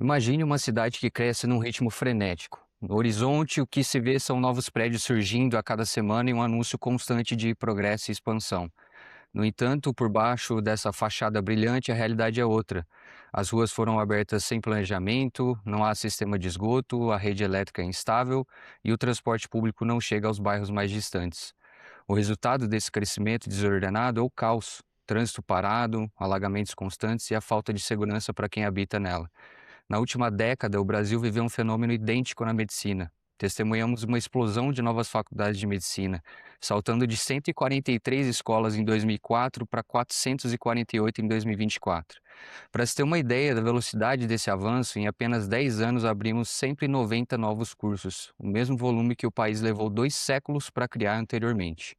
Imagine uma cidade que cresce num ritmo frenético. No horizonte, o que se vê são novos prédios surgindo a cada semana e um anúncio constante de progresso e expansão. No entanto, por baixo dessa fachada brilhante, a realidade é outra. As ruas foram abertas sem planejamento, não há sistema de esgoto, a rede elétrica é instável e o transporte público não chega aos bairros mais distantes. O resultado desse crescimento desordenado é o caos, trânsito parado, alagamentos constantes e a falta de segurança para quem habita nela. Na última década, o Brasil viveu um fenômeno idêntico na medicina. Testemunhamos uma explosão de novas faculdades de medicina, saltando de 143 escolas em 2004 para 448 em 2024. Para se ter uma ideia da velocidade desse avanço, em apenas 10 anos abrimos 190 novos cursos, o mesmo volume que o país levou 2 séculos para criar anteriormente.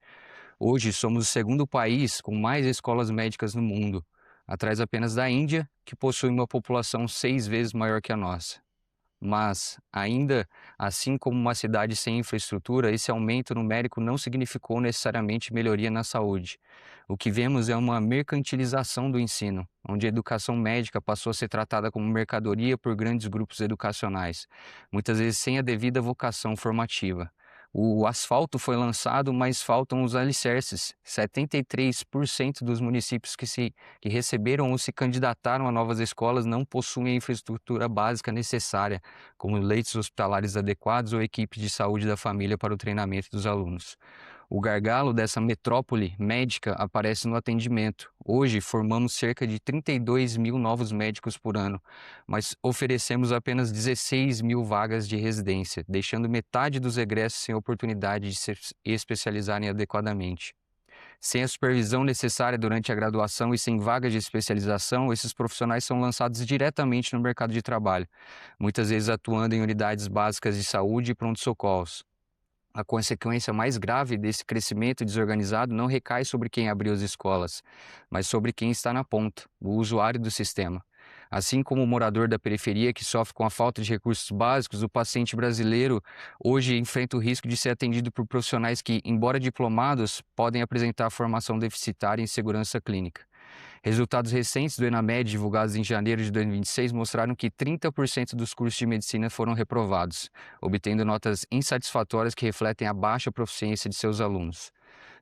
Hoje somos o segundo país com mais escolas médicas no mundo, atrás apenas da Índia, que possui uma população 6 vezes maior que a nossa. Mas, ainda assim como uma cidade sem infraestrutura, esse aumento numérico não significou necessariamente melhoria na saúde. O que vemos é uma mercantilização do ensino, onde a educação médica passou a ser tratada como mercadoria por grandes grupos educacionais, muitas vezes sem a devida vocação formativa. O asfalto foi lançado, mas faltam os alicerces. 73% dos municípios que receberam ou se candidataram a novas escolas não possuem a infraestrutura básica necessária, como leitos hospitalares adequados ou equipe de saúde da família para o treinamento dos alunos. O gargalo dessa metrópole médica aparece no atendimento. Hoje, formamos cerca de 32 mil novos médicos por ano, mas oferecemos apenas 16 mil vagas de residência, deixando metade dos egressos sem oportunidade de se especializarem adequadamente. Sem a supervisão necessária durante a graduação e sem vagas de especialização, esses profissionais são lançados diretamente no mercado de trabalho, muitas vezes atuando em unidades básicas de saúde e pronto-socorros. A consequência mais grave desse crescimento desorganizado não recai sobre quem abriu as escolas, mas sobre quem está na ponta, o usuário do sistema. Assim como o morador da periferia que sofre com a falta de recursos básicos, o paciente brasileiro hoje enfrenta o risco de ser atendido por profissionais que, embora diplomados, podem apresentar formação deficitária em segurança clínica. Resultados recentes do ENAMED, divulgados em janeiro de 2026, mostraram que 30% dos cursos de medicina foram reprovados, obtendo notas insatisfatórias que refletem a baixa proficiência de seus alunos.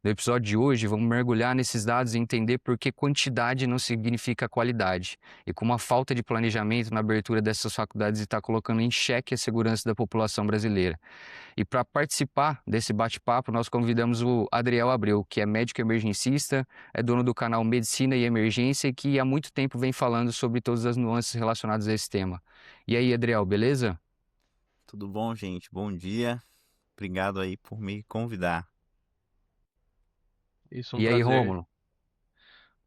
No episódio de hoje, vamos mergulhar nesses dados e entender por que quantidade não significa qualidade e como a falta de planejamento na abertura dessas faculdades está colocando em xeque a segurança da população brasileira. E para participar desse bate-papo, nós convidamos o Adriel Abreu, que é médico emergencista, é dono do canal Medicina e Emergência e que há muito tempo vem falando sobre todas as nuances relacionadas a esse tema. E aí, Adriel, beleza? Tudo bom, gente? Bom dia. Obrigado aí por me convidar. Isso, um E aí, prazer. Rômulo?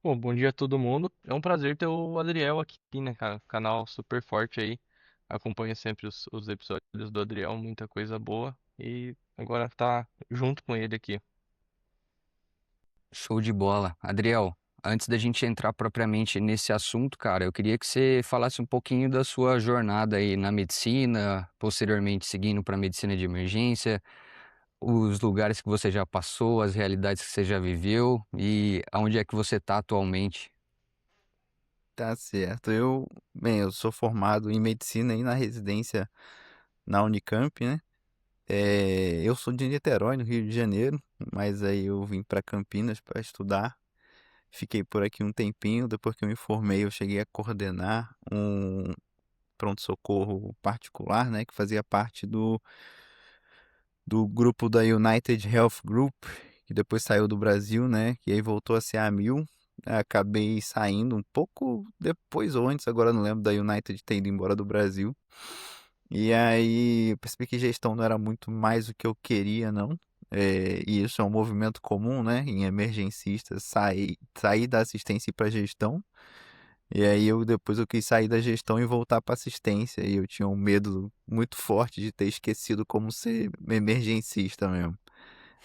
Bom, bom dia a todo mundo. É um prazer ter o Adriel aqui, né, cara? Canal super forte aí. Acompanha sempre os episódios do Adriel, muita coisa boa. E agora tá junto com ele aqui. Show de bola. Adriel, antes da gente entrar propriamente nesse assunto, cara, eu queria que você falasse um pouquinho da sua jornada aí na medicina, posteriormente seguindo para medicina de emergência, os lugares que você já passou, as realidades que você já viveu e aonde é que você está atualmente. Tá certo. Eu sou formado em medicina aí na residência na Unicamp, né? Eu sou de Niterói, no Rio de Janeiro, mas aí eu vim para Campinas para estudar. Fiquei por aqui um tempinho. Depois que eu me formei, eu cheguei a coordenar um pronto-socorro particular, né? Que fazia parte do grupo da United Health Group, que depois saiu do Brasil, né? Que aí voltou a ser a Mil. Acabei saindo um pouco depois ou antes, agora não lembro, da United ter ido embora do Brasil. E aí eu percebi que gestão não era muito mais o que eu queria, não. E isso é um movimento comum, né? Em emergencistas, sair da assistência e ir para gestão. E aí depois eu quis sair da gestão e voltar para assistência. E eu tinha um medo muito forte de ter esquecido como ser emergencista mesmo.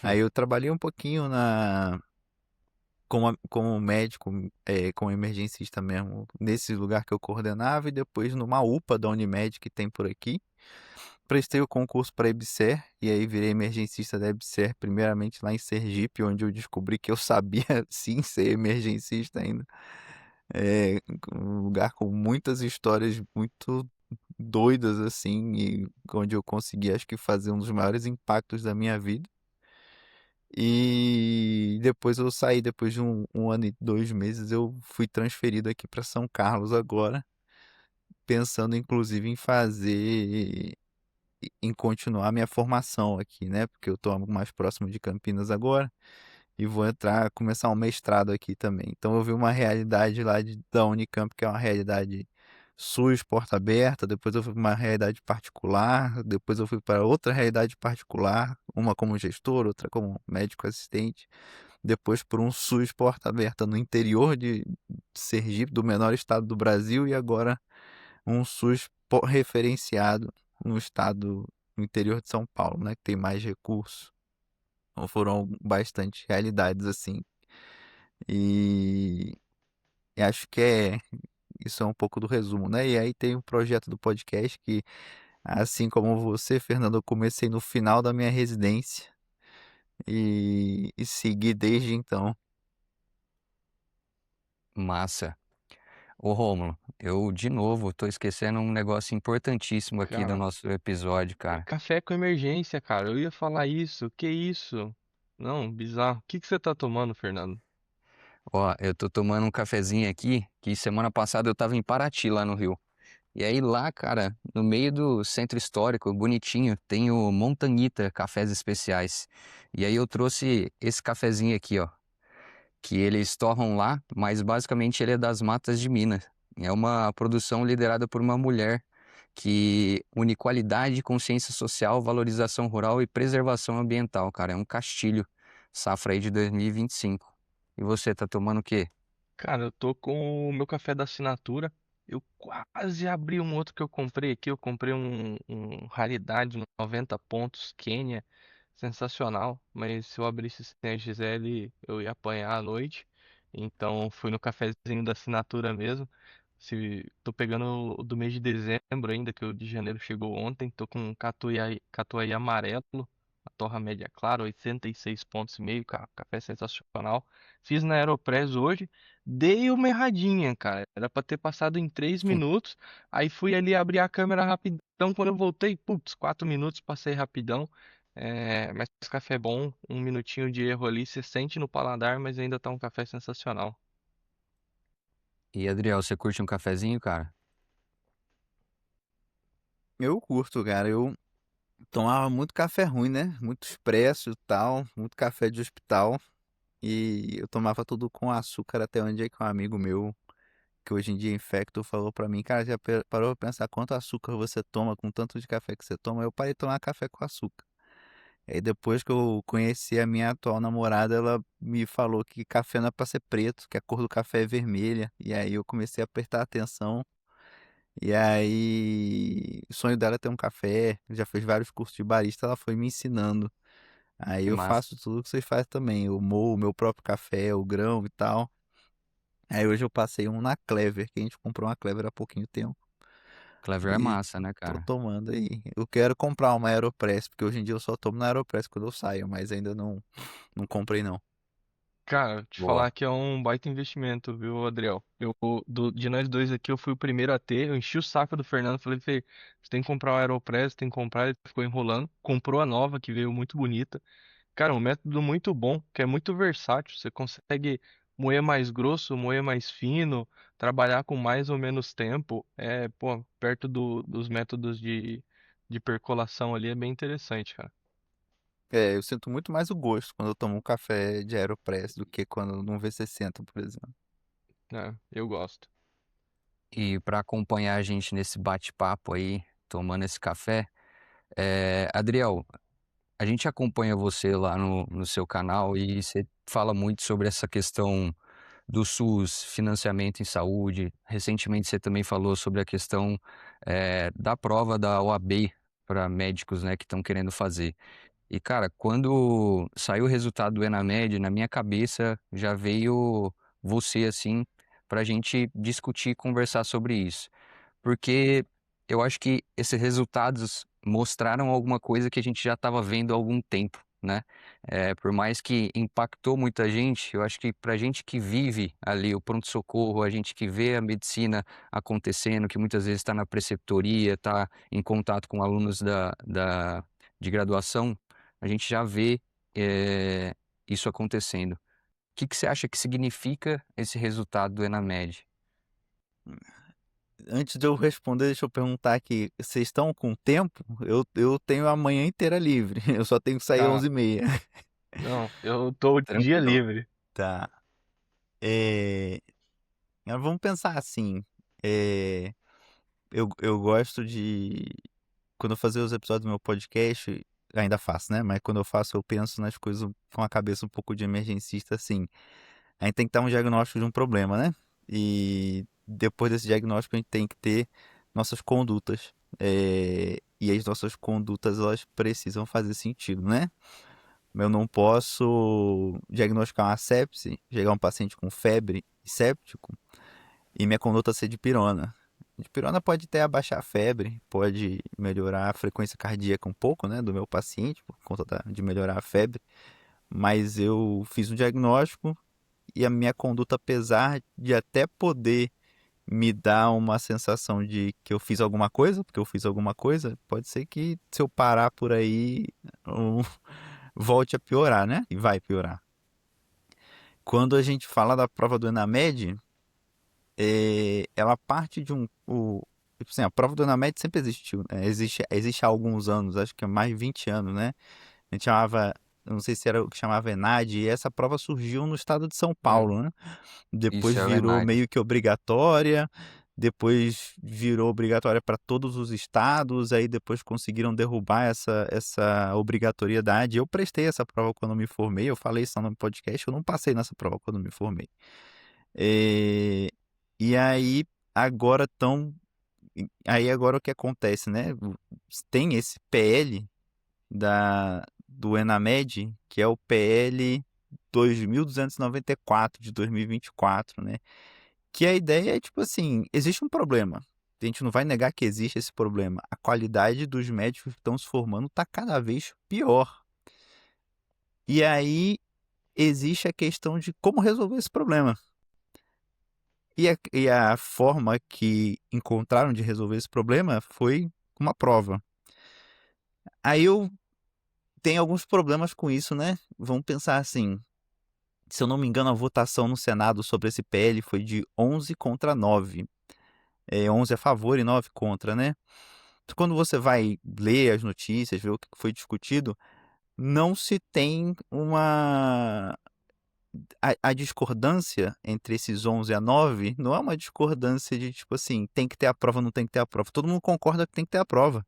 Aí eu trabalhei um pouquinho como médico, como emergencista mesmo, nesse lugar que eu coordenava, e depois numa UPA da Unimed que tem por aqui. Prestei o concurso para EBSER e aí virei emergencista da EBSER, primeiramente lá em Sergipe, onde eu descobri que eu sabia sim ser emergencista ainda. É um lugar com muitas histórias muito doidas, assim, e onde eu consegui, acho que, fazer um dos maiores impactos da minha vida. E depois eu saí, depois de um ano e 2 meses, eu fui transferido aqui para São Carlos agora, pensando inclusive em fazer, em continuar minha formação aqui, né? Porque eu estou mais próximo de Campinas agora e vou entrar, começar um mestrado aqui também. Então eu vi uma realidade lá da Unicamp, que é uma realidade SUS, porta aberta, depois eu fui para uma realidade particular, depois eu fui para outra realidade particular, uma como gestor, outra como médico assistente, depois por um SUS porta aberta no interior de Sergipe, do menor estado do Brasil, e agora um SUS referenciado no estado, no interior de São Paulo, né, que tem mais recursos. Então foram bastante realidades assim. E, e acho que isso é um pouco do resumo, né? E aí tem o projeto do podcast que, assim como você, Fernando, eu comecei no final da minha residência e segui desde então. Massa. Ô Rômulo, eu de novo tô esquecendo um negócio importantíssimo aqui do Cara, nosso episódio, é cara. café com emergência, cara. Eu ia falar isso. Que isso? Não, bizarro. O que que você tá tomando, Fernando? Ó, eu tô tomando um cafezinho aqui, que semana passada eu tava em Paraty, lá no Rio. E aí lá, cara, no meio do centro histórico, bonitinho, tem o Montanita Cafés Especiais. E aí eu trouxe esse cafezinho aqui, ó, que eles torram lá, mas basicamente ele é das matas de Minas. É uma produção liderada por uma mulher que une qualidade, consciência social, valorização rural e preservação ambiental, cara. É um castilho, safra aí de 2025. E você, tá tomando o quê? Cara, eu tô com o meu café da assinatura. Eu quase abri um outro que eu comprei aqui. Eu comprei um raridade, 90 pontos, Quênia. Sensacional. Mas se eu abrisse sem a Gisele, eu ia apanhar à noite. Então fui no cafezinho da assinatura mesmo. Se, tô pegando o do mês de dezembro ainda, que o de janeiro chegou ontem. Tô com um catuai amarelo. A torra média clara, 86 pontos e meio, cara. Café sensacional. Fiz na Aeropress hoje. Dei uma erradinha, cara. Era pra ter passado em 3 minutos. Aí fui ali abrir a câmera rapidão. Quando eu voltei, putz, 4 minutos, passei rapidão. É, mas café é bom, um minutinho de erro ali, você sente no paladar, mas ainda tá um café sensacional. E Adriel, você curte um cafezinho, cara? Eu curto, cara. Eu tomava muito café ruim, né? Muito expresso e tal, muito café de hospital. E eu tomava tudo com açúcar, até onde é que um amigo meu, que hoje em dia é infecto, falou pra mim, cara, já parou pra pensar quanto açúcar você toma com tanto de café que você toma? Eu parei de tomar café com açúcar. Aí depois que eu conheci a minha atual namorada, ela me falou que café não é pra ser preto, que a cor do café é vermelha. E aí eu comecei a prestar atenção. E aí, o sonho dela é ter um café, já fez vários cursos de barista, ela foi me ensinando. Aí Que eu massa. faço tudo que vocês fazem também, eu moo o meu próprio café, o grão e tal. Aí hoje eu passei um na Clever, que a gente comprou uma Clever há pouquinho tempo. Clever é E massa, né, tô cara? tomando aí. Eu quero comprar uma Aeropress, porque hoje em dia eu só tomo na Aeropress quando eu saio, mas ainda não comprei não. Cara, te Boa. falar que é um baita investimento, viu, Adriel? De nós dois aqui, eu fui o primeiro a ter. Eu enchi o saco do Fernando, falei, Fê, você tem que comprar o Aeropress, tem que comprar. Ele ficou enrolando. Comprou a nova, que veio muito bonita. Cara, um método muito bom, que é muito versátil. Você consegue moer mais grosso, moer mais fino, trabalhar com mais ou menos tempo. É, pô, perto dos métodos de percolação ali, é bem interessante, cara. É, eu sinto muito mais o gosto quando eu tomo um café de Aeropress do que quando num V60, por exemplo. É, eu gosto. E para acompanhar a gente nesse bate-papo aí, tomando esse café, Adriel, a gente acompanha você lá no seu canal e você fala muito sobre essa questão do SUS, financiamento em saúde. Recentemente você também falou sobre a questão da prova da OAB para médicos, né, que estão querendo fazer. E, cara, quando saiu o resultado do Enamed, na minha cabeça já veio você, assim, pra gente discutir e conversar sobre isso. Porque eu acho que esses resultados mostraram alguma coisa que a gente já estava vendo há algum tempo, né? Por mais que impactou muita gente, eu acho que para a gente que vive ali o pronto-socorro, a gente que vê a medicina acontecendo, que muitas vezes está na preceptoria, está em contato com alunos de graduação, a gente já vê eh, isso acontecendo. O que que você acha que significa esse resultado do ENAMED? Antes de eu responder, deixa eu perguntar aqui. Vocês estão com tempo? Eu tenho a manhã inteira livre. Eu só tenho que sair às Cara, 11h30. não, eu tô o dia Tranquilo. livre. Tá. É, vamos pensar assim. É, eu gosto de. Quando eu fazia os episódios do meu podcast, ainda faço, né? Mas quando eu faço, eu penso nas coisas com a cabeça um pouco de emergencista, assim. A gente tem que dar um diagnóstico de um problema, né? E depois desse diagnóstico, a gente tem que ter nossas condutas. E as nossas condutas, elas precisam fazer sentido, né? Eu não posso diagnosticar uma sepse, chegar um paciente com febre e séptico e minha conduta ser de pirona. Dipirona pode até abaixar a febre, pode melhorar a frequência cardíaca um pouco, né, do meu paciente, por conta de melhorar a febre, mas eu fiz um diagnóstico e a minha conduta, apesar de até poder me dar uma sensação de que eu fiz alguma coisa, porque eu fiz alguma coisa, pode ser que se eu parar por aí, eu volte a piorar, né? E vai piorar. Quando a gente fala da prova do ENAMED, ela parte de tipo assim, a prova do ENAMED sempre existiu, né? Existe há alguns anos, acho que há mais de 20 anos, né? A gente chamava, eu não sei se era o que chamava ENAD, e essa prova surgiu no estado de São Hum, Paulo, né? Depois isso é o virou ENAD. meio que obrigatória, depois virou obrigatória para todos os estados, aí depois conseguiram derrubar essa obrigatoriedade. Eu prestei essa prova quando me formei, eu falei isso no podcast, eu não passei nessa prova quando me formei. E, e aí agora estão. Aí agora o que acontece, né? Tem esse PL do ENAMED, que é o PL 2294 de 2024, né? Que a ideia é tipo assim, existe um problema. A gente não vai negar que existe esse problema. A qualidade dos médicos que estão se formando está cada vez pior. E aí existe a questão de como resolver esse problema. E a forma que encontraram de resolver esse problema foi uma prova. Aí eu tenho alguns problemas com isso, né? Vamos pensar assim. Se eu não me engano, a votação no Senado sobre esse PL foi de 11 contra 9. 11 a favor e 9 contra, né? Então, quando você vai ler as notícias, ver o que foi discutido, não se tem uma. A discordância entre esses 11 a 9 não é uma discordância de tipo assim, tem que ter a prova, não tem que ter a prova. Todo mundo concorda que tem que ter a prova.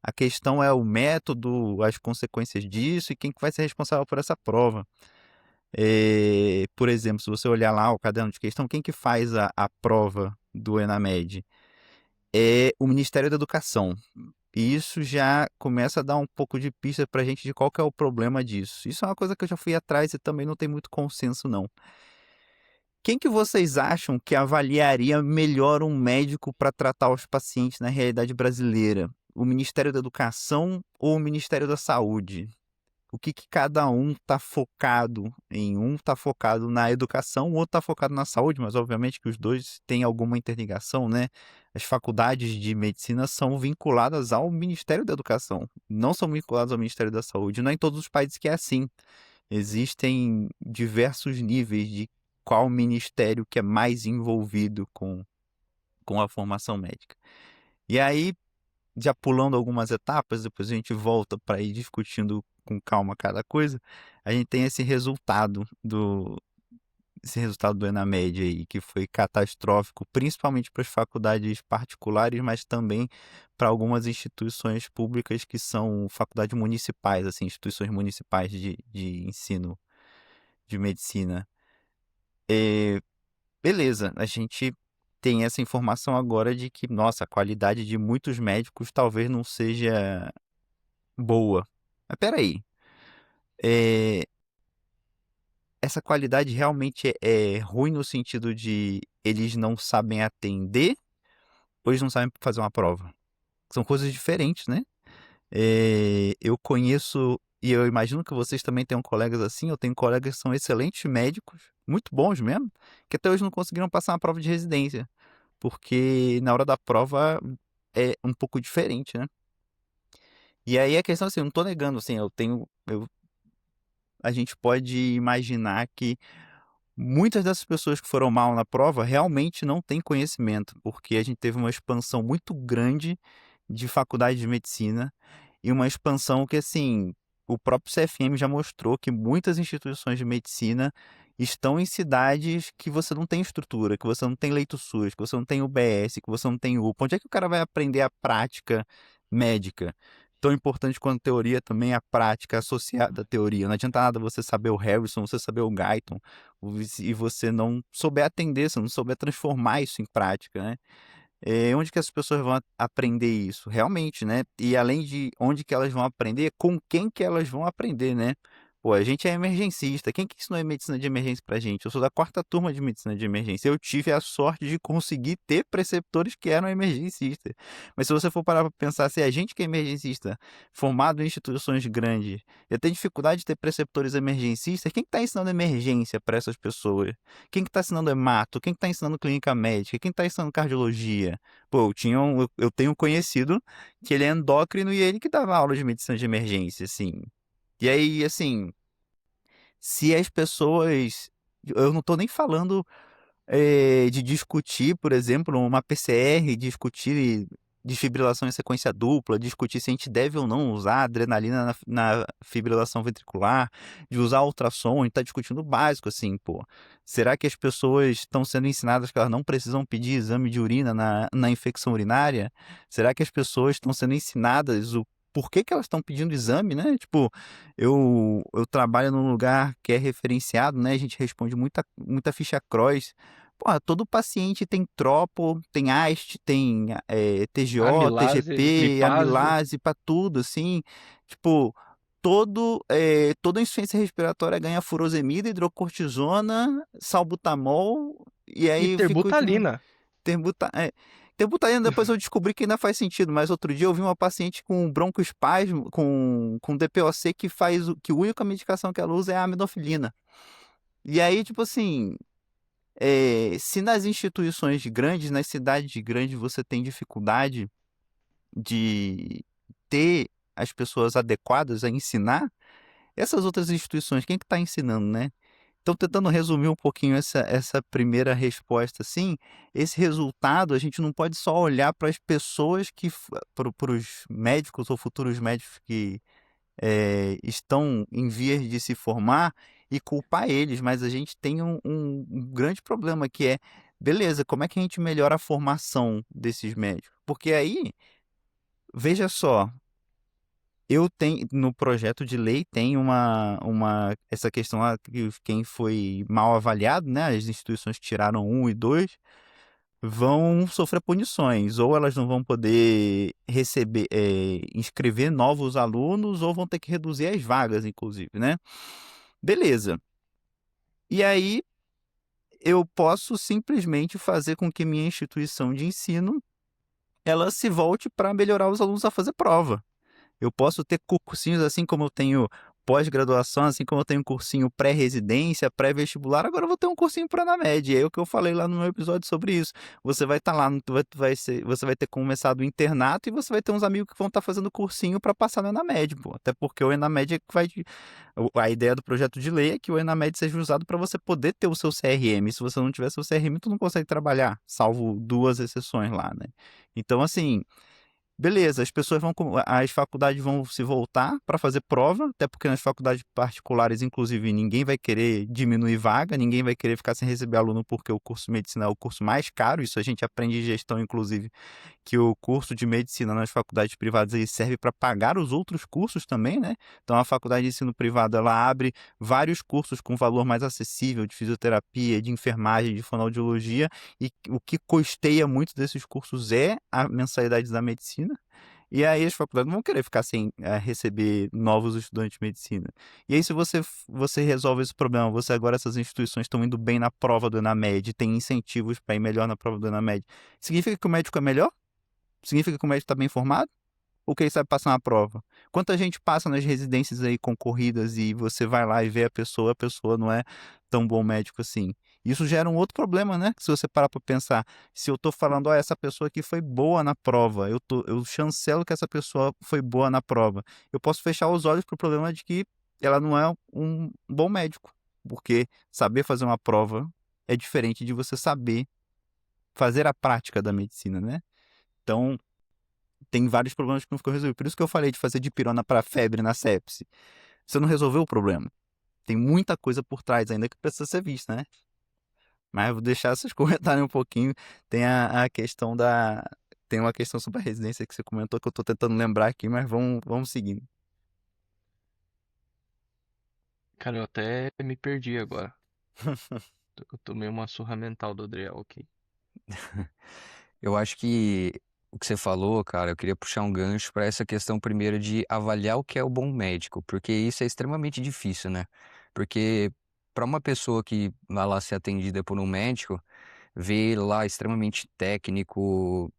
A questão é o método, as consequências disso e quem que vai ser responsável por essa prova. Por exemplo, se você olhar lá o caderno de questão, quem que faz a prova do ENAMED? É o Ministério da Educação. E isso já começa a dar um pouco de pista para a gente de qual que é o problema disso. Isso é uma coisa que eu já fui atrás e também não tem muito consenso, não. Quem que vocês acham que avaliaria melhor um médico para tratar os pacientes na realidade brasileira? O Ministério da Educação ou o Ministério da Saúde? O que que cada um está focado em? Um está focado na educação, o outro está focado na saúde, mas obviamente que os dois têm alguma interligação, né? As faculdades de medicina são vinculadas ao Ministério da Educação, não são vinculadas ao Ministério da Saúde. Não é em todos os países que é assim. Existem diversos níveis de qual ministério que é mais envolvido com a formação médica. E aí, já pulando algumas etapas, depois a gente volta para ir discutindo com calma cada coisa, a gente tem esse resultado do ENAMED aí, que foi catastrófico, principalmente para as faculdades particulares, mas também para algumas instituições públicas que são faculdades municipais, assim, instituições municipais de ensino de medicina. Beleza, a gente tem essa informação agora de que, nossa, a qualidade de muitos médicos talvez não seja boa. Mas peraí, é, essa qualidade realmente é ruim no sentido de eles não sabem atender ou eles não sabem fazer uma prova? São coisas diferentes, né? Eu conheço e eu imagino que vocês também tenham colegas assim, eu tenho colegas que são excelentes médicos, muito bons mesmo, que até hoje não conseguiram passar uma prova de residência, porque na hora da prova é um pouco diferente, né? E aí a questão assim, eu não tô negando, assim, a gente pode imaginar que muitas dessas pessoas que foram mal na prova realmente não têm conhecimento, porque a gente teve uma expansão muito grande de faculdade de medicina e uma expansão que, assim, o próprio CFM já mostrou que muitas instituições de medicina estão em cidades que você não tem estrutura, que você não tem leito SUS, que você não tem UBS, que você não tem UPA. Onde é que o cara vai aprender a prática médica? Tão importante quanto a teoria também é a prática associada à teoria. Não adianta nada você saber o Harrison, você saber o Guyton, e você não souber atender, você não souber transformar isso em prática, né? Onde que as pessoas vão aprender isso? Realmente, né? E além de onde que elas vão aprender, com quem que elas vão aprender, né? Pô, a gente é emergencista. Quem que ensinou medicina de emergência pra gente? Eu sou da 4ª turma de medicina de emergência. Eu tive a sorte de conseguir ter preceptores que eram emergencistas. Mas se você for parar pra pensar, se a gente que é emergencista, formado em instituições grandes, já tem dificuldade de ter preceptores emergencistas, quem que tá ensinando emergência para essas pessoas? Quem que tá ensinando hemato? Quem que tá ensinando clínica médica? Quem tá ensinando cardiologia? Pô, eu tenho um conhecido que ele é endócrino e ele que dava aula de medicina de emergência, assim. E aí, assim, se as pessoas. Eu não tô nem falando de discutir, por exemplo, uma PCR, discutir desfibrilação em sequência dupla, discutir se a gente deve ou não usar adrenalina na fibrilação ventricular, de usar ultrassom, a gente tá discutindo o básico, assim, pô. Será que as pessoas estão sendo ensinadas que elas não precisam pedir exame de urina na infecção urinária? Será que as pessoas estão sendo ensinadas o porquê que elas estão pedindo exame, né? Tipo, eu trabalho num lugar que é referenciado, né? A gente responde muita ficha cross. Pô, todo paciente tem tropo, tem AST, tem TGO, Amilase, TGP, lipase. amilase, pra tudo, assim. Tipo, toda insuficiência respiratória ganha furosemida, hidrocortisona, salbutamol, e E aí eu fico tipo, terbutalina. terbuta, é, terbutalina depois eu descobri que ainda faz sentido, mas outro dia eu vi uma paciente com broncoespasmo, com DPOC que a única medicação que ela usa é a aminofilina. E aí, tipo assim, se nas instituições grandes, nas cidades grandes, você tem dificuldade de ter as pessoas adequadas a ensinar, essas outras instituições, quem que está ensinando, né? Então, tentando resumir um pouquinho essa primeira resposta, assim, esse resultado a gente não pode só olhar para as pessoas para os médicos ou futuros médicos que estão em vias de se formar e culpar eles, mas a gente tem um grande problema que é, beleza, como é que a gente melhora a formação desses médicos? Porque aí, veja só, eu tenho, no projeto de lei tem essa questão lá que quem foi mal avaliado, né, as instituições que tiraram 1 e 2, vão sofrer punições, ou elas não vão poder inscrever novos alunos, ou vão ter que reduzir as vagas, inclusive, né? Beleza. E aí eu posso simplesmente fazer com que minha instituição de ensino ela se volte para melhorar os alunos a fazer prova. Eu posso ter cursinhos assim como eu tenho pós-graduação, assim como eu tenho um cursinho pré-residência, pré-vestibular, agora eu vou ter um cursinho para na média. É o que eu falei lá no meu episódio sobre isso. Você vai estar lá, você vai ter começado o internato e você vai ter uns amigos que vão estar fazendo cursinho para passar no Enamed, pô. Até porque o Enamed a ideia do projeto de lei é que o Enamed seja usado para você poder ter o seu CRM. Se você não tiver seu CRM, tu não consegue trabalhar, salvo 2 exceções lá, né? Então, assim, beleza, as faculdades vão se voltar para fazer prova, até porque nas faculdades particulares, inclusive, ninguém vai querer diminuir vaga, ninguém vai querer ficar sem receber aluno porque o curso de medicina é o curso mais caro, isso a gente aprende em gestão, inclusive, que o curso de medicina nas faculdades privadas ele serve para pagar os outros cursos também, né? Então a faculdade de ensino privado ela abre vários cursos com valor mais acessível de fisioterapia, de enfermagem, de fonoaudiologia, e o que custeia muito desses cursos é a mensalidade da medicina. E aí as faculdades não vão querer ficar sem receber novos estudantes de medicina. E aí se você resolve esse problema, essas instituições estão indo bem na prova do Enamed, tem incentivos para ir melhor na prova do Enamed, significa que o médico é melhor? Significa que o médico está bem formado? ou que ele sabe passar uma prova? Quanta gente passa nas residências aí concorridas e você vai lá e vê a pessoa não é tão bom médico assim. Isso gera um outro problema, né? Se você parar para pensar, se eu tô falando, ó, essa pessoa aqui foi boa na prova, eu chancelo que essa pessoa foi boa na prova. Eu posso fechar os olhos pro problema de que ela não é um bom médico, porque saber fazer uma prova é diferente de você saber fazer a prática da medicina, né? Então, tem vários problemas que não ficam resolvidos. Por isso que eu falei de fazer dipirona para febre na sepse. Você não resolveu o problema. Tem muita coisa por trás ainda que precisa ser vista, né? Mas eu vou deixar vocês comentarem um pouquinho. Tem a questão da. Tem uma questão sobre a residência que você comentou que eu tô tentando lembrar aqui, mas vamos seguindo. Cara, eu até me perdi agora. Eu tomei uma surra mental do Adriel aqui. Eu acho que o que você falou, cara, eu queria puxar um gancho para essa questão primeiro de avaliar o que é o bom médico, porque isso é extremamente difícil, né? Porque para uma pessoa que vai lá ser atendida por um médico, vê ele lá extremamente técnico,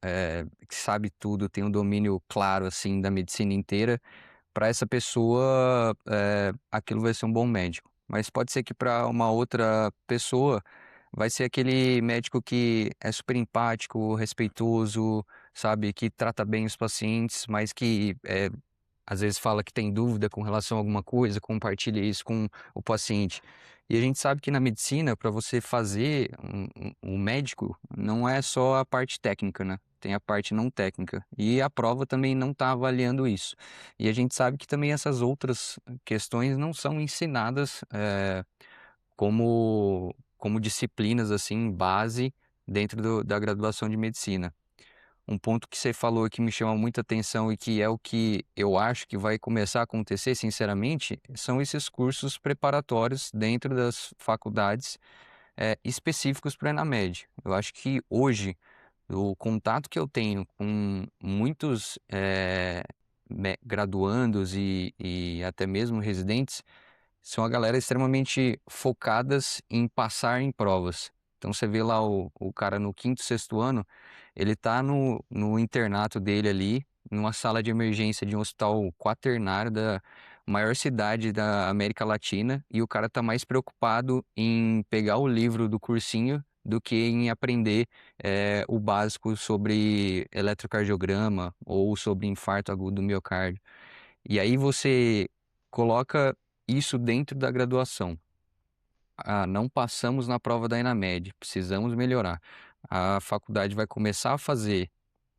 que sabe tudo, tem um domínio claro assim da medicina inteira, para essa pessoa, aquilo vai ser um bom médico. Mas pode ser que para uma outra pessoa vai ser aquele médico que é super empático, respeitoso, sabe, que trata bem os pacientes, mas que às vezes fala que tem dúvida com relação a alguma coisa, compartilha isso com o paciente. E a gente sabe que na medicina, para você fazer um médico, não é só a parte técnica, né? Tem a parte não técnica. E a prova também não está avaliando isso. E a gente sabe que também essas outras questões não são ensinadas como disciplinas, assim, base dentro da graduação de medicina. Um ponto que você falou que me chama muita atenção e que é o que eu acho que vai começar a acontecer, sinceramente, são esses cursos preparatórios dentro das faculdades específicos para a Enamed. Eu acho que hoje, o contato que eu tenho com muitos graduandos e até mesmo residentes são a galera extremamente focadas em passar em provas. Então você vê lá o cara no quinto, sexto ano, ele tá no internato dele ali, numa sala de emergência de um hospital quaternário da maior cidade da América Latina, e o cara tá mais preocupado em pegar o livro do cursinho do que em aprender o básico sobre eletrocardiograma ou sobre infarto agudo do miocárdio. E aí você coloca isso dentro da graduação. Ah, não passamos na prova da ENAMED, precisamos melhorar. A faculdade vai começar a fazer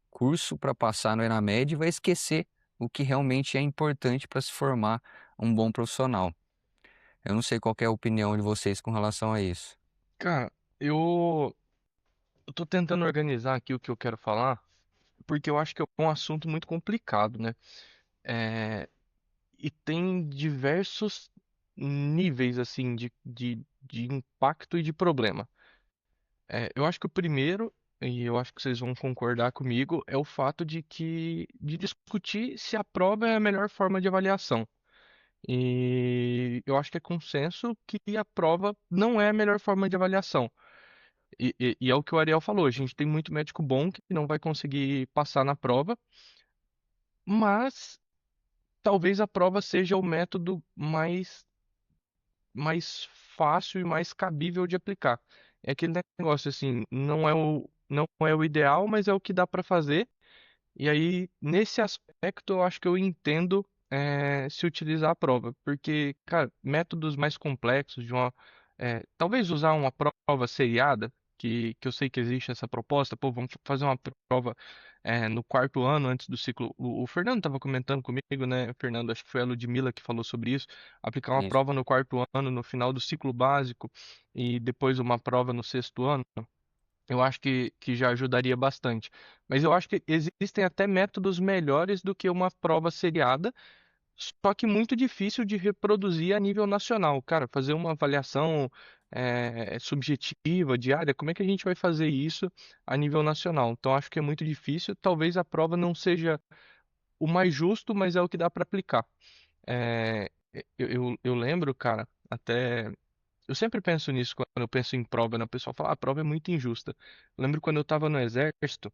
curso para passar no ENAMED e vai esquecer o que realmente é importante para se formar um bom profissional. Eu não sei qual que é a opinião de vocês com relação a isso. Cara, eu tô tentando organizar aqui o que eu quero falar, porque eu acho que é um assunto muito complicado, né? É, e tem diversos níveis, assim, de impacto e de problema. Eu acho que o primeiro, e eu acho que vocês vão concordar comigo, é o fato de discutir se a prova é a melhor forma de avaliação. E eu acho que é consenso que a prova não é a melhor forma de avaliação. E é o que o Ariel falou, a gente tem muito médico bom que não vai conseguir passar na prova, mas talvez a prova seja o método mais fácil e mais cabível de aplicar. É aquele negócio assim, não é o ideal, mas é o que dá para fazer. E aí, nesse aspecto, eu acho que eu entendo se utilizar a prova, porque, cara, métodos mais complexos talvez usar uma prova seriada, que eu sei que existe essa proposta, pô, vamos fazer uma prova no quarto ano antes do ciclo. O Fernando estava comentando comigo, né, Fernando, acho que foi a Ludmilla que falou sobre isso, aplicar uma Isso. prova no quarto ano, no final do ciclo básico, e depois uma prova no sexto ano. Eu acho que já ajudaria bastante. Mas eu acho que existem até métodos melhores do que uma prova seriada, só que muito difícil de reproduzir a nível nacional. Cara, fazer uma avaliação subjetiva, diária, como é que a gente vai fazer isso a nível nacional? Então acho que é muito difícil. Talvez a prova não seja o mais justo, mas é o que dá para aplicar. É, eu lembro, cara, até. Eu sempre penso nisso quando eu penso em prova, né? O pessoal fala, ah, a prova é muito injusta. Eu lembro quando eu estava no exército,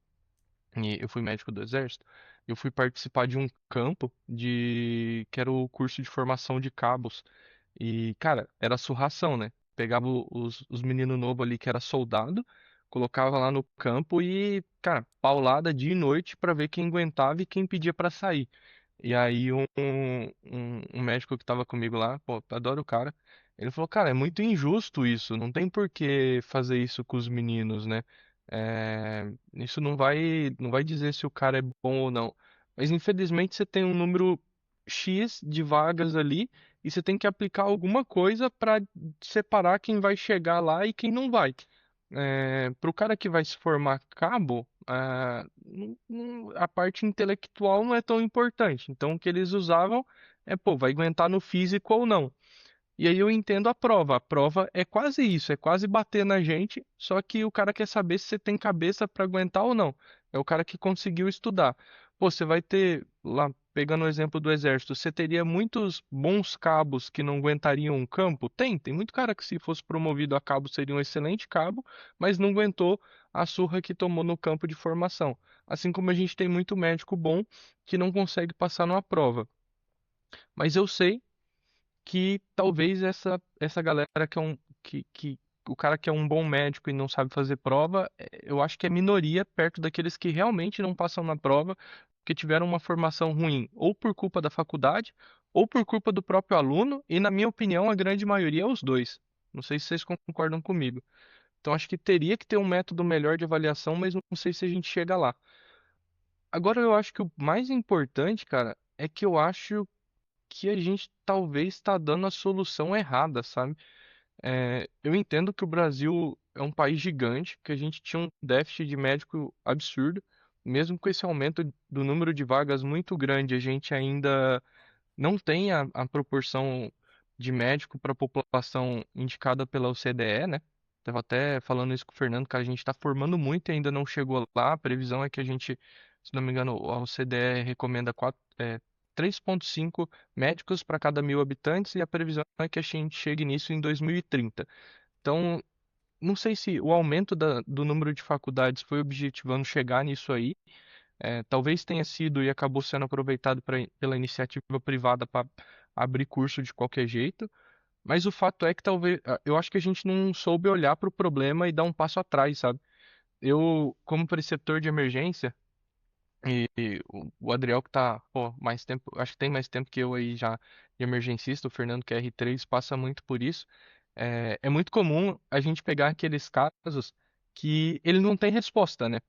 e eu fui médico do exército, eu fui participar de um campo que era o curso de formação de cabos. E, cara, era surração, né? Pegava os meninos novos ali que era soldado, colocava lá no campo e, cara, paulada dia e noite pra ver quem aguentava e quem pedia pra sair. E aí um médico que tava comigo lá, pô, adoro o cara, ele falou, cara, é muito injusto isso, não tem por que fazer isso com os meninos, né? Isso não vai dizer se o cara é bom ou não. Mas infelizmente você tem um número X de vagas ali e você tem que aplicar alguma coisa para separar quem vai chegar lá e quem não vai. Para o cara que vai se formar cabo, a parte intelectual não é tão importante. Então, o que eles usavam é, pô, vai aguentar no físico ou não. E aí eu entendo a prova. A prova é quase isso, é quase bater na gente, só que o cara quer saber se você tem cabeça para aguentar ou não. É o cara que conseguiu estudar. Pô, você vai ter, lá, pegando o exemplo do exército, você teria muitos bons cabos que não aguentariam um campo? Tem muito cara que se fosse promovido a cabo seria um excelente cabo, mas não aguentou a surra que tomou no campo de formação. Assim como a gente tem muito médico bom que não consegue passar numa prova. Mas eu sei que talvez essa galera que o cara que é um bom médico e não sabe fazer prova, eu acho que é minoria perto daqueles que realmente não passam na prova, porque tiveram uma formação ruim, ou por culpa da faculdade, ou por culpa do próprio aluno, e na minha opinião, a grande maioria é os dois. Não sei se vocês concordam comigo. Então acho que teria que ter um método melhor de avaliação, mas não sei se a gente chega lá. Agora eu acho que o mais importante, cara, é que eu acho que a gente talvez está dando a solução errada, sabe? Eu entendo que o Brasil é um país gigante, que a gente tinha um déficit de médico absurdo. Mesmo com esse aumento do número de vagas muito grande, a gente ainda não tem a proporção de médico para a população indicada pela OCDE, né? Tava até falando isso com o Fernando, que a gente está formando muito e ainda não chegou lá. A previsão é que a gente, se não me engano, a OCDE recomenda 3,5 médicos para cada 1.000 habitantes e a previsão é que a gente chegue nisso em 2030. Então, não sei se o aumento do número de faculdades foi objetivando chegar nisso aí. Talvez tenha sido e acabou sendo aproveitado pela iniciativa privada para abrir curso de qualquer jeito. Mas o fato é que talvez, eu acho que a gente não soube olhar para o problema e dar um passo atrás, sabe? Eu, como preceptor de emergência, e o Adriel que tá, pô, mais tempo, acho que tem mais tempo que eu aí já de emergencista, o Fernando que é R3 passa muito por isso. É muito comum a gente pegar aqueles casos que ele não tem resposta, né?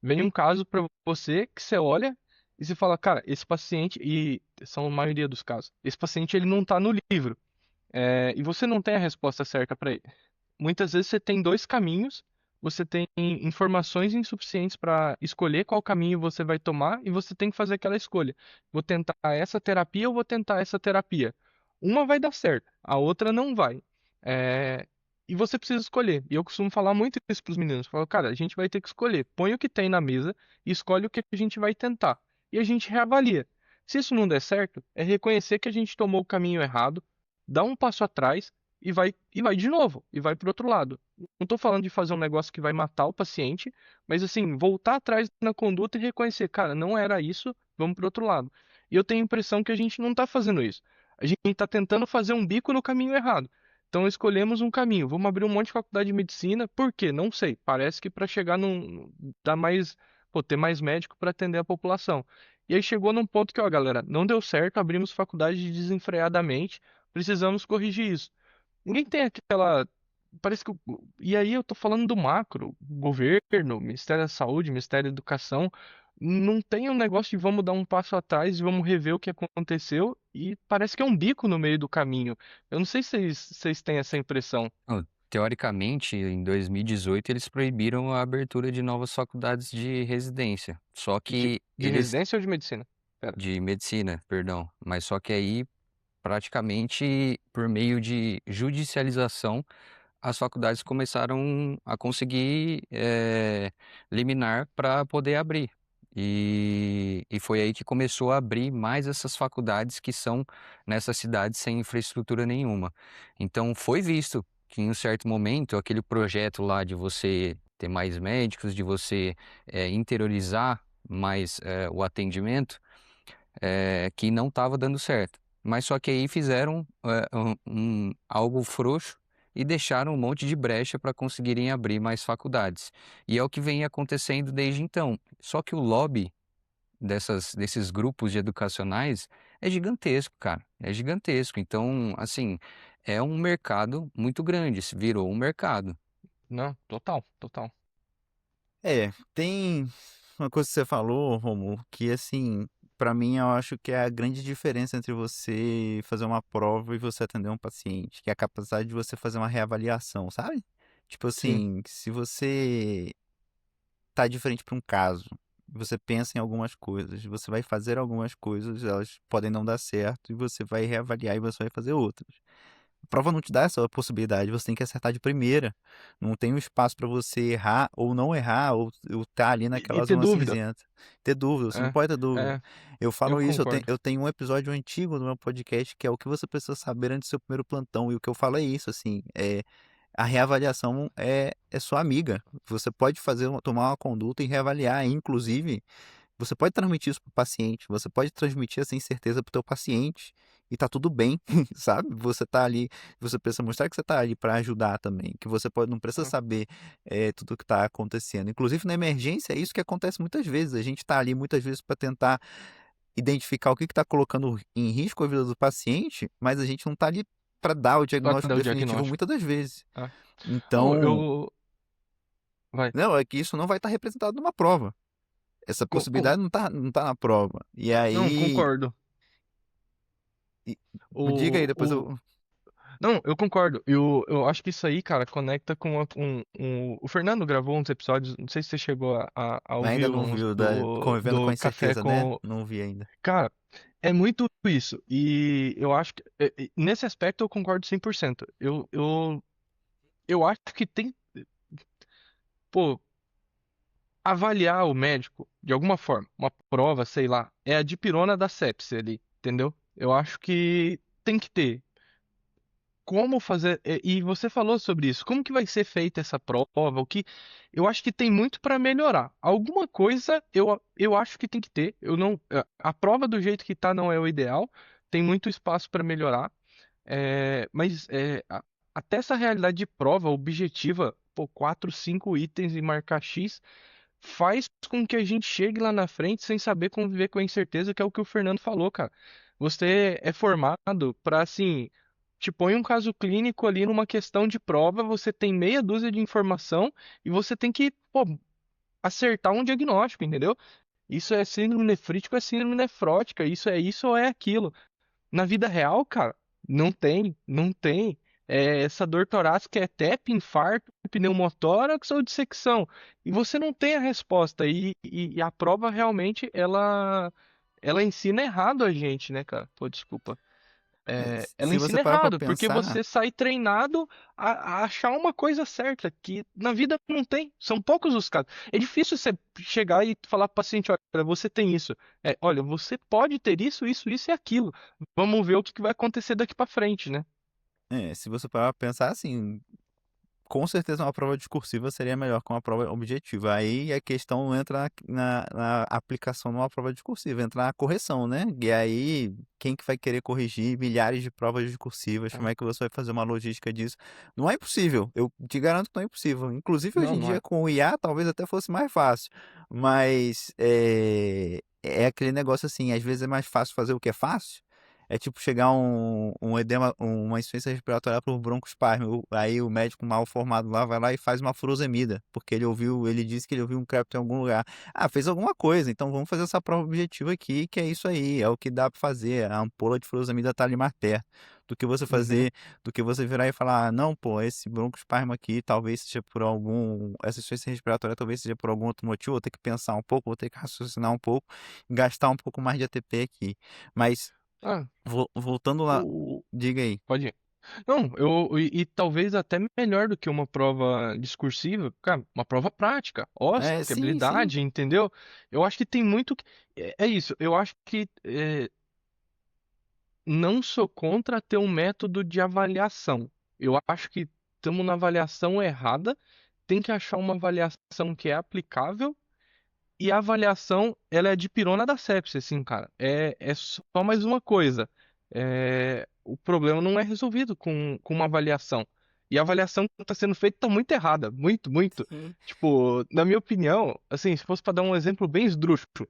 Vem um caso pra você que você olha e você fala, cara, esse paciente, e são a maioria dos casos, esse paciente ele não tá no livro, e você não tem a resposta certa para ele. Muitas vezes você tem dois caminhos, você tem informações insuficientes para escolher qual caminho você vai tomar e você tem que fazer aquela escolha. Vou tentar essa terapia ou vou tentar essa terapia. Uma vai dar certo, a outra não vai. É, E você precisa escolher. E eu costumo falar muito isso para os meninos. Eu falo, cara, a gente vai ter que escolher. Põe o que tem na mesa e escolhe o que a gente vai tentar. E a gente reavalia. Se isso não der certo, é reconhecer que a gente tomou o caminho errado, dá um passo atrás e vai de novo, e vai pro outro lado. Não tô falando de fazer um negócio que vai matar o paciente, mas assim, voltar atrás na conduta e reconhecer, cara, não era isso, vamos pro outro lado. E eu tenho a impressão que a gente não tá fazendo isso. A gente tá tentando fazer um bico no caminho errado. Então escolhemos um caminho, vamos abrir um monte de faculdade de medicina, por quê? Não sei. Parece que para chegar dar mais, pô, ter mais médico para atender a população. E aí chegou num ponto que, ó, galera, não deu certo, abrimos faculdade desenfreadamente, precisamos corrigir isso. Ninguém tem aquela. Parece que. E aí eu tô falando do macro, governo, Ministério da Saúde, Ministério da Educação. Não tem um negócio de vamos dar um passo atrás e vamos rever o que aconteceu. E parece que é um bico no meio do caminho. Eu não sei se vocês têm essa impressão. Não, teoricamente, em 2018, eles proibiram a abertura de novas faculdades de residência. Só De, que de eles. residência ou de medicina? Pera. De medicina, perdão. Mas só que aí, praticamente, por meio de judicialização, as faculdades começaram a conseguir liminar para poder abrir. E foi aí que começou a abrir mais essas faculdades que são nessas cidades sem infraestrutura nenhuma. Então foi visto que em um certo momento aquele projeto lá de você ter mais médicos, de você interiorizar mais o atendimento, que não estava dando certo. Mas só que aí fizeram algo frouxo e deixaram um monte de brecha para conseguirem abrir mais faculdades. E é o que vem acontecendo desde então. Só que o lobby desses grupos de educacionais é gigantesco, cara. É gigantesco. Então, assim, é um mercado muito grande. Se virou um mercado. Não, total, total. Tem uma coisa que você falou, Romulo, que assim, pra mim eu acho que é a grande diferença entre você fazer uma prova e você atender um paciente, que é a capacidade de você fazer uma reavaliação, sabe? Tipo Sim. assim, se você tá de frente para um caso, você pensa em algumas coisas, você vai fazer algumas coisas, elas podem não dar certo, e você vai reavaliar e você vai fazer outras. A prova não te dá essa possibilidade, você tem que acertar de primeira. Não tem um espaço para você errar ou não errar, ou estar ali E naquela ter zona dúvida. cinzenta. Ter dúvida, você não É, pode ter dúvida. é, Eu eu falo isso, concordo. eu tenho um episódio antigo do meu podcast que é o que você precisa saber antes do seu primeiro plantão, e o que eu falo é isso, assim, a reavaliação é sua amiga. Você pode tomar uma conduta e reavaliar, inclusive. Você pode transmitir isso para o paciente, você pode transmitir essa incerteza para o teu paciente e tá tudo bem, sabe? Você tá ali, você precisa mostrar que você tá ali para ajudar também, que você pode, não precisa É, saber tudo o que está acontecendo. Inclusive na emergência é isso que acontece muitas vezes. A gente tá ali muitas vezes para tentar identificar o que está colocando em risco a vida do paciente, mas a gente não tá ali para dar o pra diagnóstico dar o definitivo diagnóstico. muitas das vezes. É. Oh, Então, eu. Vai. não, é que isso não vai estar representado numa prova. Essa Co- co- possibilidade não tá na prova. E Não, aí, concordo. E- me diga aí, O, depois o, eu. Não, eu concordo. Eu acho que isso aí, cara, conecta com o Fernando gravou uns episódios, não sei se você chegou a ouvir Ainda não uns vi Convivendo com a do Café Incerteza, né? com. Não vi ainda. Cara, é muito isso. E eu acho que, nesse aspecto eu concordo 100%. Eu acho que tem, pô, avaliar o médico de alguma forma, uma prova, sei lá, é a dipirona da sepse ali, entendeu? Eu acho que tem que ter. Como fazer. E você falou sobre isso. Como que vai ser feita essa prova? O que eu acho que tem muito para melhorar. Alguma coisa eu acho que tem que ter. Eu não a prova do jeito que tá não é o ideal. Tem muito espaço para melhorar. Mas até essa realidade de prova objetiva, pô, 4, 5 itens e marcar X, faz com que a gente chegue lá na frente sem saber conviver com a incerteza, que é o que o Fernando falou, cara. Você é formado para, assim, te põe um caso clínico ali numa questão de prova, você tem meia dúzia de informação e você tem que, pô, acertar um diagnóstico, entendeu? Isso é síndrome nefrítica, é síndrome nefrótica, isso ou é aquilo. Na vida real, cara, não tem. Essa dor torácica é TEP, infarto, pneumotórax ou dissecção. E você não tem a resposta. E a prova realmente, ela ensina errado a gente, né, cara? Pô, desculpa. Ela Se você ensina parar pra errado, porque pensar, você sai treinado a achar uma coisa certa, que na vida não tem. São poucos os casos. É difícil você chegar e falar para o paciente, olha, você tem isso. Olha, você pode ter isso e aquilo. Vamos ver o que vai acontecer daqui para frente, né? se você parar pra pensar assim, com certeza uma prova discursiva seria melhor que uma prova objetiva. Aí a questão entra na aplicação numa prova discursiva, entra na correção, né? E aí, quem que vai querer corrigir milhares de provas discursivas? Como É. é que você vai fazer uma logística disso? Não é impossível, eu te garanto que não é impossível. Inclusive, hoje Não, em não dia, é. com o IA, talvez até fosse mais fácil. Mas é aquele negócio assim, às vezes é mais fácil fazer o que é fácil. É tipo chegar um edema, uma insuficiência respiratória por broncoespasmo. Aí o médico mal formado lá vai lá e faz uma furosemida, porque ele disse que ele ouviu um crepe em algum lugar. Ah, fez alguma coisa, então vamos fazer essa prova objetiva aqui, que é isso aí, é o que dá pra fazer. A ampola de furosemida tá ali mais perto. Do que você Uhum. fazer, do que você virar e falar, ah, não, pô, esse broncoespasmo aqui talvez seja por essa insuficiência respiratória talvez seja por algum outro motivo, vou ter que pensar um pouco, vou ter que raciocinar um pouco, gastar um pouco mais de ATP aqui. Mas Ah, Voltando lá, o... diga aí. Pode ir. Não, e talvez até melhor do que uma prova discursiva, cara, uma prova prática, óssea, Sim, sim. habilidade, entendeu? Eu acho que tem muito. É isso, eu acho que não sou contra ter um método de avaliação. Eu acho que estamos na avaliação errada tem que achar uma avaliação que é aplicável e a avaliação, ela é de pirona da sepsi, assim, cara. É só mais uma coisa. O problema não é resolvido com uma avaliação. E a avaliação que está sendo feita está muito errada. Muito, muito. Sim. Tipo, na minha opinião, assim, se fosse para dar um exemplo bem esdrúxulo,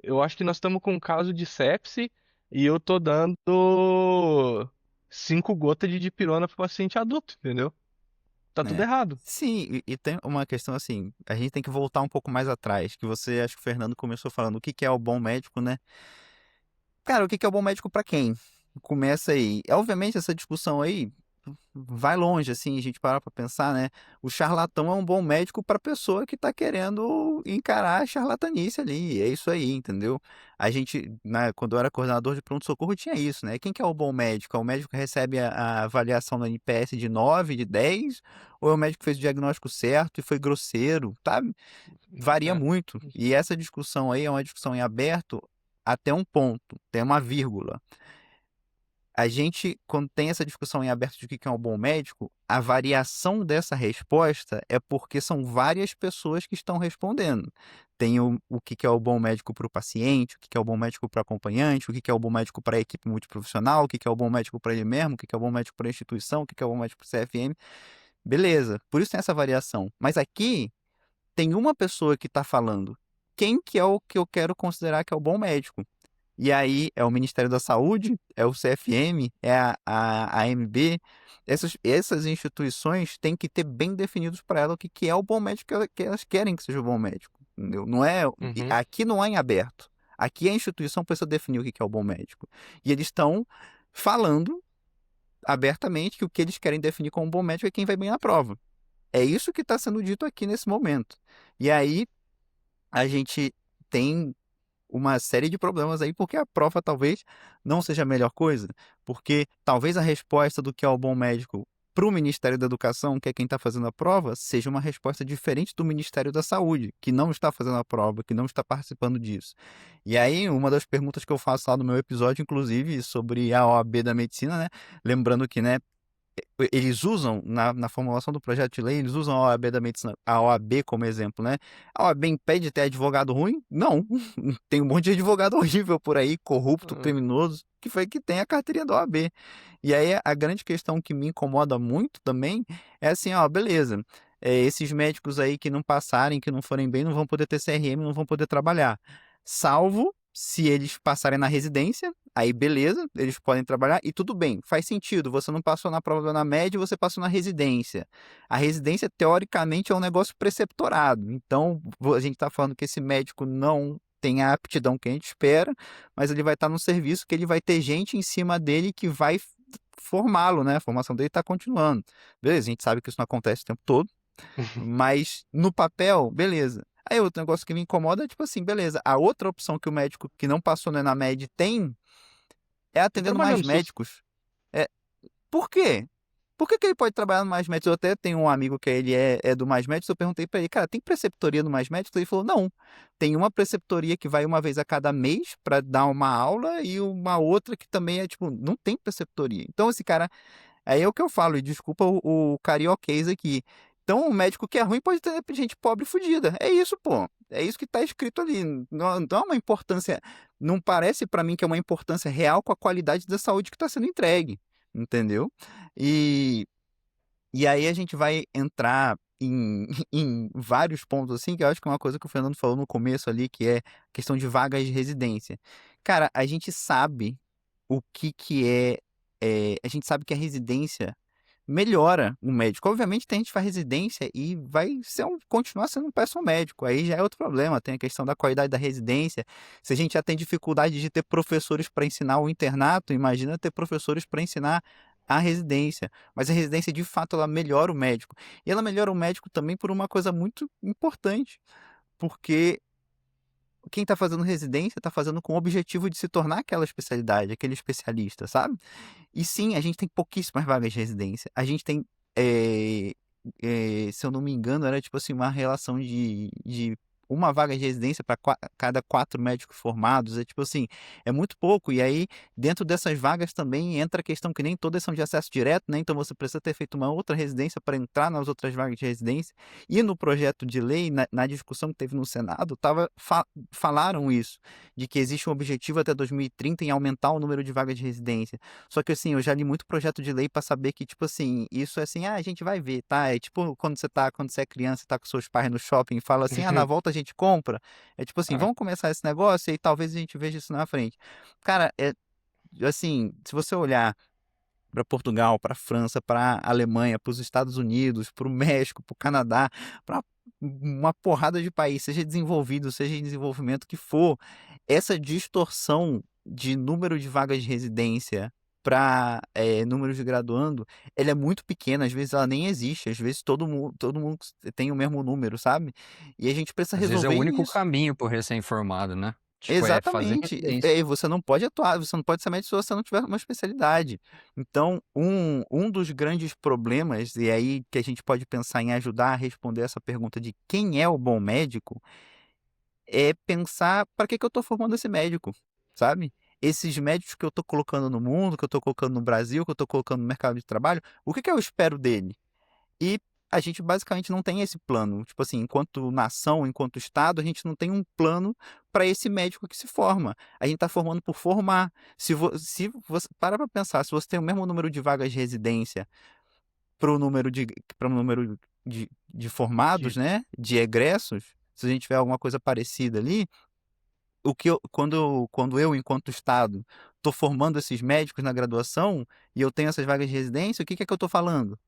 eu acho que nós estamos com um caso de sepse e eu tô dando 5 gotas de dipirona pro paciente adulto, entendeu? Tá tudo É. errado. Sim, e tem uma questão assim, a gente tem que voltar um pouco mais atrás, que você, acho que o Fernando começou falando o que que é o bom médico, né? Cara, o que que é o bom médico pra quem? Começa aí. Obviamente essa discussão aí vai longe, assim, a gente parar pra pensar, né? O charlatão é um bom médico pra pessoa que tá querendo encarar a charlatanice ali. É isso aí, entendeu? A gente, quando eu era coordenador de pronto-socorro, tinha isso, né? Quem que é o bom médico? É o médico que recebe a avaliação no NPS de 9, de 10? Ou é o médico que fez o diagnóstico certo e foi grosseiro, tá? Varia É. muito. E essa discussão aí é uma discussão em aberto até um ponto, tem uma vírgula. A gente, quando tem essa discussão em aberto de o que é um bom médico, a variação dessa resposta é porque são várias pessoas que estão respondendo. Tem o que é o bom médico para o paciente, o que é o bom médico para o acompanhante, o que é o bom médico para a equipe multiprofissional, o que é o bom médico para ele mesmo, o que é o bom médico para a instituição, o que é o bom médico para o CFM. Beleza, por isso tem essa variação. Mas aqui tem uma pessoa que está falando quem que é o que eu quero considerar que é o bom médico. E aí é o Ministério da Saúde, é o CFM, é a AMB. Essas instituições têm que ter bem definidos para ela o que, que é o bom médico que elas querem que seja o bom médico. Entendeu? Não é, Uhum. aqui não é em aberto. Aqui a instituição precisa definir o que, que é o bom médico. E eles estão falando abertamente que o que eles querem definir como bom médico é quem vai bem na prova. É isso que está sendo dito aqui nesse momento. E aí a gente tem uma série de problemas aí, porque a prova talvez não seja a melhor coisa, porque talvez a resposta do que é o bom médico para o Ministério da Educação, que é quem está fazendo a prova, seja uma resposta diferente do Ministério da Saúde, que não está fazendo a prova, que não está participando disso. E aí, uma das perguntas que eu faço lá no meu episódio, inclusive, sobre a OAB da medicina, né? Lembrando que, né, eles usam, na formulação do projeto de lei, eles usam a OAB da medicina, a OAB como exemplo, né? A OAB impede de ter advogado ruim? Não. Tem um monte de advogado horrível por aí, corrupto, Ah, criminoso, que foi que tem a carteirinha da OAB. E aí a grande questão que me incomoda muito também é assim, ó, beleza. Esses médicos aí que não passarem, que não forem bem, não vão poder ter CRM, não vão poder trabalhar. Salvo se eles passarem na residência, aí beleza, eles podem trabalhar e tudo bem, faz sentido. Você não passou na prova na média, você passou na residência. A residência, teoricamente, é um negócio preceptorado. Então, a gente está falando que esse médico não tem a aptidão que a gente espera, mas ele vai estar no serviço que ele vai ter gente em cima dele que vai formá-lo, né? A formação dele está continuando. Beleza, a gente sabe que isso não acontece o tempo todo, mas no papel, beleza. Aí outro negócio que me incomoda é tipo assim, beleza, a outra opção que o médico que não passou no ENAMED tem é Tá atendendo mais trabalhando SUS. médicos. É, por quê? Por que que ele pode trabalhar no Mais Médicos? Eu até tenho um amigo que ele é do Mais Médicos, eu perguntei pra ele, cara, tem preceptoria no Mais Médicos? Ele falou, não. Tem uma preceptoria que vai uma vez a cada mês pra dar uma aula e uma outra que também é, tipo, não tem preceptoria. Então esse cara, aí é o que eu falo, e desculpa o carioquês aqui. Então o médico que é ruim pode ter gente pobre e fudida. É isso, pô. É isso que tá escrito ali. Não é uma importância, não parece pra mim que é uma importância real com a qualidade da saúde que tá sendo entregue. Entendeu? E e aí a gente vai entrar em, em vários pontos assim, que eu acho que é uma coisa que o Fernando falou no começo ali, que é a questão de vagas de residência. Cara, a gente sabe o que que a gente sabe que a residência melhora o médico. Obviamente tem gente que faz residência e vai continuar sendo um péssimo médico. Aí já é outro problema. Tem a questão da qualidade da residência. Se a gente já tem dificuldade de ter professores para ensinar o internato, imagina ter professores para ensinar a residência. Mas a residência, de fato, ela melhora o médico. E ela melhora o médico também por uma coisa muito importante. Porque quem está fazendo residência está fazendo com o objetivo de se tornar aquela especialidade, aquele especialista, sabe? E sim, a gente tem pouquíssimas vagas de residência. A gente tem, se eu não me engano, era tipo assim, uma relação de uma vaga de residência para cada 4 médicos formados, é tipo assim, é muito pouco. E aí, dentro dessas vagas também entra a questão que nem todas são de acesso direto, né? Então você precisa ter feito uma outra residência para entrar nas outras vagas de residência. E no projeto de lei, na discussão que teve no Senado, falaram isso, de que existe um objetivo até 2030 em aumentar o número de vagas de residência. Só que assim, eu já li muito projeto de lei para saber que, tipo assim, isso é assim, a gente vai ver, tá? É tipo quando você é criança, tá com seus pais no shopping e fala assim, na volta a gente compra. É tipo assim, Ah, vamos começar esse negócio e aí talvez a gente veja isso na frente. Cara, assim, se você olhar para Portugal, para França, para Alemanha, para os Estados Unidos, para o México, para o Canadá, para uma porrada de país, seja desenvolvido, seja em desenvolvimento que for, essa distorção de número de vagas de residência para número de graduando, ela é muito pequena, às vezes ela nem existe, às vezes todo mundo tem o mesmo número, sabe? E a gente precisa Às vezes é o resolver único isso. caminho pro recém-formado, né? Tipo, é fazer Exatamente. residência. Você não pode atuar, você não pode ser médico se você não tiver uma especialidade. Então, um dos grandes problemas, e aí que a gente pode pensar em ajudar a responder essa pergunta de quem é o bom médico, é pensar para que eu estou formando esse médico, sabe? Esses médicos que eu estou colocando no mundo, que eu estou colocando no Brasil, que eu estou colocando no mercado de trabalho, o que eu espero dele? E a gente basicamente não tem esse plano. Tipo assim, enquanto nação, enquanto Estado, a gente não tem um plano para esse médico que se forma. A gente está formando por formar. Se você para pensar, se você tem o mesmo número de vagas de residência para o número de formados, de- né? De egressos, se a gente tiver alguma coisa parecida ali, quando eu, enquanto Estado, estou formando esses médicos na graduação e eu tenho essas vagas de residência, o que é que eu estou falando?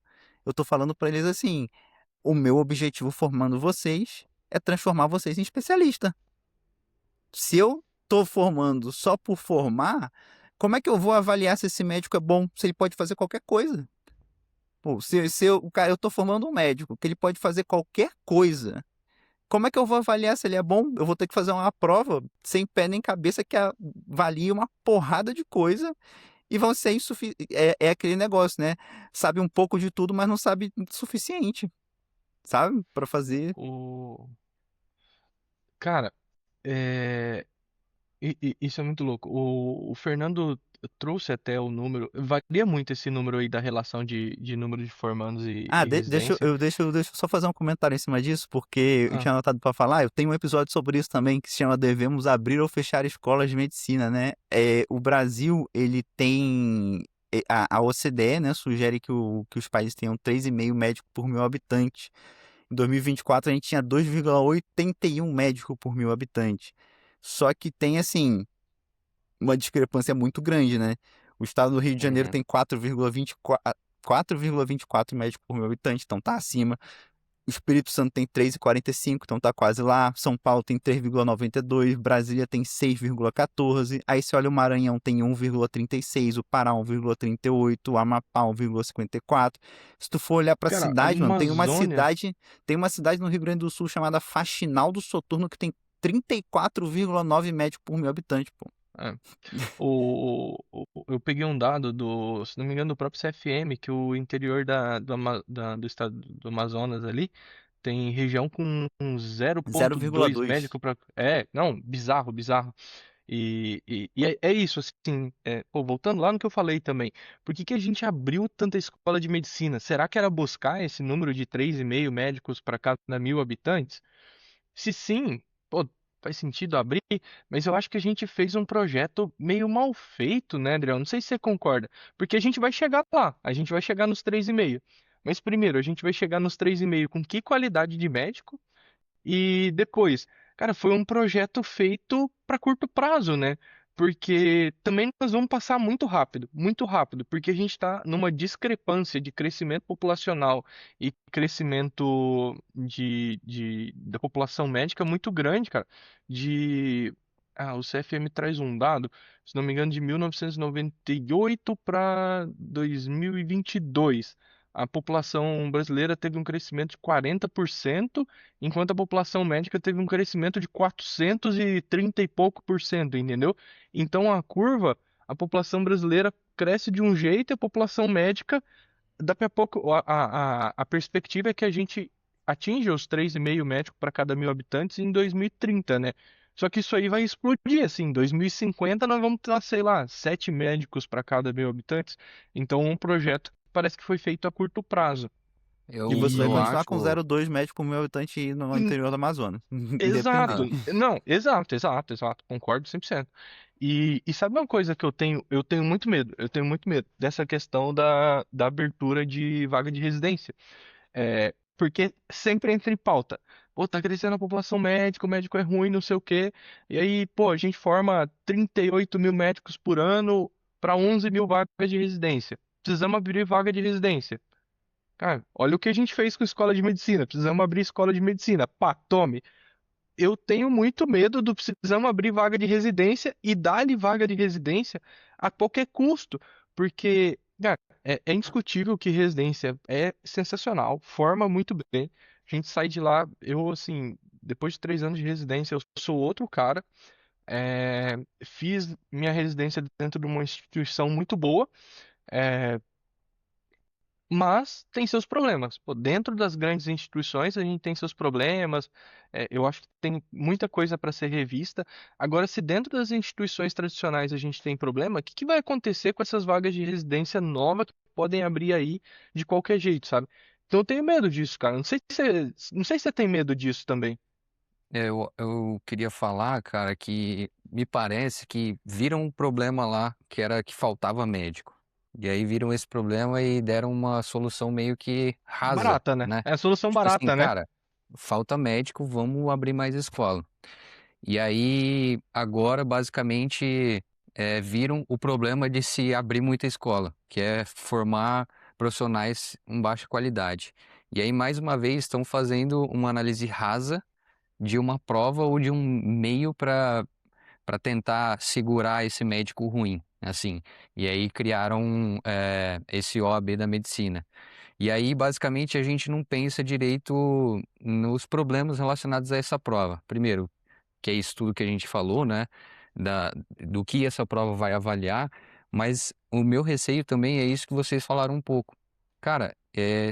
Eu estou falando para eles assim: o meu objetivo formando vocês é transformar vocês em especialista. Se eu estou formando só por formar, como é que eu vou avaliar se esse médico é bom, se ele pode fazer qualquer coisa? Pô, eu estou formando um médico, que ele pode fazer qualquer coisa. Como é que eu vou avaliar se ele é bom? Eu vou ter que fazer uma prova sem pé nem cabeça que avalie uma porrada de coisa e vão ser insuficientes. É aquele negócio, né? Sabe um pouco de tudo, mas não sabe o suficiente, sabe? Para fazer. o... Cara, é... isso é muito louco. O Fernando trouxe até o número. Varia muito esse número aí da relação de número de formandos Ah, e residência. deixa eu só fazer um comentário em cima disso, porque eu Ah, tinha anotado para falar. Eu tenho um episódio sobre isso também que se chama Devemos Abrir ou Fechar Escolas de Medicina, né? O Brasil, ele tem. A OCDE, né, sugere que os países tenham 3,5 médicos por mil habitantes. Em 2024, a gente tinha 2,81 médicos por mil habitantes. Só que tem, assim, uma discrepância muito grande, né? O estado do Rio de Janeiro uhum. tem 4,24 médicos por mil habitantes, então tá acima. O Espírito Santo tem 3,45, então tá quase lá. São Paulo tem 3,92, Brasília tem 6,14. Aí você olha o Maranhão tem 1,36, o Pará 1,38, o Amapá 1,54. Se tu for olhar pra Cara, a cidade, mano, Amazônia. tem uma cidade no Rio Grande do Sul chamada Faxinal do Soturno que tem 34,9 médicos por mil habitantes, pô. É, eu peguei um dado se não me engano, do próprio CFM, que o interior do estado do Amazonas ali tem região com um 0,2 0,2. médico para. É, não, bizarro, bizarro. E é isso, assim, pô, voltando lá no que eu falei também, por que que a gente abriu tanta escola de medicina? Será que era buscar esse número de 3,5 médicos para cada 1.000 habitantes? Se sim, pô, faz sentido abrir, mas eu acho que a gente fez um projeto meio mal feito, né, Adriel? Não sei se você concorda, porque a gente vai chegar lá, a gente vai chegar nos 3,5. Mas primeiro, a gente vai chegar nos 3,5 com que qualidade de médico? E depois, cara, foi um projeto feito para curto prazo, né? Porque também nós vamos passar muito rápido, porque a gente está numa discrepância de crescimento populacional e crescimento da população médica muito grande, cara. O CFM traz um dado, se não me engano, de 1998 para 2022. A população brasileira teve um crescimento de 40%, enquanto a população médica teve um crescimento de 430 e pouco por cento, entendeu? Então a população brasileira cresce de um jeito e a população médica, daqui a pouco, a perspectiva é que a gente atinge os 3,5 médicos para cada 1.000 habitantes em 2030, né? Só que isso aí vai explodir, assim, em 2050 nós vamos ter, sei lá, 7 médicos para cada 1.000 habitantes. Então, um projeto que parece que foi feito a curto prazo. E você vai Eu E continuar com acho. 0,2 médicos por 1.000 habitantes no interior do Amazonas. exato. Independente. Não, exato. Concordo 100%. E sabe uma coisa que eu tenho? Eu tenho muito medo. Eu tenho muito medo dessa questão da abertura de vaga de residência. Porque sempre entra em pauta. Pô, tá crescendo a população médica, o médico é ruim, não sei o quê. E aí, pô, a gente forma 38 mil médicos por ano para 11 mil vagas de residência. Precisamos abrir vaga de residência. Cara, olha o que a gente fez com a escola de medicina. Precisamos abrir escola de medicina. Pá, tome. Eu tenho muito medo do precisamos abrir vaga de residência e dar-lhe vaga de residência a qualquer custo, porque, cara, é indiscutível que residência é sensacional, forma muito bem. A gente sai de lá, eu, assim, depois de 3 anos de residência, eu sou outro cara. Fiz minha residência dentro de uma instituição muito boa. é, mas tem seus problemas. Pô, dentro das grandes instituições, a gente tem seus problemas. Eu acho que tem muita coisa para ser revista. Agora, se dentro das instituições tradicionais a gente tem problema, o que que vai acontecer com essas vagas de residência nova que podem abrir aí de qualquer jeito, sabe? Então eu tenho medo disso, cara. Não sei se você tem medo disso também. Eu queria falar, cara, que me parece que viram um problema lá, que era que faltava médico. E aí viram esse problema e deram uma solução meio que rasa, Barata, né? né? É a solução Tipo assim, barata, né? cara, falta médico, vamos abrir mais escola. E aí, agora, basicamente, viram o problema de se abrir muita escola, que é formar profissionais com baixa qualidade. E aí, mais uma vez, estão fazendo uma análise rasa de uma prova ou de um meio para tentar segurar esse médico ruim, assim. E aí criaram esse OAB da medicina. E aí, basicamente, a gente não pensa direito nos problemas relacionados a essa prova. Primeiro, que é isso tudo que a gente falou, né? Do que essa prova vai avaliar, mas o meu receio também é isso que vocês falaram um pouco. Cara,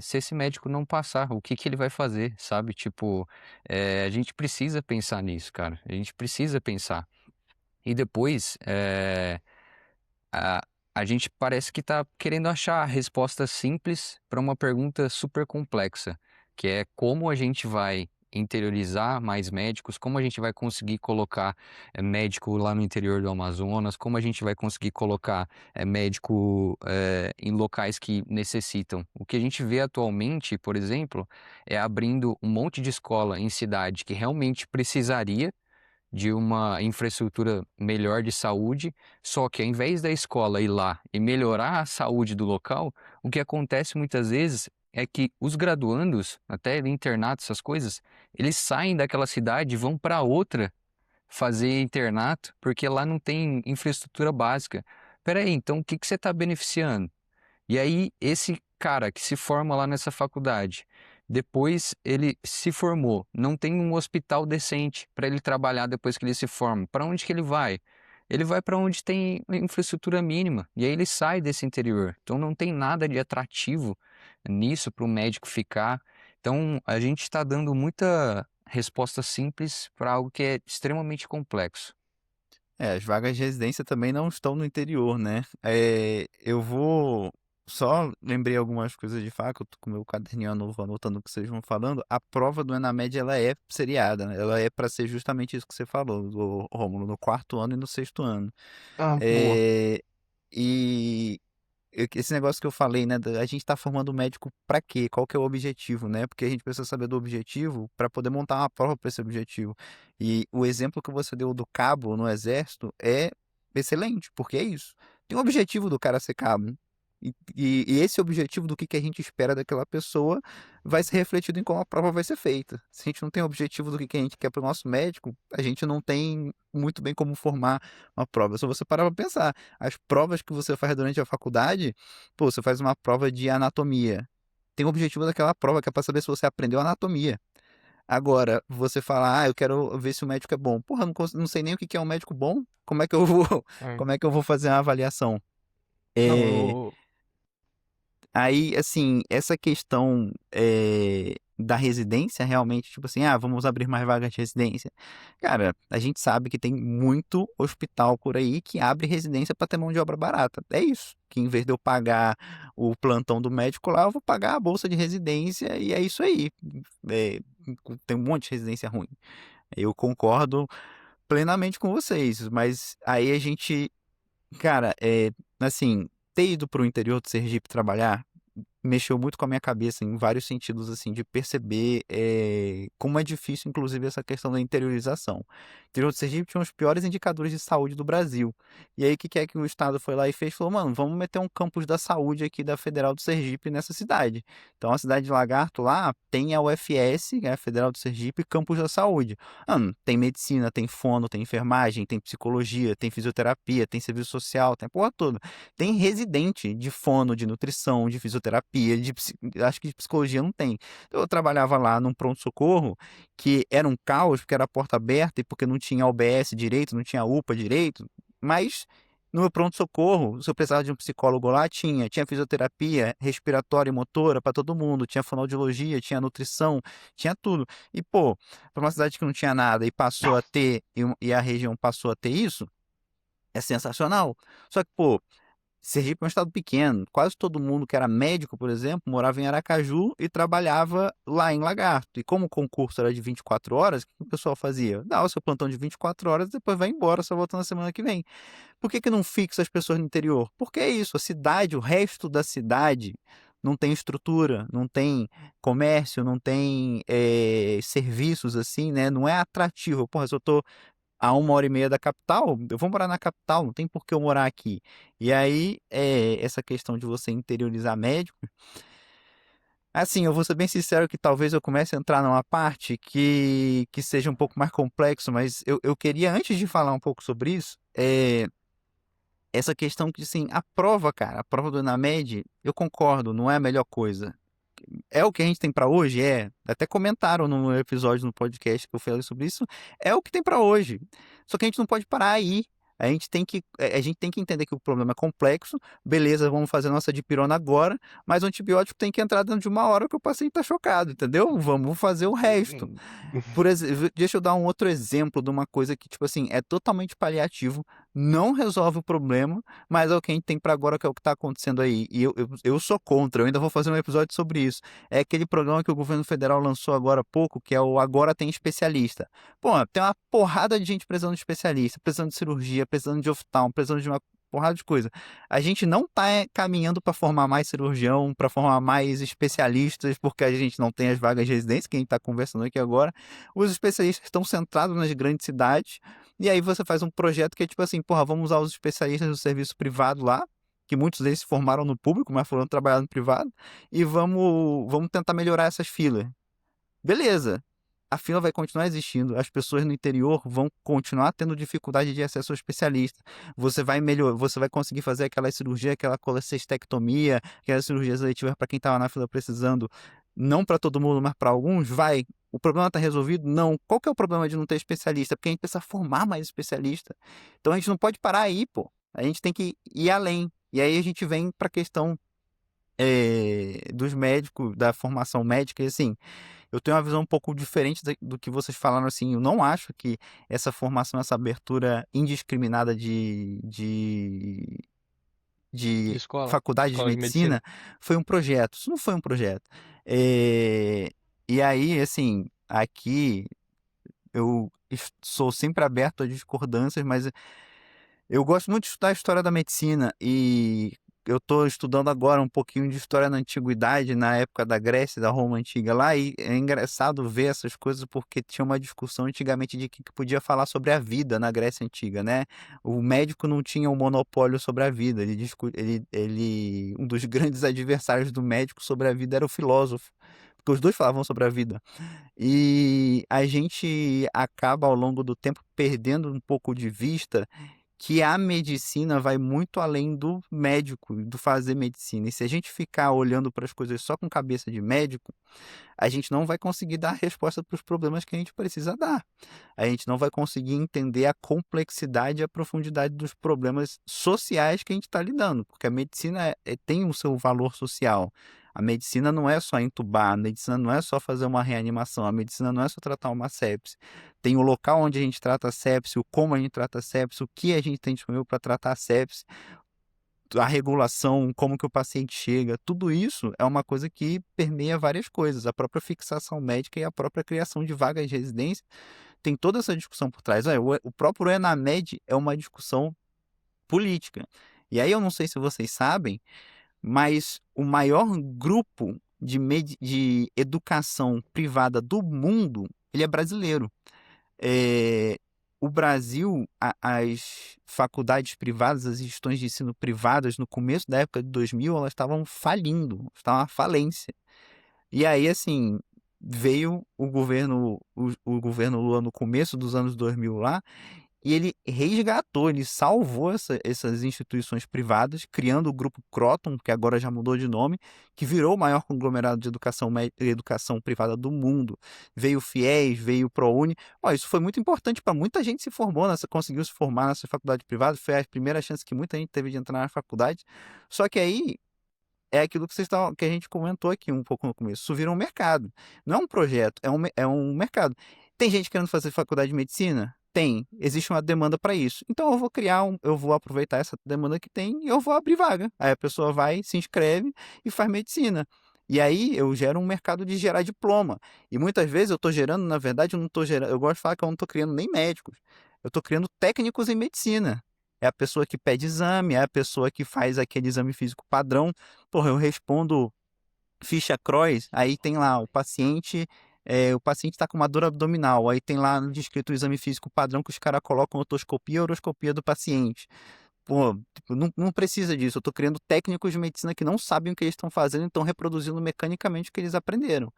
se esse médico não passar, o que que ele vai fazer, sabe? Tipo, a gente precisa pensar nisso, cara. A gente precisa pensar. E depois, a, a gente parece que está querendo achar a resposta simples para uma pergunta super complexa, que é como a gente vai interiorizar mais médicos, como a gente vai conseguir colocar médico lá no interior do Amazonas, como a gente vai conseguir colocar médico em locais que necessitam. O que a gente vê atualmente, por exemplo, é abrindo um monte de escola em cidade que realmente precisaria de uma infraestrutura melhor de saúde, só que ao invés da escola ir lá e melhorar a saúde do local, o que acontece muitas vezes é que os graduandos, até internato, essas coisas, eles saem daquela cidade e vão para outra fazer internato, porque lá não tem infraestrutura básica. Peraí, então o que que você está beneficiando? E aí, esse cara que se forma lá nessa faculdade, depois ele se formou, não tem um hospital decente para ele trabalhar depois que ele se forma. Para onde que ele vai? Ele vai para onde tem infraestrutura mínima. E aí ele sai desse interior. Então não tem nada de atrativo nisso para o médico ficar. Então a gente está dando muita resposta simples para algo que é extremamente complexo. As vagas de residência também não estão no interior, né? Eu vou. Só lembrei algumas coisas de faca, eu tô com o meu caderninho novo anotando o que vocês vão falando. A prova do Enamed, ela é seriada, né? Ela é para ser justamente isso que você falou, Rômulo, no quarto ano e no sexto ano. Ah, boa. É, e esse negócio que eu falei, né? A gente tá formando médico pra quê? Qual que é o objetivo, né? Porque a gente precisa saber do objetivo para poder montar uma prova para esse objetivo. E o exemplo que você deu do cabo no exército é excelente, porque é isso. Tem um objetivo do cara ser cabo. E esse objetivo do que a gente espera daquela pessoa vai ser refletido em como a prova vai ser feita. Se a gente não tem objetivo do que a gente quer para o nosso médico, a gente não tem muito bem como formar uma prova. Se você parar para pensar, as provas que você faz durante a faculdade, pô, você faz uma prova de anatomia. Tem o objetivo daquela prova que é para saber se você aprendeu anatomia. Agora, você fala, eu quero ver se o médico é bom. Porra, não sei nem o que é um médico bom. Como é que eu vou, É. como é que eu vou fazer uma avaliação? Não, É, aí, assim, essa questão da residência realmente, tipo assim, vamos abrir mais vagas de residência. Cara, a gente sabe que tem muito hospital por aí que abre residência para ter mão de obra barata. É isso. Que em vez de eu pagar o plantão do médico lá, eu vou pagar a bolsa de residência e é isso aí. É, tem um monte de residência ruim. Eu concordo plenamente com vocês, mas aí a gente, cara, assim, ter ido para o interior do Sergipe trabalhar mexeu muito com a minha cabeça em vários sentidos, assim, de perceber como é difícil, inclusive, essa questão da interiorização. O interior do Sergipe tinha os piores indicadores de saúde do Brasil. E aí, o que é que o Estado foi lá e fez? Falou, mano, vamos meter um campus da saúde aqui da Federal do Sergipe nessa cidade. Então, a cidade de Lagarto lá tem a UFS, que é a Federal do Sergipe, campus da saúde. Tem medicina, tem fono, tem enfermagem, tem psicologia, tem fisioterapia, tem serviço social, tem a porra toda. Tem residente de fono, de nutrição, de fisioterapia, acho que de psicologia não tem. Eu trabalhava lá num pronto-socorro que era um caos, porque era a porta aberta e porque não tinha UBS direito, não tinha UPA direito, mas no meu pronto-socorro, se eu precisava de um psicólogo lá, tinha fisioterapia respiratória e motora para todo mundo, tinha fonoaudiologia, tinha nutrição, tinha tudo. E, pô, para uma cidade que não tinha nada e passou a ter, e a região passou a ter isso, é sensacional. Só que, pô, Sergipe é um estado pequeno. Quase todo mundo que era médico, por exemplo, morava em Aracaju e trabalhava lá em Lagarto. E como o concurso era de 24 horas, o que o pessoal fazia? Dá o seu plantão de 24 horas e depois vai embora, só volta na semana que vem. Por que não fixa as pessoas no interior? Porque é isso, a cidade, o resto da cidade não tem estrutura, não tem comércio, não tem serviços assim, né? Não é atrativo. Porra, se eu tô a 1 hora e meia da capital, eu vou morar na capital, não tem por que eu morar aqui. E aí, essa questão de você interiorizar médico, assim, eu vou ser bem sincero que talvez eu comece a entrar numa parte que seja um pouco mais complexo, mas eu queria, antes de falar um pouco sobre isso, essa questão que, assim, a prova, cara, a prova do ENAMED, eu concordo, não é a melhor coisa. É o que a gente tem para hoje? É. Até comentaram no episódio no podcast que eu falei sobre isso. É o que tem para hoje. Só que a gente não pode parar aí. A gente tem que entender que o problema é complexo. Beleza, vamos fazer a nossa dipirona agora, mas o antibiótico tem que entrar dentro de 1 hora que o paciente tá chocado, entendeu? Vamos fazer o resto. Por exemplo, deixa eu dar um outro exemplo de uma coisa que, tipo assim, é totalmente paliativo, não resolve o problema, mas é o que a gente tem para agora, que é o que está acontecendo aí. E eu sou contra, eu ainda vou fazer um episódio sobre isso. É aquele programa que o governo federal lançou agora há pouco, que é o Agora Tem Especialista. Pô, tem uma porrada de gente precisando de especialista, precisando de cirurgia, precisando de oftalmo, precisando de uma porrada de coisa. A gente não está caminhando para formar mais cirurgião, para formar mais especialistas, porque a gente não tem as vagas de residência, que a gente está conversando aqui agora. Os especialistas estão centrados nas grandes cidades, e aí você faz um projeto que é tipo assim, porra, vamos usar os especialistas do serviço privado lá, que muitos deles se formaram no público, mas foram trabalhar no privado, e vamos tentar melhorar essas filas. Beleza. A fila vai continuar existindo, as pessoas no interior vão continuar tendo dificuldade de acesso ao especialista. Você vai conseguir fazer aquela cirurgia, aquela colecistectomia, aquelas cirurgias eletivas para quem estava na fila precisando, não para todo mundo, mas para alguns, vai. O problema está resolvido? Não. Qual que é o problema de não ter especialista? Porque a gente precisa formar mais especialista. Então a gente não pode parar aí, pô. A gente tem que ir além. E aí a gente vem para a questão dos médicos, da formação médica, e assim, eu tenho uma visão um pouco diferente do que vocês falaram, assim, eu não acho que essa formação, essa abertura indiscriminada De de escola? faculdade de Escola de medicina? medicina foi um projeto, isso não foi um projeto. E aí, assim, aqui eu sou sempre aberto a discordâncias, mas eu gosto muito de estudar a história da medicina e eu estou estudando agora um pouquinho de história na antiguidade, na época da Grécia e da Roma antiga lá, e é engraçado ver essas coisas porque tinha uma discussão antigamente de que podia falar sobre a vida na Grécia antiga, né? O médico não tinha um monopólio sobre a vida, um dos grandes adversários do médico sobre a vida era o filósofo, porque os dois falavam sobre a vida. E a gente acaba ao longo do tempo perdendo um pouco de vista que a medicina vai muito além do médico, do fazer medicina. E se a gente ficar olhando para as coisas só com cabeça de médico, a gente não vai conseguir dar resposta para os problemas que a gente precisa dar. A gente não vai conseguir entender a complexidade e a profundidade dos problemas sociais que a gente está lidando, porque a medicina tem o seu valor social. A medicina não é só entubar, a medicina não é só fazer uma reanimação, a medicina não é só tratar uma sepse. Tem o local onde a gente trata a sepse, o como a gente trata a sepse, o que a gente tem disponível para tratar a sepse, a regulação, como que o paciente chega, tudo isso é uma coisa que permeia várias coisas. A própria fixação médica e a própria criação de vagas de residência tem toda essa discussão por trás. Olha, o próprio ENAMED é uma discussão política. E aí eu não sei se vocês sabem, mas o maior grupo de educação privada do mundo, ele é brasileiro. É, o Brasil, as faculdades privadas, as instituições de ensino privadas, no começo da época de 2000, elas estavam falindo, estavam à falência. E aí, assim, veio o governo Lula no começo dos anos 2000 lá, e ele resgatou, ele salvou essas instituições privadas, criando o grupo Croton, que agora já mudou de nome, que virou o maior conglomerado de educação privada do mundo. Veio o FIES, veio o ProUni. Ó, isso foi muito importante para muita gente se formou, conseguiu se formar nessa faculdade privada, foi a primeira chance que muita gente teve de entrar na faculdade. Só que aí é aquilo que a gente comentou aqui um pouco no começo. Isso vira um mercado. Não é um projeto, é um mercado. Tem gente querendo fazer faculdade de medicina? Tem. Existe uma demanda para isso. Então eu vou aproveitar essa demanda que tem e eu vou abrir vaga. Aí a pessoa vai, se inscreve e faz medicina. E aí eu gero um mercado de gerar diploma. E muitas vezes eu estou gerando, na verdade, eu não estou gerando. Eu gosto de falar que eu não estou criando nem médicos. Eu estou criando técnicos em medicina. É a pessoa que pede exame, é a pessoa que faz aquele exame físico padrão. Porra, eu respondo ficha Crohn, aí tem lá o paciente está com uma dor abdominal, aí tem lá descrito o exame físico padrão que os caras colocam otoscopia e uroscopia do paciente. Pô, tipo, não precisa disso. Eu estou criando técnicos de medicina que não sabem o que eles estão fazendo e estão reproduzindo mecanicamente o que eles aprenderam.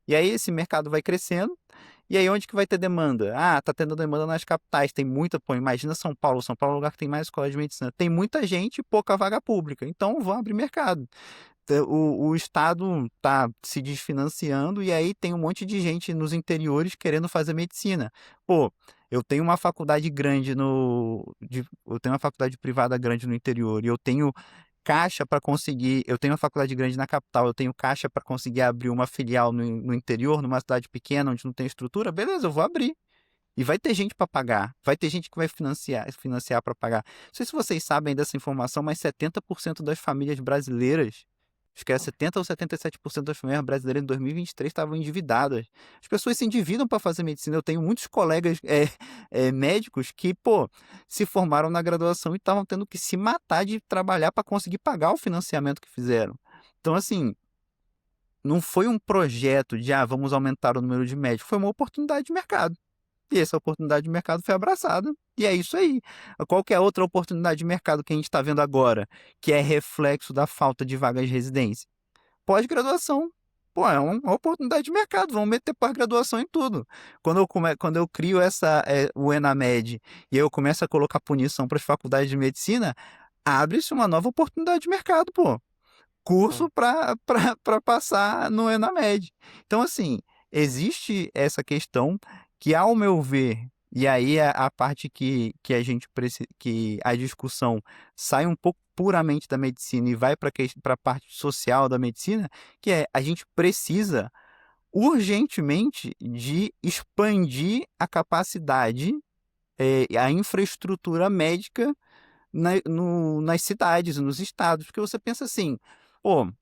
E aí esse mercado vai crescendo. E aí onde que vai ter demanda? Ah, tá tendo demanda nas capitais. Tem muita, pô, imagina São Paulo. São Paulo é o lugar que tem mais escola de medicina. Tem muita gente e pouca vaga pública. Então vão abrir mercado. O Estado está se desfinanciando e aí tem um monte de gente nos interiores querendo fazer medicina. Pô, eu tenho uma faculdade grande eu tenho uma faculdade privada grande no interior e eu tenho caixa para conseguir. Eu tenho uma faculdade grande na capital, eu tenho caixa para conseguir abrir uma filial no interior, numa cidade pequena onde não tem estrutura. Beleza, eu vou abrir. E vai ter gente para pagar, vai ter gente que vai financiar para pagar. Não sei se vocês sabem dessa informação, mas 70% das famílias brasileiras, acho que é 70 ou 77% das famílias brasileiras em 2023 estavam endividadas. As pessoas se endividam para fazer medicina. Eu tenho muitos colegas médicos que, pô, se formaram na graduação e estavam tendo que se matar de trabalhar para conseguir pagar o financiamento que fizeram. Então, assim, não foi um projeto de, vamos aumentar o número de médicos, foi uma oportunidade de mercado. E essa oportunidade de mercado foi abraçada. E é isso aí. Qualquer outra oportunidade de mercado que a gente está vendo agora, que é reflexo da falta de vagas de residência? Pós-graduação. Pô, é uma oportunidade de mercado. Vamos meter pós-graduação em tudo. Quando eu crio o ENAMED e eu começo a colocar punição para as faculdades de medicina, abre-se uma nova oportunidade de mercado, pô. Curso para passar no ENAMED. Então, assim, existe essa questão que, ao meu ver, e aí é a parte que a discussão sai um pouco puramente da medicina e vai para a parte social da medicina, que é a gente precisa urgentemente de expandir a capacidade, a infraestrutura médica nas cidades, nos estados, porque você pensa assim, pô,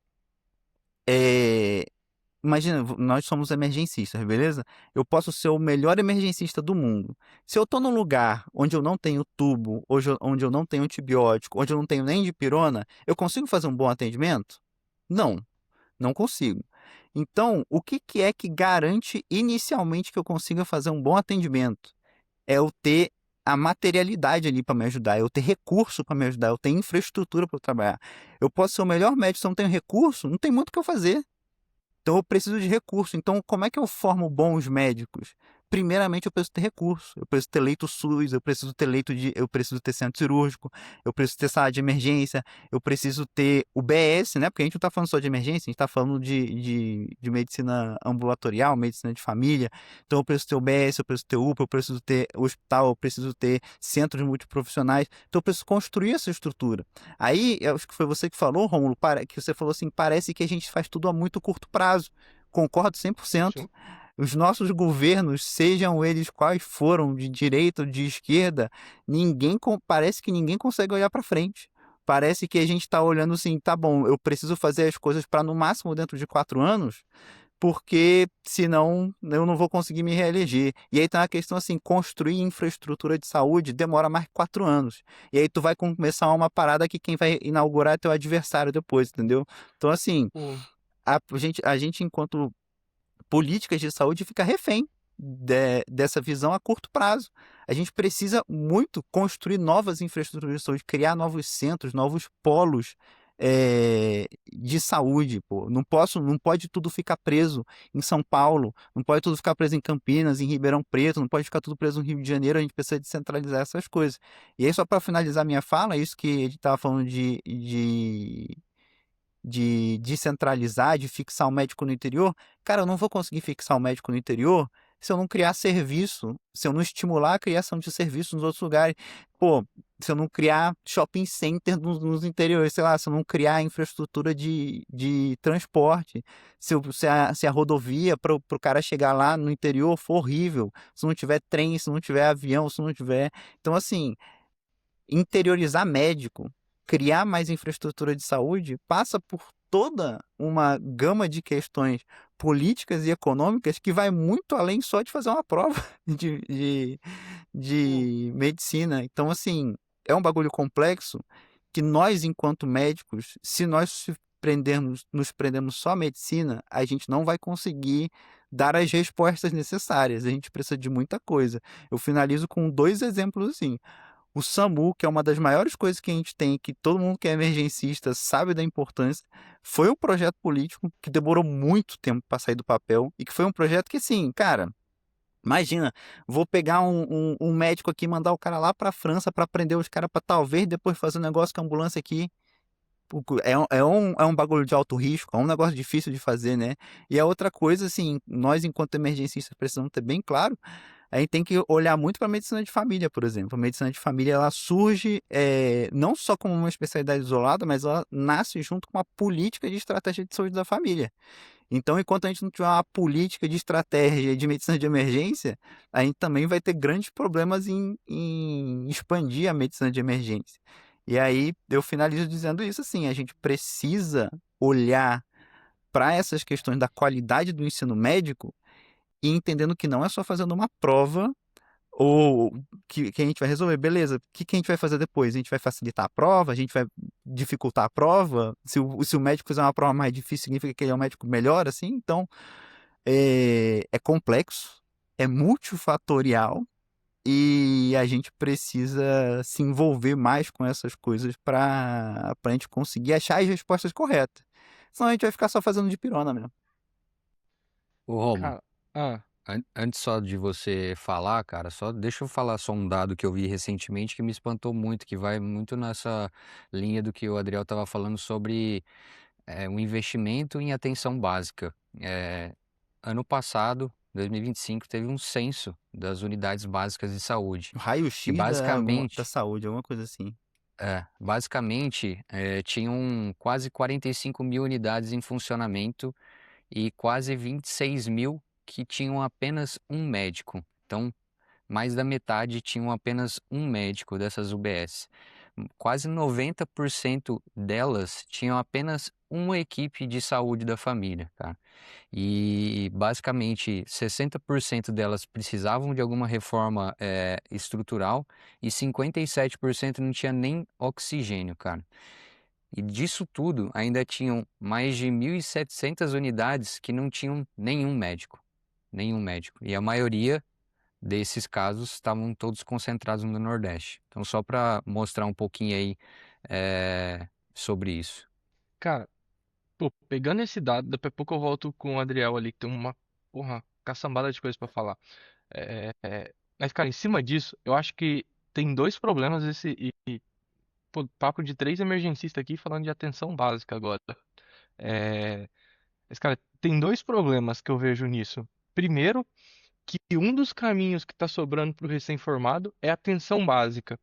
imagina, nós somos emergencistas, beleza? Eu posso ser o melhor emergencista do mundo. Se eu estou num lugar onde eu não tenho tubo, onde eu não tenho antibiótico, onde eu não tenho nem dipirona, eu consigo fazer um bom atendimento? Não, não consigo. Então, o que é que garante inicialmente que eu consiga fazer um bom atendimento? É eu ter a materialidade ali para me ajudar, eu ter recurso para me ajudar, eu ter infraestrutura para trabalhar. Eu posso ser o melhor médico se eu não tenho recurso, não tem muito o que eu fazer. Então eu preciso de recurso. Então como é que eu formo bons médicos? primeiramente eu preciso ter recurso, eu preciso ter leito SUS, eu preciso ter centro cirúrgico, eu preciso ter sala de emergência, eu preciso ter UBS, né? Porque a gente não está falando só de emergência, a gente está falando de medicina ambulatorial, medicina de família. Então eu preciso ter UBS, eu preciso ter UPA, eu preciso ter hospital, eu preciso ter centros multiprofissionais. Então eu preciso construir essa estrutura. Aí, eu acho que foi você que falou, Rômulo, que você falou assim, parece que a gente faz tudo a muito curto prazo. Concordo 100%. Sim. Os nossos governos, sejam eles quais foram, de direita ou de esquerda, parece que ninguém consegue olhar para frente. Parece que a gente está olhando assim, tá bom, eu preciso fazer as coisas para no máximo dentro de 4 anos, porque senão eu não vou conseguir me reeleger. E aí tá uma questão assim, construir infraestrutura de saúde demora mais que 4 anos. E aí tu vai começar uma parada que quem vai inaugurar é teu adversário depois, entendeu? Então assim, Pô, a gente enquanto políticas de saúde fica refém dessa visão a curto prazo. A gente precisa muito construir novas infraestruturas de saúde, criar novos centros, novos polos de saúde. Pô. Não pode tudo ficar preso em São Paulo, não pode tudo ficar preso em Campinas, em Ribeirão Preto, não pode ficar tudo preso no Rio de Janeiro, a gente precisa descentralizar essas coisas. E aí, só para finalizar minha fala, isso que a gente estava falando de descentralizar, de fixar o médico no interior, cara, eu não vou conseguir fixar o médico no interior se eu não criar serviço, se eu não estimular a criação de serviços nos outros lugares. Pô, se eu não criar shopping center nos interiores, sei lá, se eu não criar infraestrutura de transporte, se a rodovia para o cara chegar lá no interior for horrível, se não tiver trem, se não tiver avião, se não tiver. Então, assim, interiorizar médico, criar mais infraestrutura de saúde, passa por toda uma gama de questões políticas e econômicas que vai muito além só de fazer uma prova de, de, pô, de medicina. Então, assim, é um bagulho complexo que nós, enquanto médicos, se nós nos prendermos só à medicina, a gente não vai conseguir dar as respostas necessárias. A gente precisa de muita coisa. Eu finalizo com 2 exemplos assim. O SAMU, que é uma das maiores coisas que a gente tem, que todo mundo que é emergencista sabe da importância, foi um projeto político que demorou muito tempo para sair do papel e que foi um projeto que, assim, cara, imagina, vou pegar um médico aqui e mandar o cara lá para a França para prender os caras para talvez depois fazer um negócio com a ambulância aqui. É um bagulho de alto risco, é um negócio difícil de fazer, né? E a outra coisa, assim, nós, enquanto emergencistas, precisamos ter bem claro, a gente tem que olhar muito para a medicina de família, por exemplo. A medicina de família, ela surge não só como uma especialidade isolada, mas ela nasce junto com uma política de estratégia de saúde da família. Então, enquanto a gente não tiver uma política de estratégia de medicina de emergência, a gente também vai ter grandes problemas em expandir a medicina de emergência. E aí, eu finalizo dizendo isso assim, a gente precisa olhar para essas questões da qualidade do ensino médico e entendendo que não é só fazendo uma prova ou que a gente vai resolver, beleza, o que a gente vai fazer depois? A gente vai facilitar a prova? A gente vai dificultar a prova? Se o médico fizer uma prova mais difícil, significa que ele é um médico melhor, assim? Então, é complexo, é multifatorial e a gente precisa se envolver mais com essas coisas para a gente conseguir achar as respostas corretas. Senão a gente vai ficar só fazendo de pirona mesmo. Ô, Romulo, cara, ah, antes só de você falar, cara, só deixa eu falar só um dado que eu vi recentemente que me espantou muito, que vai muito nessa linha do que o Adriel estava falando sobre o investimento em atenção básica. É, ano passado, 2025, teve um censo das unidades básicas de saúde, O que raio-x da basicamente, saúde, alguma coisa assim. tinham quase 45 mil unidades em funcionamento e quase 26 mil que tinham apenas um médico. Então, mais da metade tinham apenas um médico dessas UBS. Quase 90% delas tinham apenas uma equipe de saúde da família, cara. E basicamente 60% delas precisavam de alguma reforma estrutural e 57% não tinha nem oxigênio, cara. E disso tudo, ainda tinham mais de 1.700 unidades que não tinham nenhum médico. Nenhum médico. E a maioria desses casos estavam todos concentrados no Nordeste. Então, só para mostrar um pouquinho aí sobre isso. cara, pô, pegando esse dado, daqui a pouco eu volto com o Adriel ali, que tem uma, porra, caçambada de coisa pra falar. Mas, cara, em cima disso, eu acho que tem dois problemas pô, papo de três emergencistas aqui falando de atenção básica agora. É, mas, cara, tem dois problemas que eu vejo nisso. Primeiro, que um dos caminhos que está sobrando para o recém-formado é a atenção básica.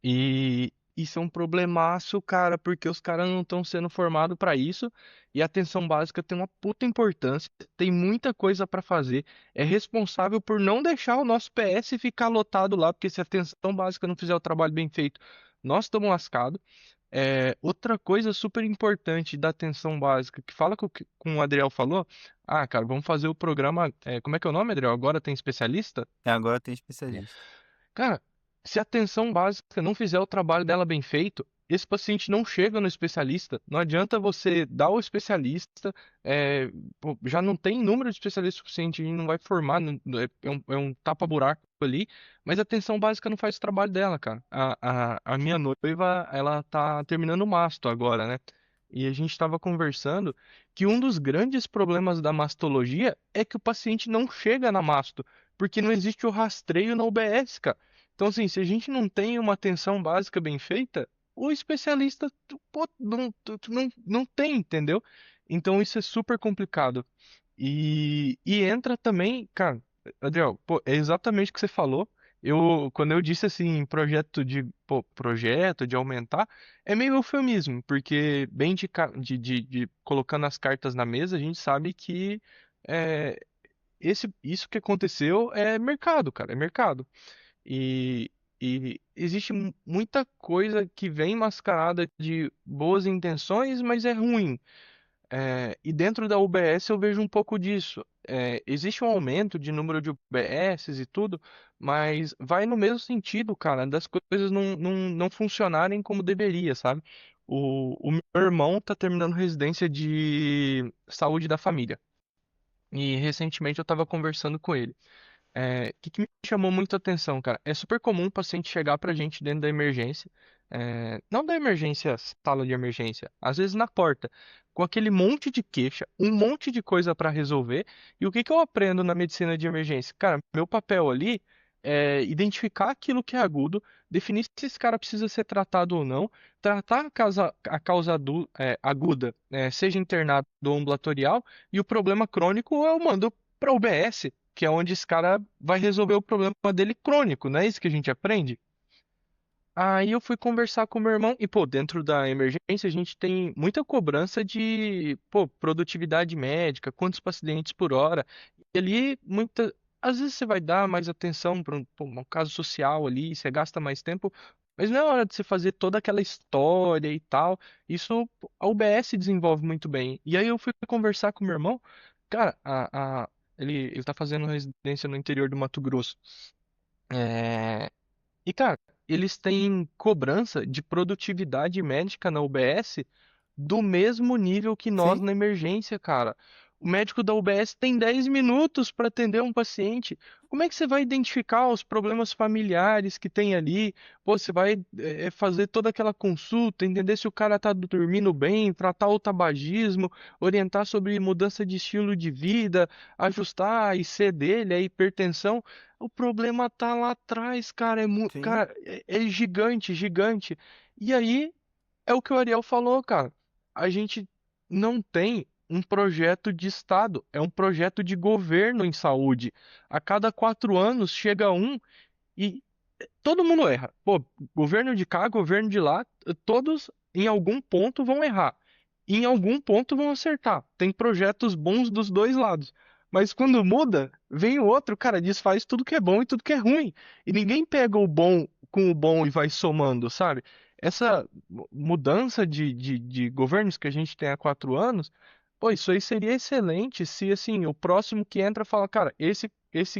E isso é um problemaço, cara, porque os caras não estão sendo formados para isso. E a atenção básica tem uma puta importância, tem muita coisa para fazer. É responsável por não deixar o nosso PS ficar lotado lá, porque se a atenção básica não fizer o trabalho bem feito, nós estamos lascados. Outra coisa super importante da atenção básica, que fala com o Adriel falou. Ah, cara, vamos fazer o programa. Como é que é o nome, Adriel? Agora tem especialista? Agora tem especialista. Cara, se a atenção básica não fizer o trabalho dela bem feito, esse paciente não chega no especialista. Não adianta você dar ao especialista, pô, já não tem número de especialistas suficiente, a gente não vai formar, é um tapa-buraco ali, mas a atenção básica não faz o trabalho dela, cara. A minha noiva, ela tá terminando o masto agora, né? E a gente estava conversando que um dos grandes problemas da mastologia é que o paciente não chega na masto, porque não existe o rastreio na UBS, cara. Então, assim, se a gente não tem uma atenção básica bem feita, o especialista pô, não tem, entendeu? Então, isso é super complicado. E entra também, cara, Adriel, pô, é exatamente o que você falou. Quando eu disse assim, projeto de aumentar, é meio eufemismo, porque bem de colocando as cartas na mesa, a gente sabe que é, isso que aconteceu é mercado, cara, é mercado. E, e existe muita coisa que vem mascarada de boas intenções, mas é ruim. E dentro da UBS eu vejo um pouco disso. Existe um aumento de número de UBSs e tudo, mas vai no mesmo sentido, cara, das coisas não funcionarem como deveria, sabe? O meu irmão tá terminando residência de saúde da família. E recentemente eu estava conversando com ele. O que me chamou muito a atenção, cara? É super comum o paciente chegar pra gente dentro da emergência, não da emergência, sala de emergência, às vezes na porta, com aquele monte de queixa, um monte de coisa pra resolver. E o que que eu aprendo na medicina de emergência? Cara, meu papel ali é identificar aquilo que é agudo, definir se esse cara precisa ser tratado ou não, tratar a causa aguda, seja internado ou ambulatorial, e o problema crônico eu mando para UBS, que é onde esse cara vai resolver o problema dele crônico, não é isso que a gente aprende? Aí eu fui conversar com o meu irmão e, pô, dentro da emergência a gente tem muita cobrança de, pô, produtividade médica, quantos pacientes por hora. E ali, às vezes você vai dar mais atenção para um caso social ali, você gasta mais tempo, mas não é hora de você fazer toda aquela história e tal. Isso a UBS desenvolve muito bem. E aí eu fui conversar com o meu irmão, cara, ele tá fazendo residência no interior do Mato Grosso. É, e, cara, eles têm cobrança de produtividade médica na UBS do mesmo nível que nós Sim, na emergência, cara. O médico da UBS tem 10 minutos para atender um paciente. Como é que você vai identificar os problemas familiares que tem ali? Pô, você vai fazer toda aquela consulta, entender se o cara tá dormindo bem, tratar o tabagismo, orientar sobre mudança de estilo de vida, ajustar a IC dele, a hipertensão. O problema tá lá atrás, cara. sim. Cara, é gigante, gigante. E aí é o que o Ariel falou, cara. A gente não tem um projeto de Estado, é um projeto de governo em saúde. A cada 4 anos chega um e todo mundo erra. Pô, governo de cá, governo de lá, todos em algum ponto vão errar. E em algum ponto vão acertar. Tem projetos bons dos dois lados. Mas quando muda, vem o outro, cara, desfaz tudo que é bom e tudo que é ruim. E ninguém pega o bom com o bom e vai somando, sabe? Essa mudança de governos que a gente tem há 4 anos, pô, isso aí seria excelente se, assim, o próximo que entra fala, cara, esse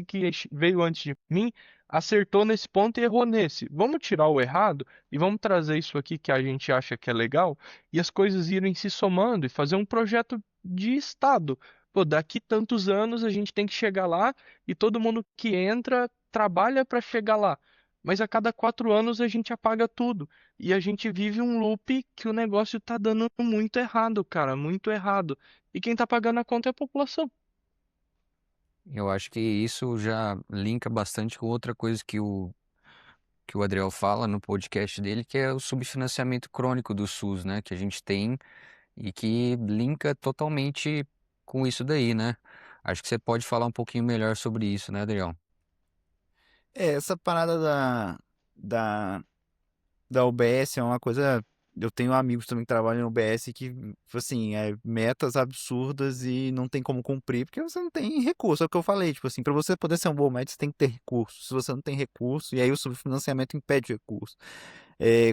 que veio antes de mim acertou nesse ponto e errou nesse. Vamos tirar o errado e vamos trazer isso aqui que a gente acha que é legal e as coisas irem se somando e fazer um projeto de Estado. Pô, daqui tantos anos a gente tem que chegar lá e todo mundo que entra trabalha para chegar lá. Mas a cada 4 anos a gente apaga tudo. E a gente vive um loop que o negócio tá dando muito errado, cara, muito errado. E quem tá pagando a conta é a população. Eu acho que isso já linka bastante com outra coisa que o Adriel fala no podcast dele, que é o subfinanciamento crônico do SUS, né? Que a gente tem e que linka totalmente com isso daí, né? Acho que você pode falar um pouquinho melhor sobre isso, né, Adriel? Essa parada da, da UBS é uma coisa. Eu tenho amigos também que trabalham no UBS que, tipo assim, metas absurdas e não tem como cumprir porque você não tem recurso. É o que eu falei, tipo assim, para você poder ser um bom médico, você tem que ter recurso. Se você não tem recurso, e aí o subfinanciamento impede recurso.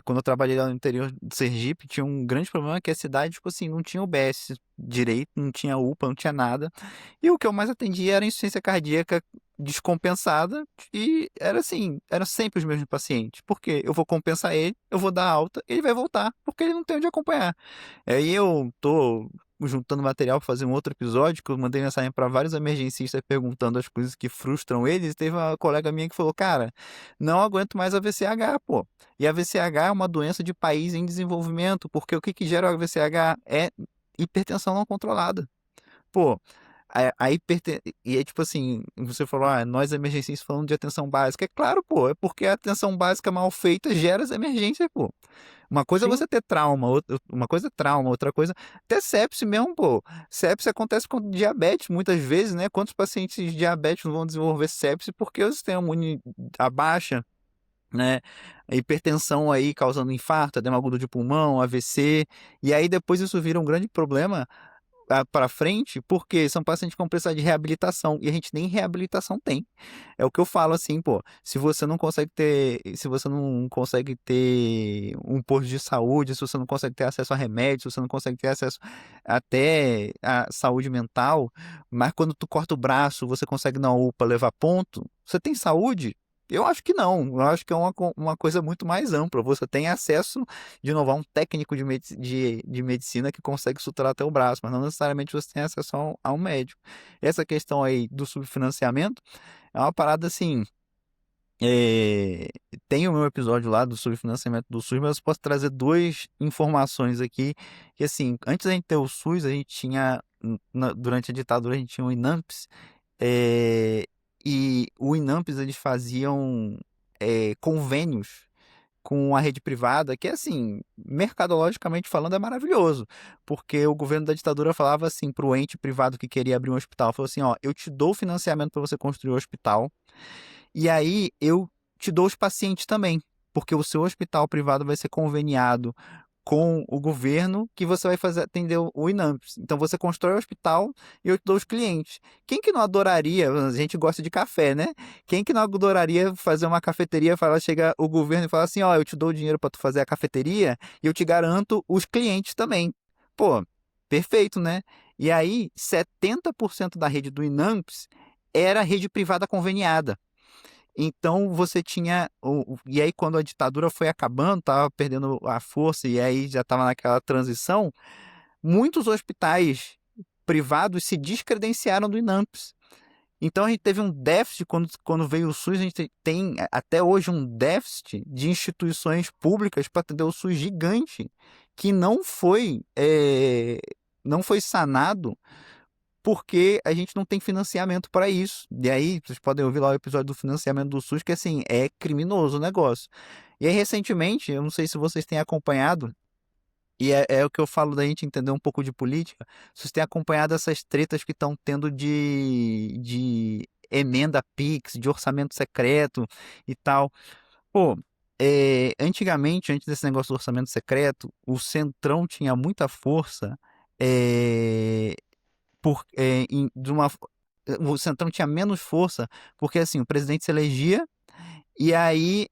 Quando eu trabalhei lá no interior de Sergipe, tinha um grande problema que a cidade, tipo assim, não tinha UBS direito, não tinha UPA, não tinha nada. E o que eu mais atendia era insuficiência cardíaca descompensada e era assim, eram sempre os mesmos pacientes. Porque eu vou compensar ele, eu vou dar alta, ele vai voltar, porque ele não tem onde acompanhar. Aí eu tô juntando material para fazer um outro episódio, que eu mandei mensagem para vários emergencistas perguntando as coisas que frustram eles. E teve uma colega minha que falou, cara, não aguento mais a VCH, pô. E a VCH é uma doença de país em desenvolvimento, porque o que que gera a VCH é hipertensão não controlada. Pô, e é tipo assim, você falou, nós emergencistas falando de atenção básica. É claro, pô, é porque a atenção básica mal feita gera as emergências, pô. Uma coisa é Sim, você ter trauma, uma coisa é trauma, outra coisa, até sepse mesmo, pô. Sepse acontece com diabetes muitas vezes, né? Quantos pacientes diabéticos vão desenvolver sepse porque o sistema imune abaixa, né? A hipertensão aí causando infarto, edema agudo de pulmão, AVC, e aí depois isso vira um grande problema para frente, porque são pacientes que vão precisar de reabilitação e a gente nem reabilitação tem. É o que eu falo assim, pô, se você não consegue ter um posto de saúde, se você não consegue ter acesso a remédios, se você não consegue ter acesso até a saúde mental, mas quando tu corta o braço, você consegue na UPA levar ponto, você tem saúde? Eu acho que não. Eu acho que é uma coisa muito mais ampla. Você tem acesso, de novo, a um técnico de medicina que consegue suturar até o braço, mas não necessariamente você tem acesso a um médico. Essa questão aí do subfinanciamento é uma parada assim. é, Tem o meu episódio lá do subfinanciamento do SUS, mas eu posso trazer duas informações aqui. Que assim, antes da gente ter o SUS, a gente tinha, durante a ditadura, a gente tinha o INAMPS. é, e o INAMPS eles faziam convênios com a rede privada, que assim, mercadologicamente falando, é maravilhoso, porque o governo da ditadura falava assim para o ente privado que queria abrir um hospital, falou assim, ó, eu te dou o financiamento para você construir o hospital, e aí eu te dou os pacientes também, porque o seu hospital privado vai ser conveniado com o governo que você vai fazer atender o INAMPS. Então você constrói o hospital e eu te dou os clientes. Quem que não adoraria? A gente gosta de café, né? Quem que não adoraria fazer uma cafeteria, fala, chega o governo e fala assim, ó, eu te dou o dinheiro para tu fazer a cafeteria e eu te garanto os clientes também. Pô, perfeito, né? E aí 70% da rede do INAMPS era rede privada conveniada. Então você tinha. E aí, quando a ditadura foi acabando, estava perdendo a força, e aí já estava naquela transição, muitos hospitais privados se descredenciaram do INAMPS. Então a gente teve um déficit, quando veio o SUS, a gente tem até hoje um déficit de instituições públicas para atender o SUS gigante, que não foi sanado porque a gente não tem financiamento para isso. E aí, vocês podem ouvir lá o episódio do financiamento do SUS, que assim, é criminoso o negócio. E aí, recentemente, eu não sei se vocês têm acompanhado, e é o que eu falo da gente entender um pouco de política, vocês têm acompanhado essas tretas que estão tendo de emenda PIX, de orçamento secreto e tal. Pô, antigamente, antes desse negócio do orçamento secreto, o Centrão tinha muita força. é, o Centrão tinha menos força, porque assim, o presidente se elegia, e aí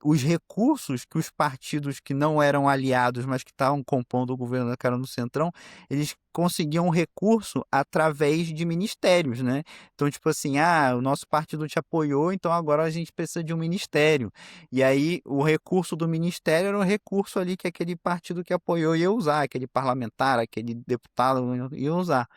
os recursos que os partidos que não eram aliados, mas que estavam compondo o governo que era no Centrão, eles conseguiam recurso através de ministérios, né? Então, tipo assim, o nosso partido te apoiou, então agora a gente precisa de um ministério. E aí o recurso do ministério era um recurso ali que aquele partido que apoiou ia usar, aquele parlamentar, aquele deputado ia usar.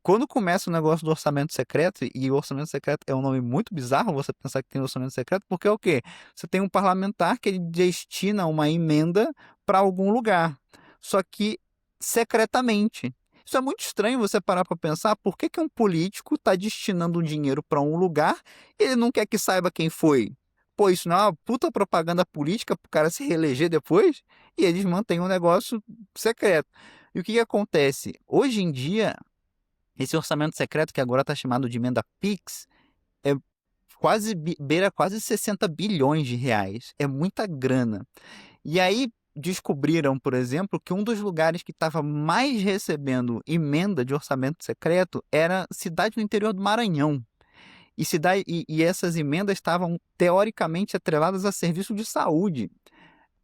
Quando começa o negócio do orçamento secreto, e o orçamento secreto é um nome muito bizarro, você pensar que tem orçamento secreto, porque é o quê? Você tem um parlamentar que ele destina uma emenda para algum lugar, só que secretamente. Isso é muito estranho você parar para pensar por que que um político está destinando um dinheiro para um lugar e ele não quer que saiba quem foi. Pô, isso não é uma puta propaganda política para o cara se reeleger depois? E eles mantêm um negócio secreto. E o que que acontece? Hoje em dia, esse orçamento secreto, que agora está chamado de emenda PIX, é beira quase 60 bilhões de reais. É muita grana. E aí descobriram, por exemplo, que um dos lugares que estava mais recebendo emenda de orçamento secreto era cidade no interior do Maranhão. E essas emendas estavam teoricamente atreladas a serviço de saúde.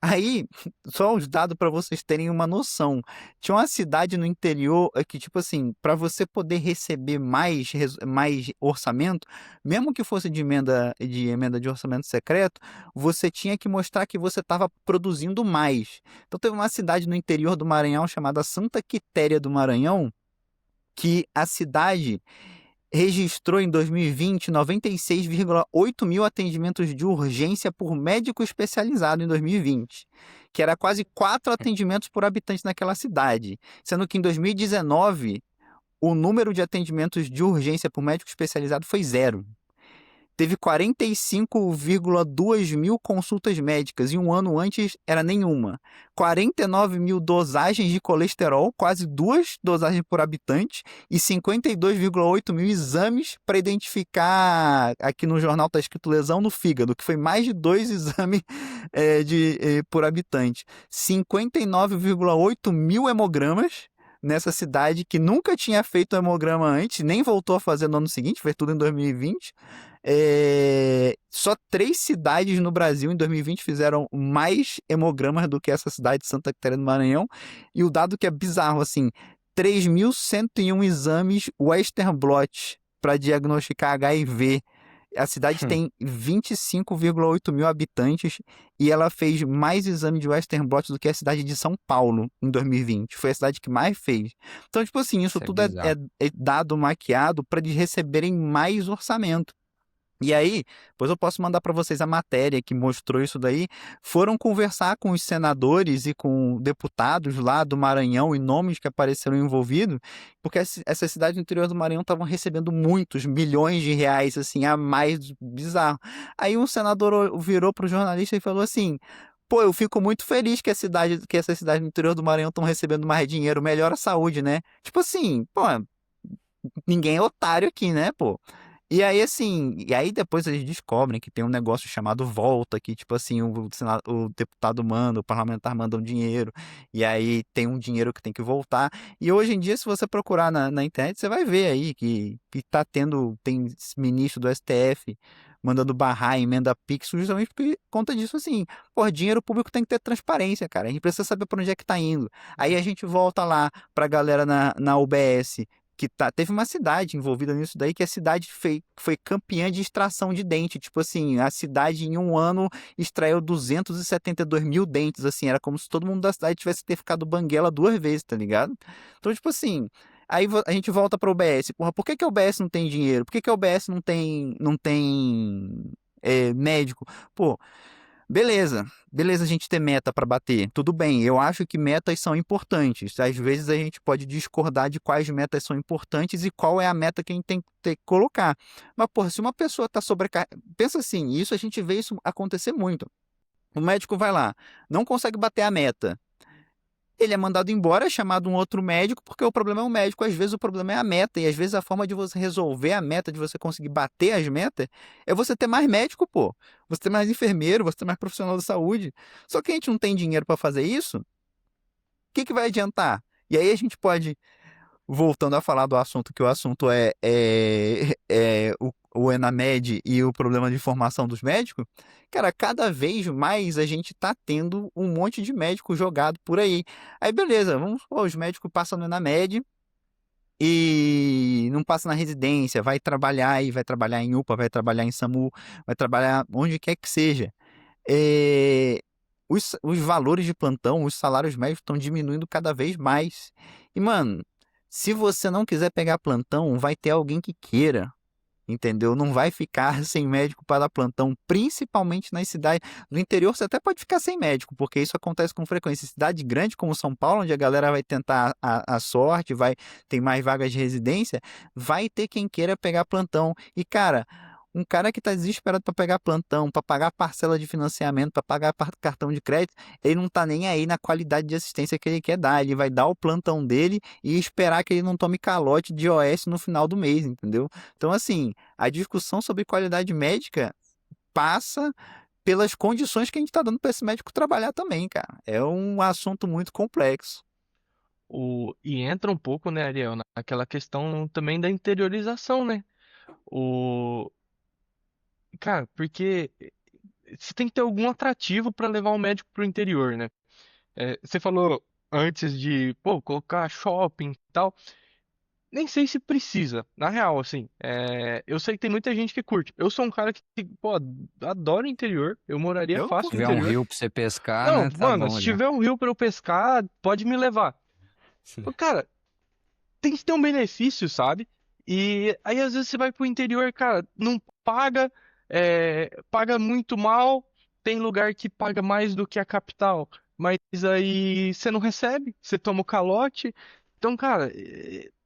Aí, só os dados para vocês terem uma noção. Tinha uma cidade no interior que, tipo assim, para você poder receber mais orçamento, mesmo que fosse de emenda de orçamento secreto, você tinha que mostrar que você estava produzindo mais. Então, teve uma cidade no interior do Maranhão chamada Santa Quitéria do Maranhão, que a cidade registrou em 2020 96,8 mil atendimentos de urgência por médico especializado em 2020, que era quase 4 atendimentos por habitante naquela cidade, sendo que em 2019 o número de atendimentos de urgência por médico especializado foi zero. Teve 45,2 mil consultas médicas e um ano antes era nenhuma. 49 mil dosagens de colesterol, quase 2 dosagens por habitante, e 52,8 mil exames para identificar, aqui no jornal está escrito lesão no fígado, que foi mais de 2 exames por habitante. 59,8 mil hemogramas nessa cidade que nunca tinha feito hemograma antes, nem voltou a fazer no ano seguinte, fez tudo em 2020. Só 3 cidades no Brasil em 2020 fizeram mais hemogramas do que essa cidade de Santa Catarina do Maranhão. E o dado que é bizarro, assim, 3.101 exames Western blot para diagnosticar HIV. A cidade tem 25,8 mil habitantes e ela fez mais exame de Western blot do que a cidade de São Paulo em 2020. Foi a cidade que mais fez. Então, tipo assim, isso Isso é tudo é bizarro. dado maquiado para eles receberem mais orçamento. E aí, depois eu posso mandar para vocês a matéria que mostrou isso daí. Foram conversar com os senadores e com deputados lá do Maranhão e nomes que apareceram envolvidos, porque essas cidades do interior do Maranhão estavam recebendo muitos milhões de reais, assim, a mais bizarro. Aí um senador virou para o jornalista e falou assim: pô, eu fico muito feliz que essas cidades do interior do Maranhão estão recebendo mais dinheiro, melhora a saúde, né? Tipo assim, pô, ninguém é otário aqui, né, pô? E aí, assim, depois eles descobrem que tem um negócio chamado volta, que, tipo assim, o deputado manda, o parlamentar manda um dinheiro, e aí tem um dinheiro que tem que voltar. E hoje em dia, se você procurar na internet, você vai ver aí que tem ministro do STF mandando barrar a emenda Pix justamente por conta disso, assim. Pô, dinheiro público tem que ter transparência, cara. A gente precisa saber para onde é que tá indo. Aí a gente volta lá pra galera na UBS teve uma cidade envolvida nisso daí, que a cidade foi campeã de extração de dente. Tipo assim, a cidade em um ano extraiu 272 mil dentes, assim, era como se todo mundo da cidade tivesse que ter ficado banguela 2 vezes, tá ligado? Então, tipo assim, aí a gente volta para o UBS. Porra, por que que a UBS não tem dinheiro? Por que que a UBS não tem médico? Pô, beleza a gente ter meta para bater. Tudo bem, eu acho que metas são importantes. Às vezes a gente pode discordar de quais metas são importantes e qual é a meta que a gente tem que colocar. Mas, porra, se uma pessoa está sobrecarregada. Pensa assim, isso a gente vê isso acontecer muito. O médico vai lá, não consegue bater a meta. Ele é mandado embora, é chamado um outro médico, porque o problema é o médico, às vezes o problema é a meta, e às vezes a forma de você resolver a meta, de você conseguir bater as metas, é você ter mais médico, pô. Você ter mais enfermeiro, você ter mais profissional da saúde. Só que a gente não tem dinheiro para fazer isso, o que que vai adiantar? E aí a gente pode, voltando a falar do assunto, que o assunto é o Enamed e o problema de formação dos médicos, cara, cada vez mais a gente tá tendo um monte de médico jogado por aí. Aí beleza, os médicos passam no Enamed e não passa na residência, vai trabalhar em UPA, vai trabalhar em SAMU, vai trabalhar onde quer que seja. É, os valores de plantão, os salários médicos estão diminuindo cada vez mais. E, mano, se você não quiser pegar plantão, vai ter alguém que queira. entendeu? Não vai ficar sem médico para dar plantão, principalmente nas cidades. No interior você até pode ficar sem médico, porque isso acontece com frequência. Em cidade grande como São Paulo, onde a galera vai tentar a sorte, vai ter mais vagas de residência, vai ter quem queira pegar plantão. E, cara, um cara que tá desesperado para pegar plantão, para pagar parcela de financiamento, para pagar cartão de crédito, ele não tá nem aí na qualidade de assistência que ele quer dar. Ele vai dar o plantão dele e esperar que ele não tome calote de OS no final do mês, entendeu? Então, assim, a discussão sobre qualidade médica passa pelas condições que a gente está dando para esse médico trabalhar também, cara. É um assunto muito complexo. E entra um pouco, né, Ariel, naquela questão também da interiorização, né? O, cara, porque você tem que ter algum atrativo para levar o médico pro interior, né? Você falou antes de, pô, colocar shopping e tal. Nem sei se precisa, na real, assim. Eu sei que tem muita gente que curte. Eu sou um cara que, pô, adoro o interior. Eu moraria Eu Se fácil no tiver um curto. interior. rio pra você pescar, Não, né? Tá mano, bom se já. tiver um rio pra eu pescar, pode me levar. Cara, tem que ter um benefício, sabe? E aí às vezes você vai pro interior, cara, não paga, paga muito mal, tem lugar que paga mais do que a capital, mas aí você não recebe, você toma o calote. Então, cara,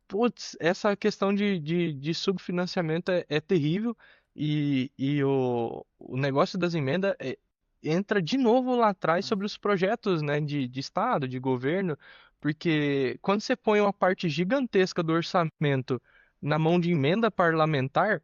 putz, essa questão de subfinanciamento é terrível e o negócio das emendas entra de novo lá atrás sobre os projetos, né, de Estado, de governo. Porque quando você põe uma parte gigantesca do orçamento na mão de emenda parlamentar,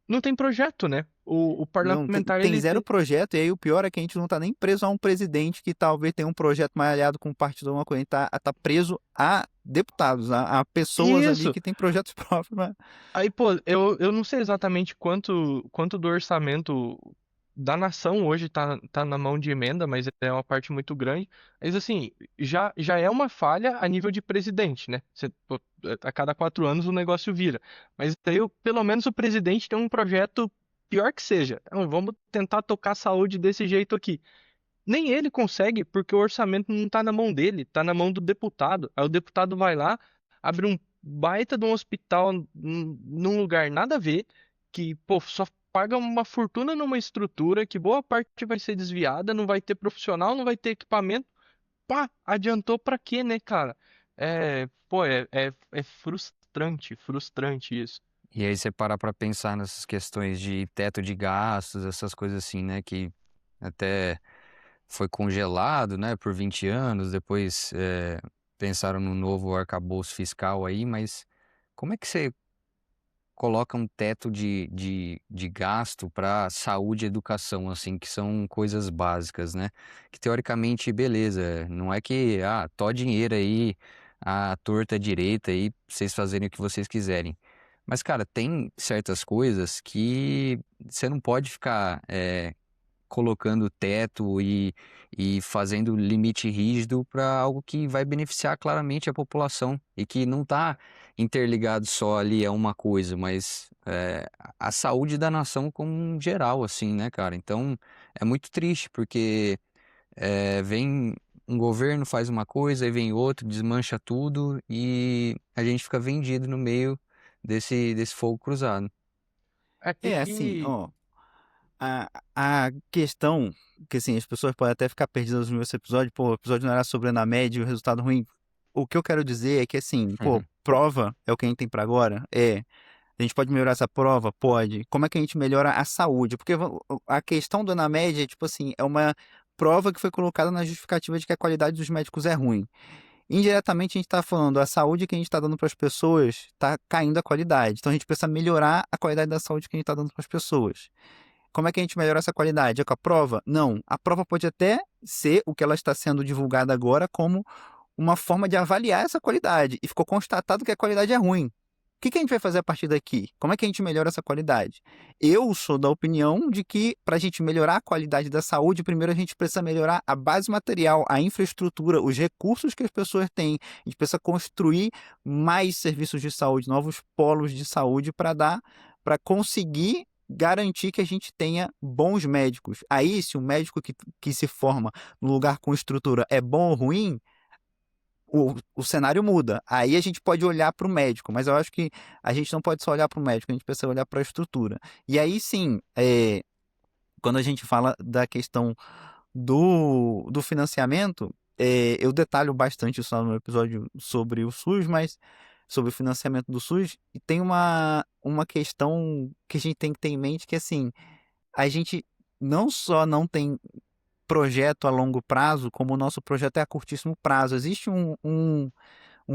não tem projeto, né? O Não, parlamentar, tem ele zero tem. projeto, e aí o pior é que a gente não tá nem preso a um presidente que talvez tenha um projeto mais aliado com o partido ou alguma coisa, a gente tá preso a deputados, a pessoas ali Isso! que têm projetos próprios. Aí, pô, eu não sei exatamente quanto do orçamento da nação hoje tá na mão de emenda, mas é uma parte muito grande. Mas, assim, já é uma falha a nível de presidente, né? Pô, a cada 4 anos o negócio vira. Mas aí, pelo menos, o presidente tem um projeto pior que seja. Então, vamos tentar tocar a saúde desse jeito aqui. Nem ele consegue, porque o orçamento não tá na mão dele, tá na mão do deputado. Aí o deputado vai lá, abre um baita de um hospital num lugar nada a ver, que, pô, só paga uma fortuna numa estrutura, que boa parte vai ser desviada, não vai ter profissional, não vai ter equipamento. Pá, adiantou pra quê, né, cara? Pô, é frustrante isso. E aí você parar pra pensar nessas questões de teto de gastos, essas coisas assim, né? Que até foi congelado, né, por 20 anos, depois pensaram no novo arcabouço fiscal aí, mas como é que você coloca um teto de gasto para saúde e educação, assim, que são coisas básicas, né? Que teoricamente, beleza, não é que, tó dinheiro aí, a torta direita aí, pra vocês fazerem o que vocês quiserem. Mas, cara, tem certas coisas que você não pode ficar colocando teto e fazendo limite rígido para algo que vai beneficiar claramente a população e que não está interligado só ali a uma coisa, mas a saúde da nação como um geral, assim, né, cara? Então é muito triste porque vem um governo faz uma coisa e vem outro, desmancha tudo e a gente fica vendido no meio desse fogo cruzado. É assim, ó, a questão que assim, as pessoas podem até ficar perdidas no meu episódio, pô, o episódio não era sobre a média e o resultado ruim. O que eu quero dizer é que assim, pô, Uhum. prova é o que a gente tem pra agora? É. A gente pode melhorar essa prova? Pode. Como é que a gente melhora a saúde? Porque a questão do na média, tipo assim, é uma prova que foi colocada na justificativa de que a qualidade dos médicos é ruim. Indiretamente a gente está falando, a saúde que a gente está dando para as pessoas está caindo a qualidade. Então a gente precisa melhorar a qualidade da saúde que a gente está dando para as pessoas. Como é que a gente melhora essa qualidade? É com a prova? Não. A prova pode até ser o que ela está sendo divulgada agora como uma forma de avaliar essa qualidade. E ficou constatado que a qualidade é ruim. O que a gente vai fazer a partir daqui? Como é que a gente melhora essa qualidade? Eu sou da opinião de que, para a gente melhorar a qualidade da saúde, primeiro a gente precisa melhorar a base material, a infraestrutura, os recursos que as pessoas têm. A gente precisa construir mais serviços de saúde, novos polos de saúde para conseguir garantir que a gente tenha bons médicos. Aí, se o médico que se forma no lugar com estrutura é bom ou ruim, o cenário muda. Aí a gente pode olhar para o médico, mas eu acho que a gente não pode só olhar para o médico, a gente precisa olhar para a estrutura. E aí sim, quando a gente fala da questão do financiamento, eu detalho bastante isso lá no episódio sobre o SUS, mas sobre o financiamento do SUS, e tem uma questão que a gente tem que ter em mente, que assim, a gente não só não tem projeto a longo prazo, como o nosso projeto é a curtíssimo prazo. Existe um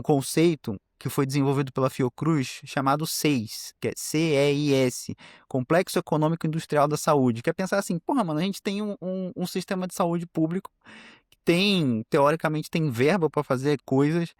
conceito que foi desenvolvido pela Fiocruz chamado CEIS, que é CEIS, Complexo Econômico Industrial da Saúde, que é pensar assim, porra, mano, a gente tem um sistema de saúde público que tem, teoricamente, tem verba para fazer coisas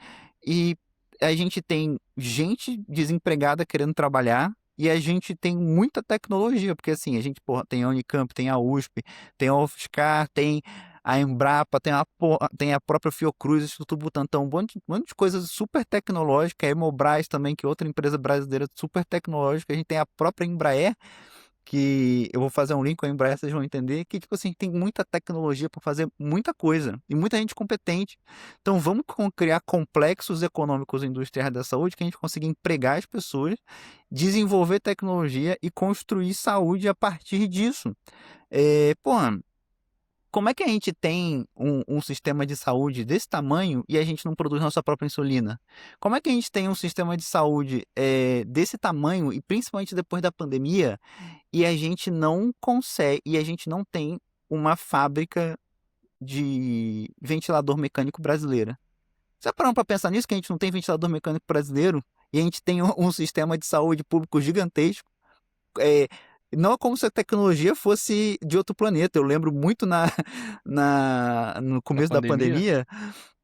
e a gente tem gente desempregada querendo trabalhar e a gente tem muita tecnologia, porque assim, a gente, porra, tem a Unicamp, tem a USP, tem a UFSCar, tem a Embrapa, tem a própria Fiocruz, Instituto Butantan, um monte de coisas super tecnológicas, a Hemobras também, que é outra empresa brasileira super tecnológica, a gente tem a própria Embraer, que eu vou fazer um link com a Embraer, vocês vão entender, que tipo assim, tem muita tecnologia para fazer muita coisa, e muita gente competente. Então vamos criar complexos econômicos e industriais da saúde, que a gente consiga empregar as pessoas, desenvolver tecnologia e construir saúde a partir disso. Porra, como é que a gente tem um sistema de saúde desse tamanho e a gente não produz nossa própria insulina? Como é que a gente tem um sistema de saúde desse tamanho, e principalmente depois da pandemia, e a gente não consegue, e a gente não tem uma fábrica de ventilador mecânico brasileira? Você parou para pensar nisso, que a gente não tem ventilador mecânico brasileiro, e a gente tem um sistema de saúde público gigantesco? é, não é como se a tecnologia fosse de outro planeta. Eu lembro muito no Na começo da pandemia? pandemia,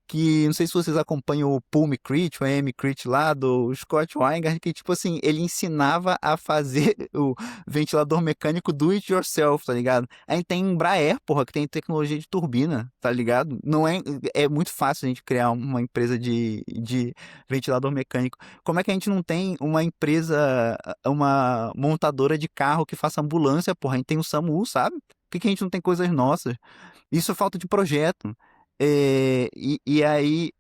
que não sei se vocês acompanham o Paul McCrich, o Amy Critch lá, do Scott Weingart, que tipo assim, ele ensinava a fazer o ventilador mecânico do it yourself, tá ligado? Aí tem Embraer, porra, que tem tecnologia de turbina, tá ligado? Não é muito fácil a gente criar uma empresa de ventilador mecânico. Como é que a gente não tem uma empresa, uma montadora de carro que faça ambulância, porra? A gente tem o SAMU, sabe? Por que a gente não tem coisas nossas? Isso é falta de projeto. E aí,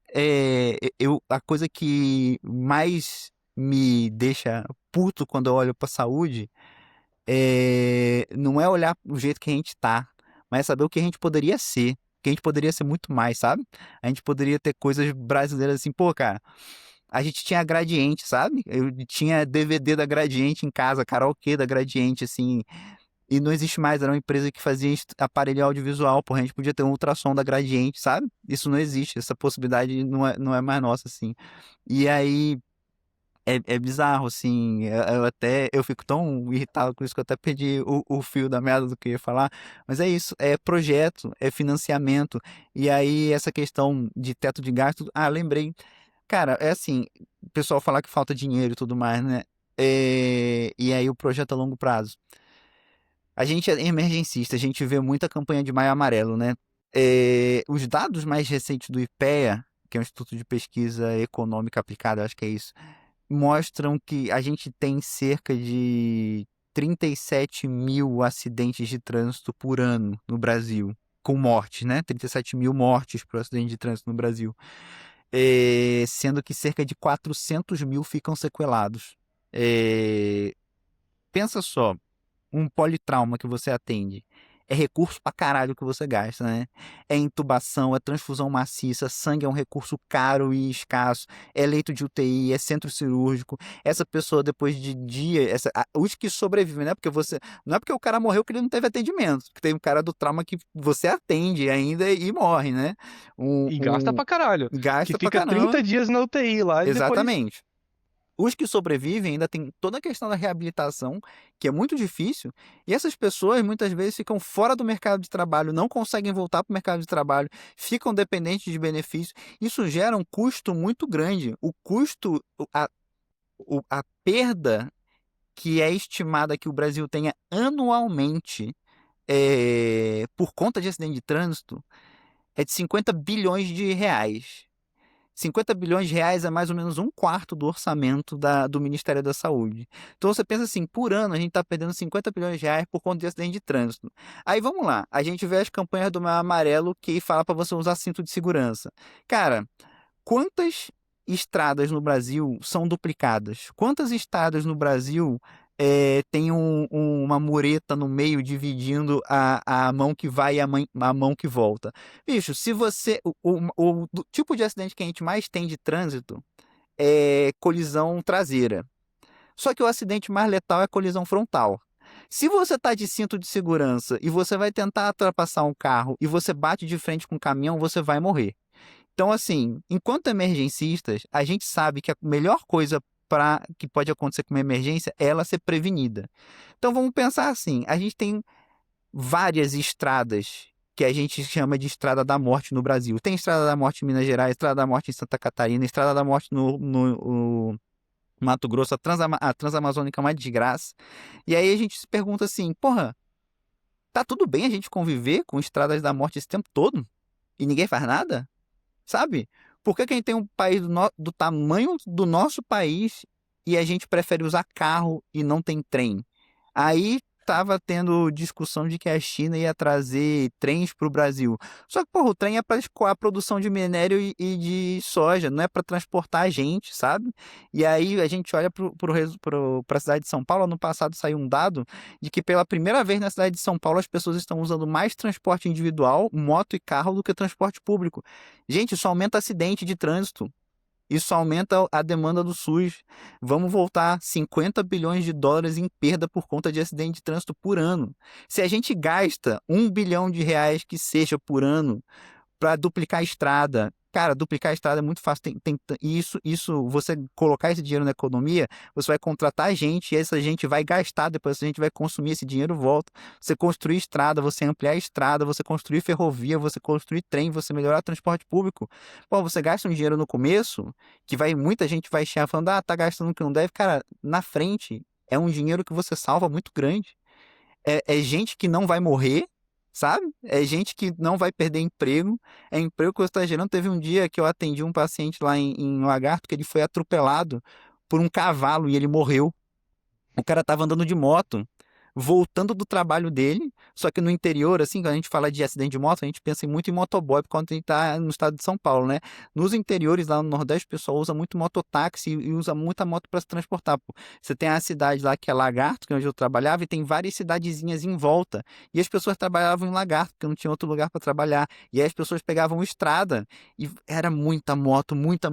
a coisa que mais me deixa puto quando eu olho pra saúde não é olhar o jeito que a gente tá, mas é saber o que a gente poderia ser. Que a gente poderia ser muito mais, sabe? A gente poderia ter coisas brasileiras assim, pô, cara. A gente tinha Gradiente, sabe? Eu tinha DVD da Gradiente em casa, karaokê da Gradiente, assim. E não existe mais, era uma empresa que fazia aparelho audiovisual, porra, a gente podia ter um ultrassom da Gradiente, sabe? Isso não existe, essa possibilidade não é mais nossa, assim. E aí, é bizarro, assim, eu fico tão irritado com isso que eu até perdi o fio da merda do que eu ia falar, mas é isso, é projeto, é financiamento, e aí essa questão de teto de gasto, lembrei, cara, é assim, o pessoal falar que falta dinheiro e tudo mais, né? E aí o projeto a longo prazo. A gente é emergencista, a gente vê muita campanha de Maio Amarelo, né? Os dados mais recentes do IPEA, que é o Instituto de Pesquisa Econômica Aplicada, acho que é isso, mostram que a gente tem cerca de 37 mil acidentes de trânsito por ano no Brasil, com mortes, né? 37 mil mortes por acidente de trânsito no Brasil. Sendo que cerca de 400 mil ficam sequelados. Pensa só, um politrauma que você atende. É recurso pra caralho que você gasta, né? É intubação, é transfusão maciça, sangue é um recurso caro e escasso, é leito de UTI, é centro cirúrgico. Essa pessoa, depois de dia, os que sobrevivem, né? Porque você. Não é porque o cara morreu que ele não teve atendimento. Porque tem um cara do trauma que você atende ainda e morre, né? E gasta pra caralho. Que Gasta pra fica 30 caramba. dias na UTI lá e depois. Exatamente. Os que sobrevivem ainda tem toda a questão da reabilitação, que é muito difícil, e essas pessoas muitas vezes ficam fora do mercado de trabalho, não conseguem voltar para o mercado de trabalho, ficam dependentes de benefícios. Isso gera um custo muito grande. O custo, a perda que é estimada que o Brasil tenha anualmente por conta de acidente de trânsito é de 50 bilhões de reais. 50 bilhões de reais é mais ou menos um quarto do orçamento do Ministério da Saúde. Então você pensa assim, por ano a gente está perdendo 50 bilhões de reais por conta de acidente de trânsito. Aí vamos lá, a gente vê as campanhas do Maio Amarelo que fala para você usar cinto de segurança. Cara, quantas estradas no Brasil são duplicadas? Quantas estradas no Brasil tem uma mureta no meio dividindo a mão que vai e a mão que volta? Bicho, se você. O tipo de acidente que a gente mais tem de trânsito é colisão traseira. Só que o acidente mais letal é a colisão frontal. Se você está de cinto de segurança e você vai tentar ultrapassar um carro e você bate de frente com um caminhão, você vai morrer. Então, assim, enquanto emergencistas, a gente sabe que a melhor coisa que pode acontecer com uma emergência é ela ser prevenida. Então, vamos pensar assim: a gente tem várias estradas que a gente chama de Estrada da Morte no Brasil. Tem Estrada da Morte em Minas Gerais, Estrada da Morte em Santa Catarina, Estrada da Morte no Mato Grosso, a Transamazônica é uma desgraça. E aí a gente se pergunta assim: porra, tá tudo bem a gente conviver com estradas da morte esse tempo todo? E ninguém faz nada? Sabe? Por que que a gente tem um país do tamanho do nosso país e a gente prefere usar carro e não tem trem? Aí tava tendo discussão de que a China ia trazer trens para o Brasil. Só que, porra, o trem é para escoar a produção de minério e de soja, não é para transportar a gente, sabe? E aí a gente olha para a cidade de São Paulo. Ano passado saiu um dado de que pela primeira vez na cidade de São Paulo as pessoas estão usando mais transporte individual, moto e carro, do que transporte público. Gente, isso aumenta acidente de trânsito. Isso aumenta a demanda do SUS. Vamos voltar 50 bilhões de dólares em perda por conta de acidente de trânsito por ano. Se a gente gasta 1 bilhão de reais que seja por ano para duplicar a estrada. Cara, duplicar a estrada é muito fácil. Você colocar esse dinheiro na economia, você vai contratar gente e essa gente vai gastar, depois essa gente vai consumir, esse dinheiro volta. Você construir estrada, você ampliar a estrada, você construir ferrovia, você construir trem, você melhorar o transporte público. Pô, você gasta um dinheiro no começo, que muita gente vai chegar falando, tá gastando o que não deve. Cara, na frente é um dinheiro que você salva muito grande. É gente que não vai morrer, sabe? É gente que não vai perder emprego. É emprego que você está gerando. Teve um dia que eu atendi um paciente lá em Lagarto que ele foi atropelado por um cavalo e ele morreu. O cara tava andando de moto, voltando do trabalho dele, só que no interior, assim, quando a gente fala de acidente de moto, a gente pensa muito em motoboy, por conta de estar no estado de São Paulo, né? Nos interiores, lá no Nordeste, o pessoal usa muito mototáxi e usa muita moto para se transportar. Pô. Você tem a cidade lá que é Lagarto, que é onde eu trabalhava, e tem várias cidadezinhas em volta. E as pessoas trabalhavam em Lagarto, porque não tinha outro lugar para trabalhar. E aí as pessoas pegavam estrada e era muita moto, muita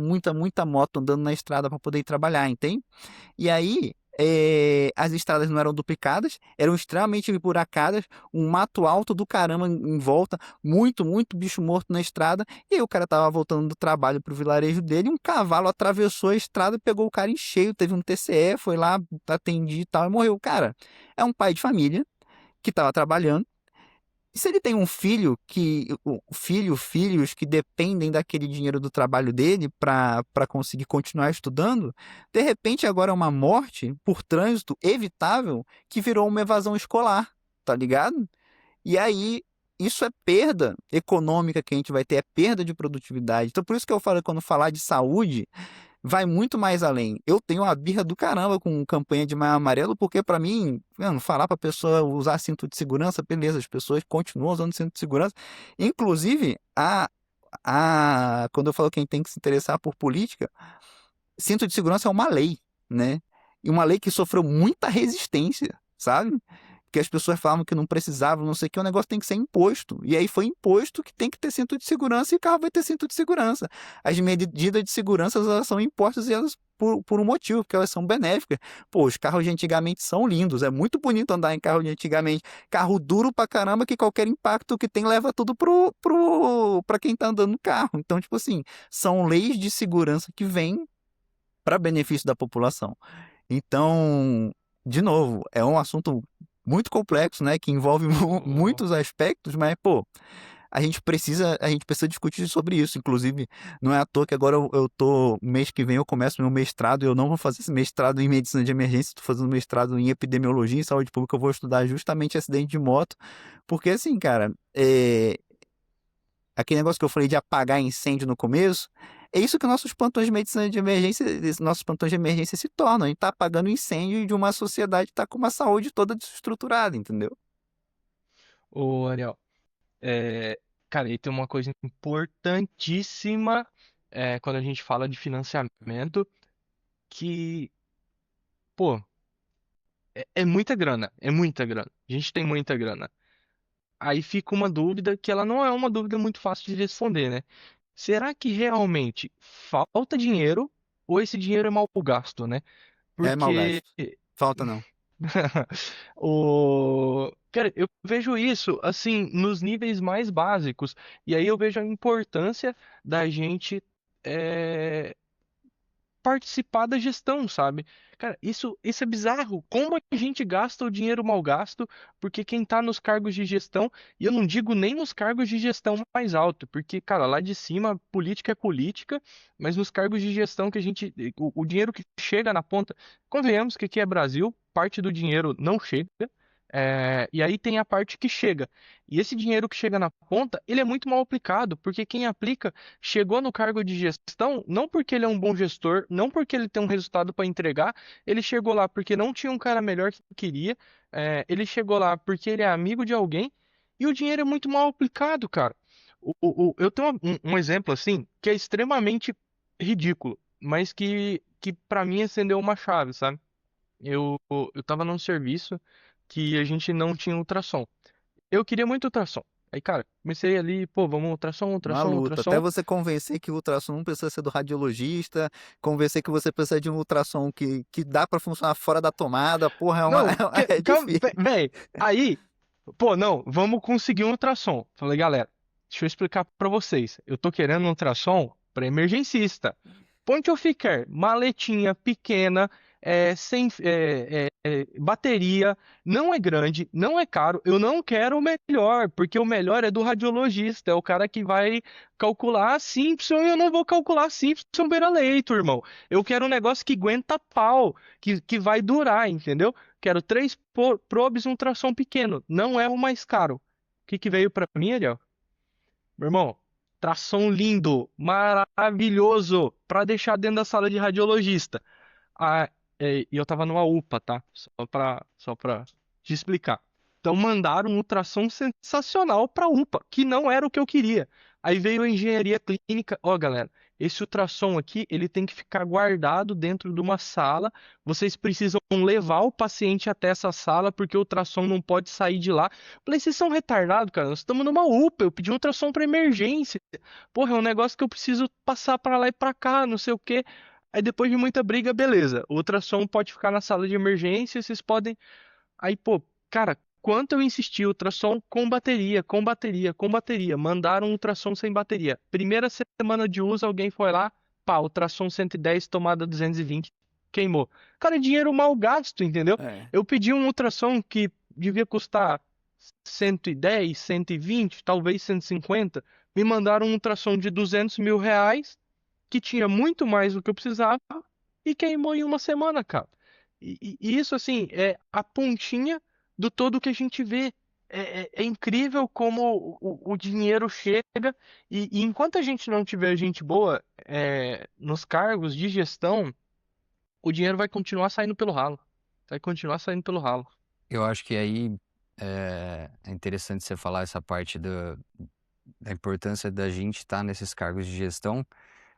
moto andando na estrada para poder ir trabalhar, entende? E aí, as estradas não eram duplicadas, eram extremamente emburacadas, um mato alto do caramba em volta, muito bicho morto na estrada. E aí o cara tava voltando do trabalho pro vilarejo dele, um cavalo atravessou a estrada, pegou o cara em cheio, teve um TCE, foi lá, atendi e tal, e morreu. Cara, é um pai de família que tava trabalhando. E se ele tem um filho filhos que dependem daquele dinheiro do trabalho dele para conseguir continuar estudando, de repente agora é uma morte por trânsito evitável que virou uma evasão escolar, tá ligado? E aí isso é perda econômica que a gente vai ter, é perda de produtividade. Então por isso que eu falo, quando falar de saúde, vai muito mais além. Eu tenho uma birra do caramba com campanha de Maio Amarelo, porque para mim, mano, falar pra pessoa usar cinto de segurança, beleza, as pessoas continuam usando cinto de segurança. Inclusive, quando eu falo que a gente tem que se interessar por política, cinto de segurança é uma lei, né? E uma lei que sofreu muita resistência, sabe? Que as pessoas falavam que não precisavam, não sei o que, o negócio tem que ser imposto. E aí foi imposto que tem que ter cinto de segurança e o carro vai ter cinto de segurança. As medidas de segurança, elas são impostas e elas por um motivo, porque elas são benéficas. Pô, os carros de antigamente são lindos, é muito bonito andar em carro de antigamente. Carro duro pra caramba, que qualquer impacto que tem leva tudo pra quem tá andando no carro. Então, tipo assim, são leis de segurança que vêm para benefício da população. Então, de novo, é um assunto muito complexo, né, que envolve muitos aspectos, mas, pô, a gente precisa discutir sobre isso. Inclusive, não é à toa que agora mês que vem eu começo meu mestrado, e eu não vou fazer esse mestrado em medicina de emergência, estou fazendo mestrado em epidemiologia e saúde pública, eu vou estudar justamente acidente de moto, porque assim, cara, aquele negócio que eu falei de apagar incêndio no começo, é isso que nossos plantões de medicina de emergência, nossos plantões de emergência se tornam. A gente tá apagando incêndio de uma sociedade que tá com uma saúde toda desestruturada, entendeu? Ô, Ariel, é, cara, e tem uma coisa importantíssima quando a gente fala de financiamento, que, pô, é muita grana, é muita grana. A gente tem muita grana. Aí fica uma dúvida que ela não é uma dúvida muito fácil de responder, né? Será que realmente falta dinheiro ou esse dinheiro é mal gasto, né? É mau Porque gasto. Falta não. Cara, eu vejo isso assim nos níveis mais básicos e aí eu vejo a importância da gente é, participar da gestão, sabe? Cara, isso é bizarro. Como a gente gasta o dinheiro mal gasto? Porque quem tá nos cargos de gestão, e eu não digo nem nos cargos de gestão mais alto, porque, cara, lá de cima, política é política, mas nos cargos de gestão que a gente, o dinheiro que chega na ponta, convenhamos que aqui é Brasil, parte do dinheiro não chega. E aí tem a parte que chega. E esse dinheiro que chega na ponta, ele é muito mal aplicado, porque quem aplica chegou no cargo de gestão não porque ele é um bom gestor, não porque ele tem um resultado para entregar, ele chegou lá porque não tinha um cara melhor que queria, ele chegou lá porque ele é amigo de alguém e o dinheiro é muito mal aplicado, cara. Eu tenho um exemplo assim que é extremamente ridículo, mas que para mim acendeu uma chave, sabe? Eu tava num serviço que a gente não tinha ultrassom. Eu queria muito ultrassom. Aí, cara, comecei ali, pô, vamos ultrassom, Uma ultrassom, luta. Até ultrassom. você convencer que o ultrassom não precisa ser do radiologista, convencer que você precisa de um ultrassom que dá pra funcionar fora da tomada. Porra, Não, é calma, difícil. véi, aí, pô, não, vamos conseguir um ultrassom. Falei, galera, deixa eu explicar pra vocês. Eu tô querendo um ultrassom pra emergencista. Onde eu ficar? Maletinha pequena, sem bateria, não é grande, não é caro. Eu não quero o melhor, porque o melhor é do radiologista, é o cara que vai calcular a Simpson e eu não vou calcular a Simpson beira leito, irmão. Eu quero um negócio que aguenta pau, que vai durar, entendeu? Quero três probes, um ultrassom pequeno, não é o mais caro. O que que veio pra mim, Ariel? Meu irmão, tração lindo, maravilhoso, pra deixar dentro da sala de radiologista. Ah, e eu tava numa UPA, tá? Só pra te explicar. Então mandaram um ultrassom sensacional pra UPA, que não era o que eu queria. Aí veio a engenharia clínica. Ó, galera, esse ultrassom aqui, ele tem que ficar guardado dentro de uma sala. Vocês precisam levar o paciente até essa sala, porque o ultrassom não pode sair de lá. Falei, vocês são retardados, cara. Nós estamos numa UPA. Eu pedi um ultrassom pra emergência. Porra, é um negócio que eu preciso passar pra lá e pra cá, não sei o quê. Aí depois de muita briga, beleza. O ultrassom pode ficar na sala de emergência, vocês podem. Aí, pô, cara, quanto eu insisti, ultrassom com bateria, com bateria, com bateria. Mandaram um ultrassom sem bateria. Primeira semana de uso, alguém foi lá, pá, ultrassom 110, tomada 220, queimou. Cara, é dinheiro mal gasto, entendeu? É. Eu pedi um ultrassom que devia custar 110, 120, talvez 150. Me mandaram um ultrassom de R$ 200 mil que tinha muito mais do que eu precisava e queimou em uma semana, cara. E isso, assim, é a pontinha do todo que a gente vê. É incrível como o dinheiro chega e enquanto a gente não tiver gente boa nos cargos de gestão, o dinheiro vai continuar saindo pelo ralo. Vai continuar saindo pelo ralo. Eu acho que aí é interessante você falar essa parte da importância da gente estar nesses cargos de gestão,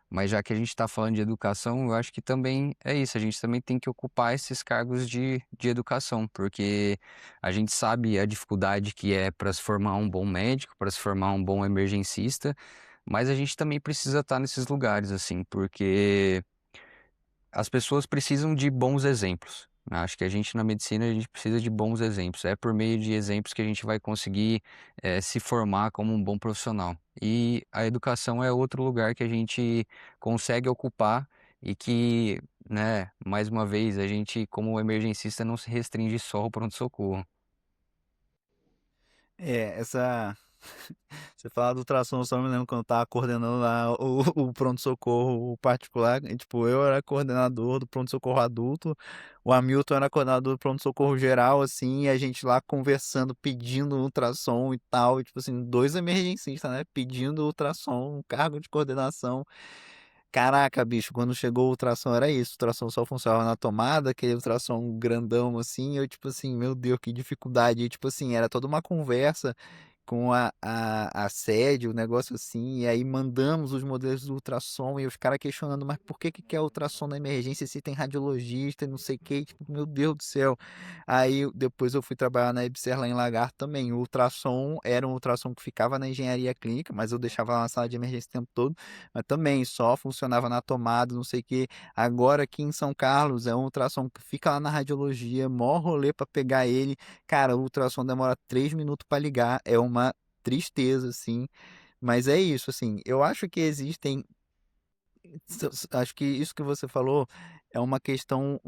mas já que a gente está falando de educação, eu acho que também é isso, a gente também tem que ocupar esses cargos de educação, porque a gente sabe a dificuldade que é para se formar um bom médico, para se formar um bom emergencista, mas a gente também precisa estar nesses lugares, assim, porque as pessoas precisam de bons exemplos. Acho que a gente na medicina a gente precisa de bons exemplos. É por meio de exemplos que a gente vai conseguir se formar como um bom profissional. E a educação é outro lugar que a gente consegue ocupar e que, né, mais uma vez, a gente, como emergencista, não se restringe só ao pronto-socorro. Essa. Você fala do ultrassom, eu só me lembro quando eu tava coordenando lá o pronto-socorro particular. E, tipo, eu era coordenador do pronto-socorro adulto, o Hamilton era coordenador do pronto-socorro geral, assim, e a gente lá conversando, pedindo ultrassom e tal. E, tipo assim, dois emergencistas, né? Pedindo ultrassom, um cargo de coordenação. Caraca, bicho, quando chegou o ultrassom era isso. O ultrassom só funcionava na tomada, aquele ultrassom grandão assim. Eu, tipo assim, meu Deus, que dificuldade. E, tipo assim, era toda uma conversa. com a sede, o negócio assim, e aí mandamos os modelos do ultrassom e os caras questionando, mas por que que quer ultrassom na emergência se tem radiologista e não sei o que, tipo, meu Deus do céu. Aí depois eu fui trabalhar na Ebser lá em Lagarto também. O ultrassom era um ultrassom que ficava na engenharia clínica, mas eu deixava lá na sala de emergência o tempo todo, mas também só funcionava na tomada, não sei o que. Agora aqui em São Carlos é um ultrassom que fica lá na radiologia, mó rolê pra pegar ele. Cara, o ultrassom demora 3 minutos pra ligar, é uma tristeza, assim. Mas é isso, assim. Eu acho que existem. Acho que isso que você falou é uma questão.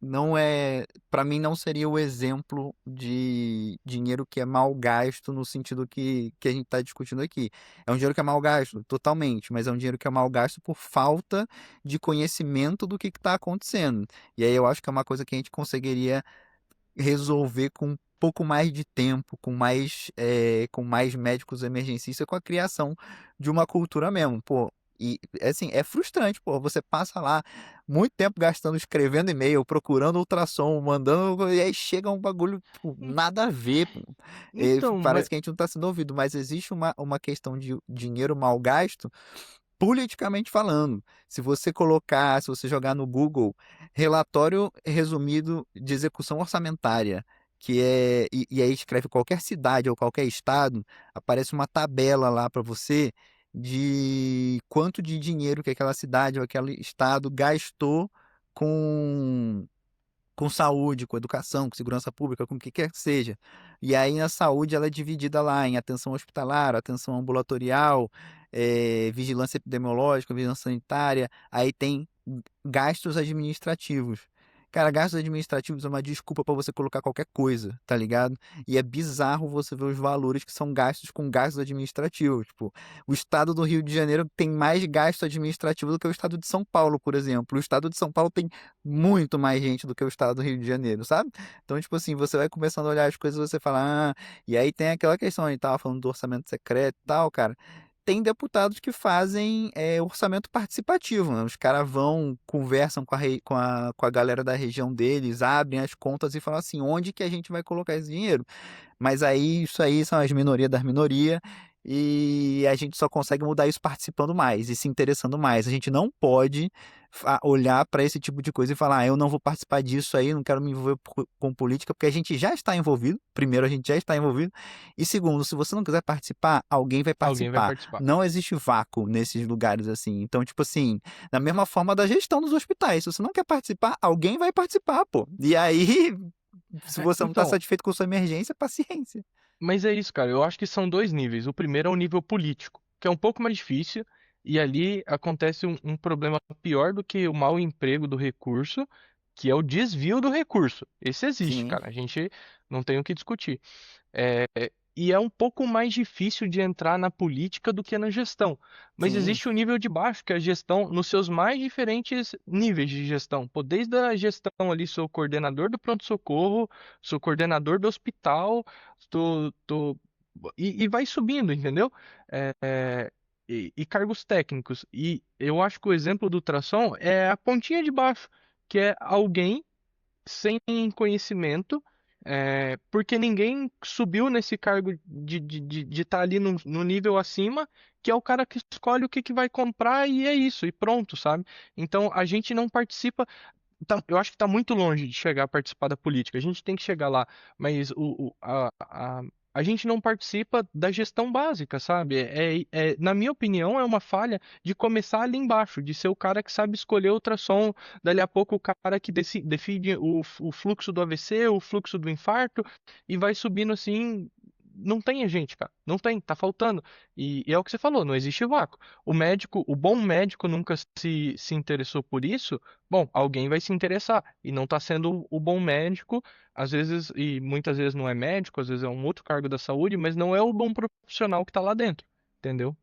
Não é. Para mim, não seria o exemplo de dinheiro que é mal gasto no sentido que a gente está discutindo aqui. É um dinheiro que é mal gasto, totalmente, mas é um dinheiro que é mal gasto por falta de conhecimento do que está acontecendo. E aí eu acho que é uma coisa que a gente conseguiria resolver com um pouco mais de tempo, com mais médicos emergencistas, com a criação de uma cultura mesmo, pô. E assim, é frustrante, pô. Você passa lá muito tempo gastando escrevendo e-mail, procurando ultrassom, mandando, e aí chega um bagulho, pô, nada a ver, pô. E Então, parece que a gente não está sendo ouvido, mas existe uma questão de dinheiro mal gasto politicamente falando. Se você jogar no Google, relatório resumido de execução orçamentária, e aí escreve qualquer cidade ou qualquer estado, aparece uma tabela lá para você de quanto de dinheiro que aquela cidade ou aquele estado gastou com com saúde, com educação, com segurança pública, com o que quer que seja. E aí a saúde ela é dividida lá em atenção hospitalar, atenção ambulatorial, vigilância epidemiológica, vigilância sanitária, aí tem gastos administrativos. Cara, gastos administrativos é uma desculpa para você colocar qualquer coisa, tá ligado? E é bizarro você ver os valores que são gastos com gastos administrativos. Tipo, o estado do Rio de Janeiro tem mais gasto administrativo do que o estado de São Paulo, por exemplo. O estado de São Paulo tem muito mais gente do que o estado do Rio de Janeiro, sabe? Então, tipo assim, você vai começando a olhar as coisas e você fala, e aí tem aquela questão, a gente tava falando do orçamento secreto e tal, cara. Tem deputados que fazem orçamento participativo, né? Os caras vão, conversam com a galera da região deles, abrem as contas e falam assim, onde que a gente vai colocar esse dinheiro? Mas aí, isso aí são as minorias das minorias e a gente só consegue mudar isso participando mais e se interessando mais. A gente não pode olhar para esse tipo de coisa e falar, eu não vou participar disso aí, não quero me envolver com política, porque a gente já está envolvido. Primeiro, a gente já está envolvido. E segundo, se você não quiser participar, alguém vai alguém vai participar. participar. Não existe vácuo nesses lugares assim. Então, tipo assim, da mesma forma da gestão dos hospitais. Se você não quer participar, alguém vai participar, pô. E aí, se você não está Então, satisfeito com sua emergência, paciência. mas é isso, cara. Eu acho que são dois níveis. O primeiro é o nível político, que é um pouco mais difícil, e ali acontece um problema pior do que o mau emprego do recurso, que é o desvio do recurso. Esse existe, Sim, cara. A gente não tem o que discutir. É, e é um pouco mais difícil de entrar na política do que na gestão. Mas sim. existe o nível de baixo, que é a gestão nos seus mais diferentes níveis de gestão. Pô, desde a gestão ali, sou coordenador do pronto-socorro, sou coordenador do hospital, tô, e vai subindo, entendeu? E cargos técnicos. E eu acho que o exemplo do ultrassom é a pontinha de baixo, que é alguém sem conhecimento, porque ninguém subiu nesse cargo de estar ali no nível acima, que é o cara que escolhe o que que vai comprar e é isso, e pronto, sabe? Então a gente não participa. Eu acho que está muito longe de chegar a participar da política. A gente tem que chegar lá, mas a gente não participa da gestão básica, sabe? Na minha opinião, é uma falha de começar ali embaixo, de ser o cara que sabe escolher ultrassom, dali a pouco o cara que define o fluxo do AVC, o fluxo do infarto, e vai subindo assim. Não tem gente, cara. Não tem, tá faltando. E é o que você falou, não existe vácuo. O médico, o bom médico nunca se interessou por isso. Bom, alguém vai se interessar e não está sendo o bom médico, às vezes, e muitas vezes não é médico, às vezes é um outro cargo da saúde, mas não é o bom profissional que está lá dentro, entendeu?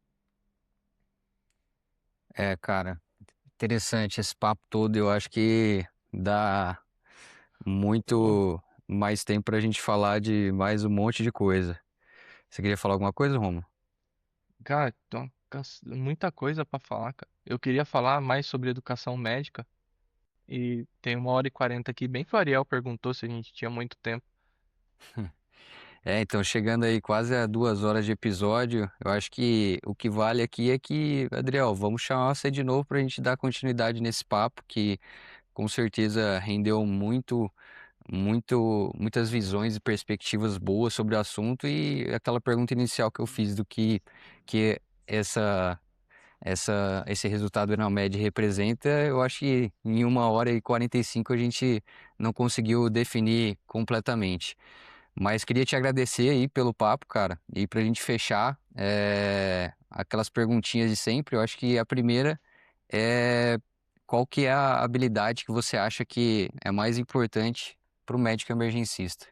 É, cara, interessante esse papo todo. Eu acho que dá muito mais tempo pra gente falar de mais um monte de coisa. Você queria falar alguma coisa, Romo? Cara, tem muita coisa para falar, cara. Eu queria falar mais sobre educação médica e tem 1h40 aqui, bem que o Ariel perguntou se a gente tinha muito tempo. Então chegando aí quase a 2 horas de episódio, eu acho que o que vale aqui é que, Adriel, vamos chamar você de novo para a gente dar continuidade nesse papo, que com certeza rendeu muitas visões e perspectivas boas sobre o assunto e aquela pergunta inicial que eu fiz do que essa, esse resultado na média representa, eu acho que em 1 hora e 45 a gente não conseguiu definir completamente. Mas queria te agradecer aí pelo papo, cara. E pra gente fechar, aquelas perguntinhas de sempre, eu acho que a primeira é qual que é a habilidade que você acha que é mais importante para o médico emergencista?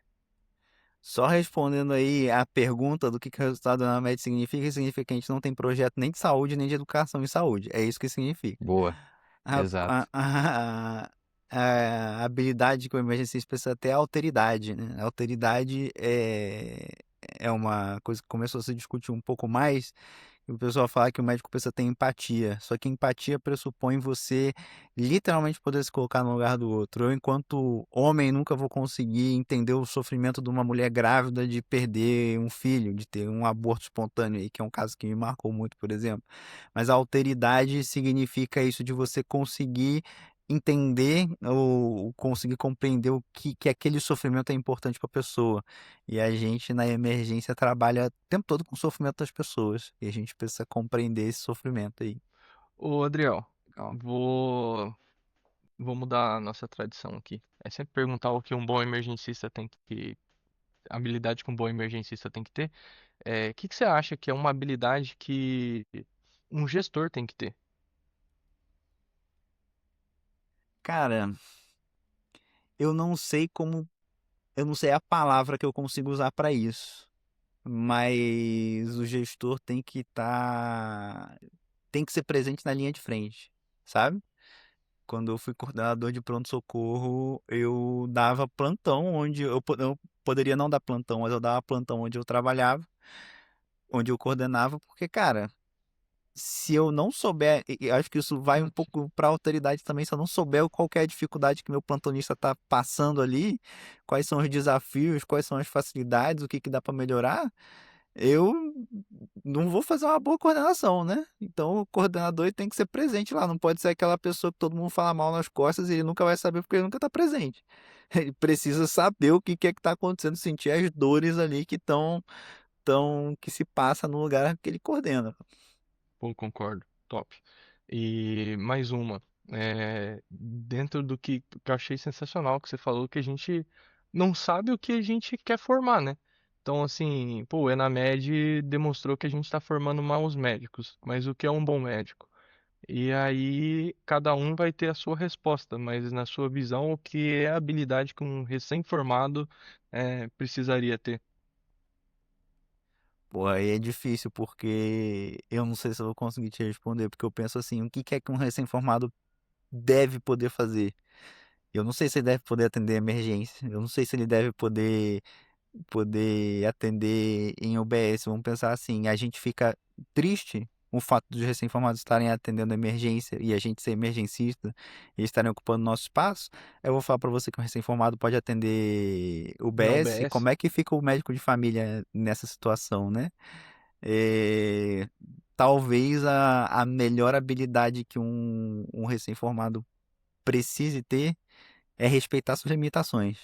Só respondendo aí a pergunta do que o resultado da média significa que a gente não tem projeto nem de saúde, nem de educação em saúde. É isso que significa. Boa, A, a, exato. a, a habilidade que o emergencista precisa ter é a alteridade, né? A alteridade é uma coisa que começou a se discutir um pouco mais. E o pessoal fala que o médico precisa ter empatia. Só que empatia pressupõe você literalmente poder se colocar no lugar do outro. Eu, enquanto homem, nunca vou conseguir entender o sofrimento de uma mulher grávida de perder um filho, de ter um aborto espontâneo aí, que é um caso que me marcou muito, por exemplo. Mas a alteridade significa isso de você conseguir entender ou conseguir compreender que aquele sofrimento é importante para a pessoa. E a gente na emergência trabalha o tempo todo com o sofrimento das pessoas. E a gente precisa compreender esse sofrimento aí. Ô, Adriel, Legal. vou, vou mudar a nossa tradição aqui. É sempre perguntar o que um bom emergencista tem que, a habilidade que um bom emergencista tem que ter. O que que você acha que é uma habilidade que um gestor tem que ter? Cara, eu não sei como, eu não sei a palavra que eu consigo usar para isso, mas o gestor tem que ser presente na linha de frente, sabe? Quando eu fui coordenador de pronto-socorro, eu dava plantão onde eu poderia não dar plantão, mas eu dava plantão onde eu trabalhava, onde eu coordenava, porque, cara, se eu não souber, e acho que isso vai um pouco para a autoridade também, se eu não souber qual que é a dificuldade que meu plantonista está passando ali, quais são os desafios, quais são as facilidades, o que que dá para melhorar, eu não vou fazer uma boa coordenação, né? Então o coordenador ele tem que ser presente lá, não pode ser aquela pessoa que todo mundo fala mal nas costas e ele nunca vai saber porque ele nunca está presente. Ele precisa saber o que que é que está acontecendo, sentir as dores ali que se passa no lugar que ele coordena. Pô, concordo. Top. E mais uma. Dentro do que eu achei sensacional que você falou, que a gente não sabe o que a gente quer formar, né? Então, assim, pô, o Enamed demonstrou que a gente está formando maus médicos, mas o que é um bom médico? E aí, cada um vai ter a sua resposta, mas na sua visão, o que é a habilidade que um recém-formado precisaria ter? Pô, aí é difícil porque eu não sei se eu vou conseguir te responder, porque eu penso assim, o que que é que um recém-formado deve poder fazer? Eu não sei se ele deve poder atender emergência, eu não sei se ele deve poder atender em UBS. Vamos pensar assim, a gente fica triste o fato dos recém-formados estarem atendendo emergência e a gente ser emergencista e estarem ocupando nosso espaço. Eu vou falar para você que um recém-formado pode atender Na UBS. UBS? Como é que fica o médico de família nessa situação, né? É, talvez a melhor habilidade que um recém-formado precise ter é respeitar suas limitações.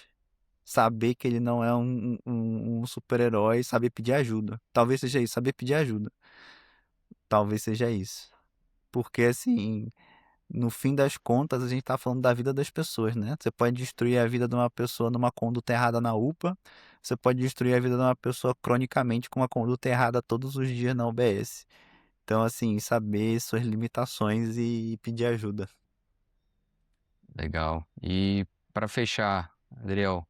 Saber que ele não é um super-herói, saber pedir ajuda. Talvez seja isso, saber pedir ajuda. Talvez seja isso. Porque, assim, no fim das contas, a gente tá falando da vida das pessoas, né? Você pode destruir a vida de uma pessoa numa conduta errada na UPA, você pode destruir a vida de uma pessoa cronicamente com uma conduta errada todos os dias na UBS. Então, assim, saber suas limitações e pedir ajuda. Legal. E para fechar, Adriel,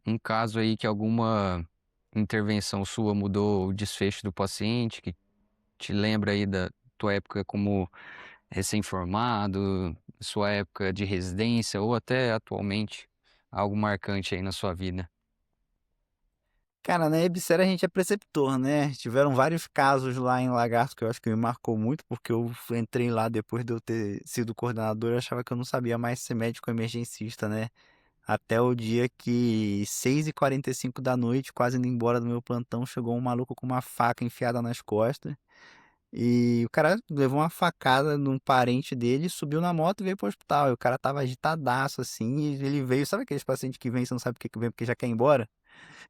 um caso aí que alguma intervenção sua mudou o desfecho do paciente, que te lembra aí da tua época como recém-formado, sua época de residência ou até atualmente, algo marcante aí na sua vida. Cara, na Ebser a gente é preceptor, né? Tiveram vários casos lá em Lagarto que eu acho que me marcou muito, porque eu entrei lá depois de eu ter sido coordenador, eu achava que eu não sabia mais ser médico emergencista, né? Até o dia que 6h45 da noite, quase indo embora do meu plantão, chegou um maluco com uma faca enfiada nas costas. E o cara levou uma facada num parente dele, subiu na moto e veio pro hospital. E o cara tava agitadaço, assim, e ele veio, sabe aqueles pacientes que vêm, você não sabe por que vem, porque já quer ir embora?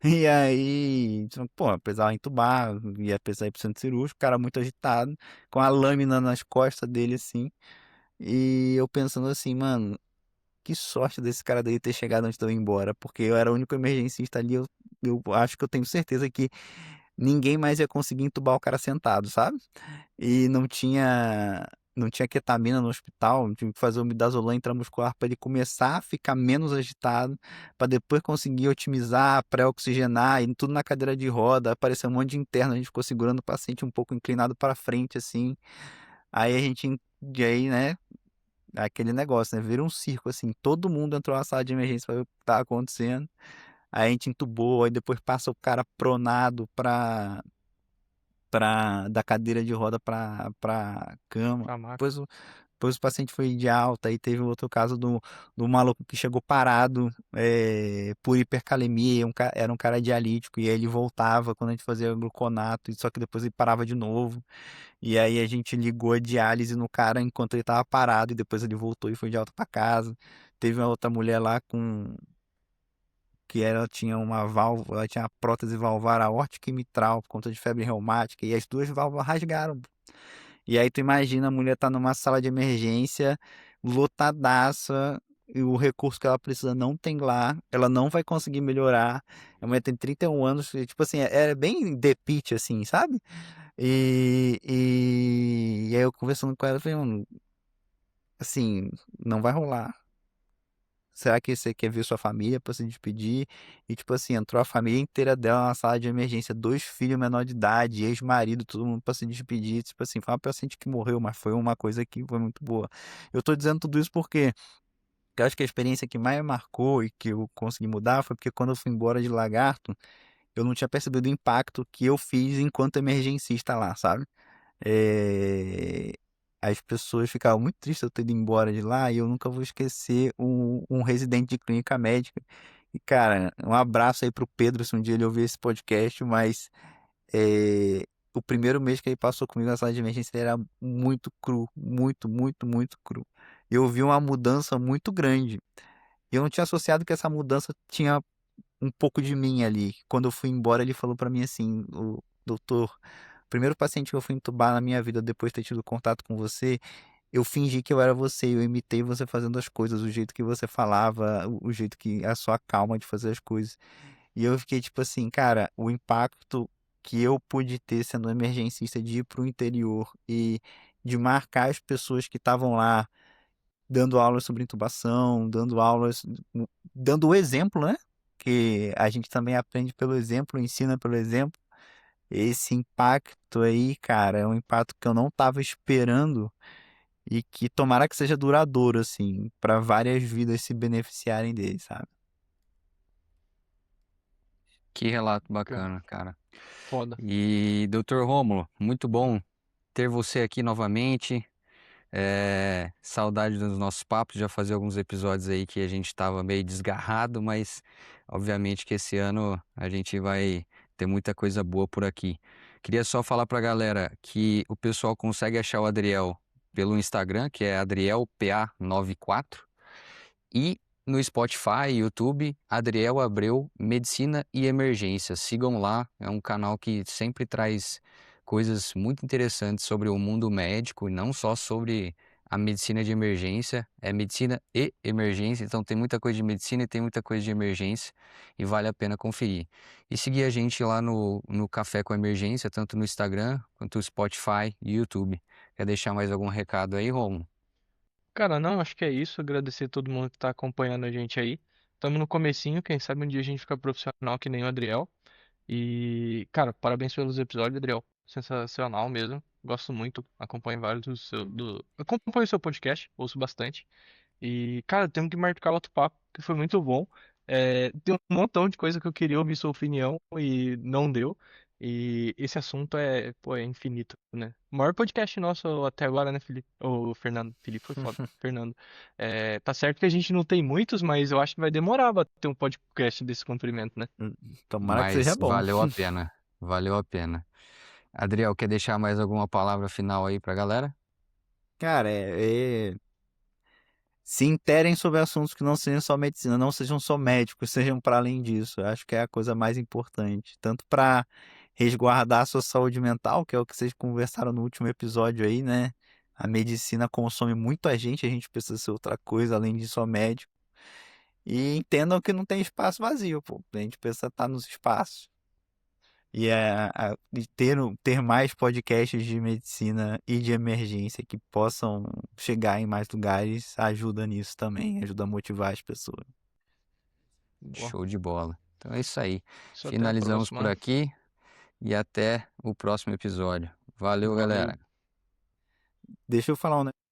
E aí, pô, precisava entubar, ia precisar ir pro centro cirúrgico, o cara muito agitado, com a lâmina nas costas dele, assim. E eu pensando assim, mano, que sorte desse cara daí ter chegado antes de eu ir embora, porque eu era o único emergencista ali, eu acho que eu tenho certeza que ninguém mais ia conseguir entubar o cara sentado, sabe? E não tinha ketamina no hospital, tive que fazer o midazolam intramuscular para ele começar a ficar menos agitado, para depois conseguir otimizar, pré-oxigenar, e tudo na cadeira de roda, apareceu um monte de interno, a gente ficou segurando o paciente um pouco inclinado para frente assim. Aí a gente e aí, né, aquele negócio, né, vira um circo assim, todo mundo entrou na sala de emergência para ver o que tá acontecendo. Aí a gente entubou, aí depois passa o cara pronado da cadeira de roda pra cama. Pra maca. Depois o paciente foi de alta. Aí teve outro caso do maluco que chegou parado por hipercalemia. Era um cara dialítico e aí ele voltava quando a gente fazia gluconato, só que depois ele parava de novo. E aí a gente ligou a diálise no cara enquanto ele tava parado e depois ele voltou e foi de alta pra casa. Teve uma outra mulher lá que ela tinha uma válvula, ela tinha uma prótese valvar aórtica e mitral por conta de febre reumática, e as duas válvulas rasgaram. E aí tu imagina a mulher tá numa sala de emergência, lotadaça, e o recurso que ela precisa não tem lá, ela não vai conseguir melhorar. A mulher tem 31 anos, e, tipo assim, é bem The Pitt, assim, sabe? E aí eu conversando com ela, eu falei, mano, assim, não vai rolar. Será que você quer ver sua família pra se despedir? E, tipo assim, entrou a família inteira dela na sala de emergência, dois filhos menor de idade, ex-marido, todo mundo pra se despedir. Tipo assim, foi uma paciente que morreu, mas foi uma coisa que foi muito boa. Eu tô dizendo tudo isso porque eu acho que a experiência que mais me marcou e que eu consegui mudar foi porque quando eu fui embora de Lagarto, eu não tinha percebido o impacto que eu fiz enquanto emergencista lá, sabe? É, As pessoas ficavam muito tristes eu ter ido embora de lá e eu nunca vou esquecer um residente de clínica médica. E, cara, um abraço aí pro Pedro, se um dia ele ouvir esse podcast, mas é, o primeiro mês que ele passou comigo na sala de emergência ele era muito cru, muito, muito, muito cru. Eu vi uma mudança muito grande. E eu não tinha associado que essa mudança tinha um pouco de mim ali. Quando eu fui embora, ele falou pra mim assim, o doutor, o primeiro paciente que eu fui entubar na minha vida depois de ter tido contato com você, eu fingi que eu era você, eu imitei você fazendo as coisas, o jeito que você falava, o jeito que a sua calma de fazer as coisas. E eu fiquei tipo assim, cara, o impacto que eu pude ter sendo emergencista de ir pro interior e de marcar as pessoas que estavam lá dando aulas sobre intubação, dando o exemplo, né? Que a gente também aprende pelo exemplo, ensina pelo exemplo. Esse impacto aí, cara, é um impacto que eu não estava esperando e que tomara que seja duradouro, assim, para várias vidas se beneficiarem dele, sabe? Que relato Cara, bacana, cara. foda. E, doutor Rômulo, muito bom ter você aqui novamente. Saudade dos nossos papos, já fazia alguns episódios aí que a gente estava meio desgarrado, mas obviamente que esse ano a gente vai ter muita coisa boa por aqui. Queria só falar pra galera que o pessoal consegue achar o Adriel pelo Instagram, que é AdrielPA94, e no Spotify, YouTube, Adriel Abreu, Medicina e Emergência. Sigam lá, é um canal que sempre traz coisas muito interessantes sobre o mundo médico e não só sobre a medicina de emergência, é medicina e emergência, então tem muita coisa de medicina e tem muita coisa de emergência e vale a pena conferir. E seguir a gente lá no Café com Emergência, tanto no Instagram quanto no Spotify e YouTube. Quer deixar mais algum recado aí, Romo? Cara, não, acho que é isso. Agradecer a todo mundo que tá acompanhando a gente aí. Tamo no comecinho, quem sabe um dia a gente fica profissional que nem o Adriel. E, cara, parabéns pelos episódios, Adriel. Sensacional mesmo. Gosto muito. Acompanho vários Acompanho o seu podcast, ouço bastante. E, cara, tenho que marcar outro papo, que foi muito bom. Tem um montão de coisa que eu queria ouvir sua opinião e não deu. E esse assunto pô, é infinito, né? O maior podcast nosso até agora, né, Felipe? O Fernando. Felipe foi foda. Fernando. Tá certo que a gente não tem muitos, mas eu acho que vai demorar pra ter um podcast desse comprimento, né? Tomara que seja Mas bom. valeu a pena. Valeu a pena. Adriel, quer deixar mais alguma palavra final aí pra galera? Cara, se interem sobre assuntos que não sejam só medicina, não sejam só médicos, sejam para além disso. Eu acho que é a coisa mais importante, tanto para resguardar a sua saúde mental, que é o que vocês conversaram no último episódio aí, né? A medicina consome muito a gente precisa ser outra coisa além de só médico. E entendam que não tem espaço vazio, pô. A gente precisa estar nos espaços. E ter mais podcasts de medicina e de emergência que possam chegar em mais lugares ajuda nisso também, ajuda a motivar as pessoas. Boa. Show de bola. Então é isso aí. Isso até a Finalizamos por próxima. aqui e até o próximo episódio. Valeu, Valeu. galera. Deixa eu falar um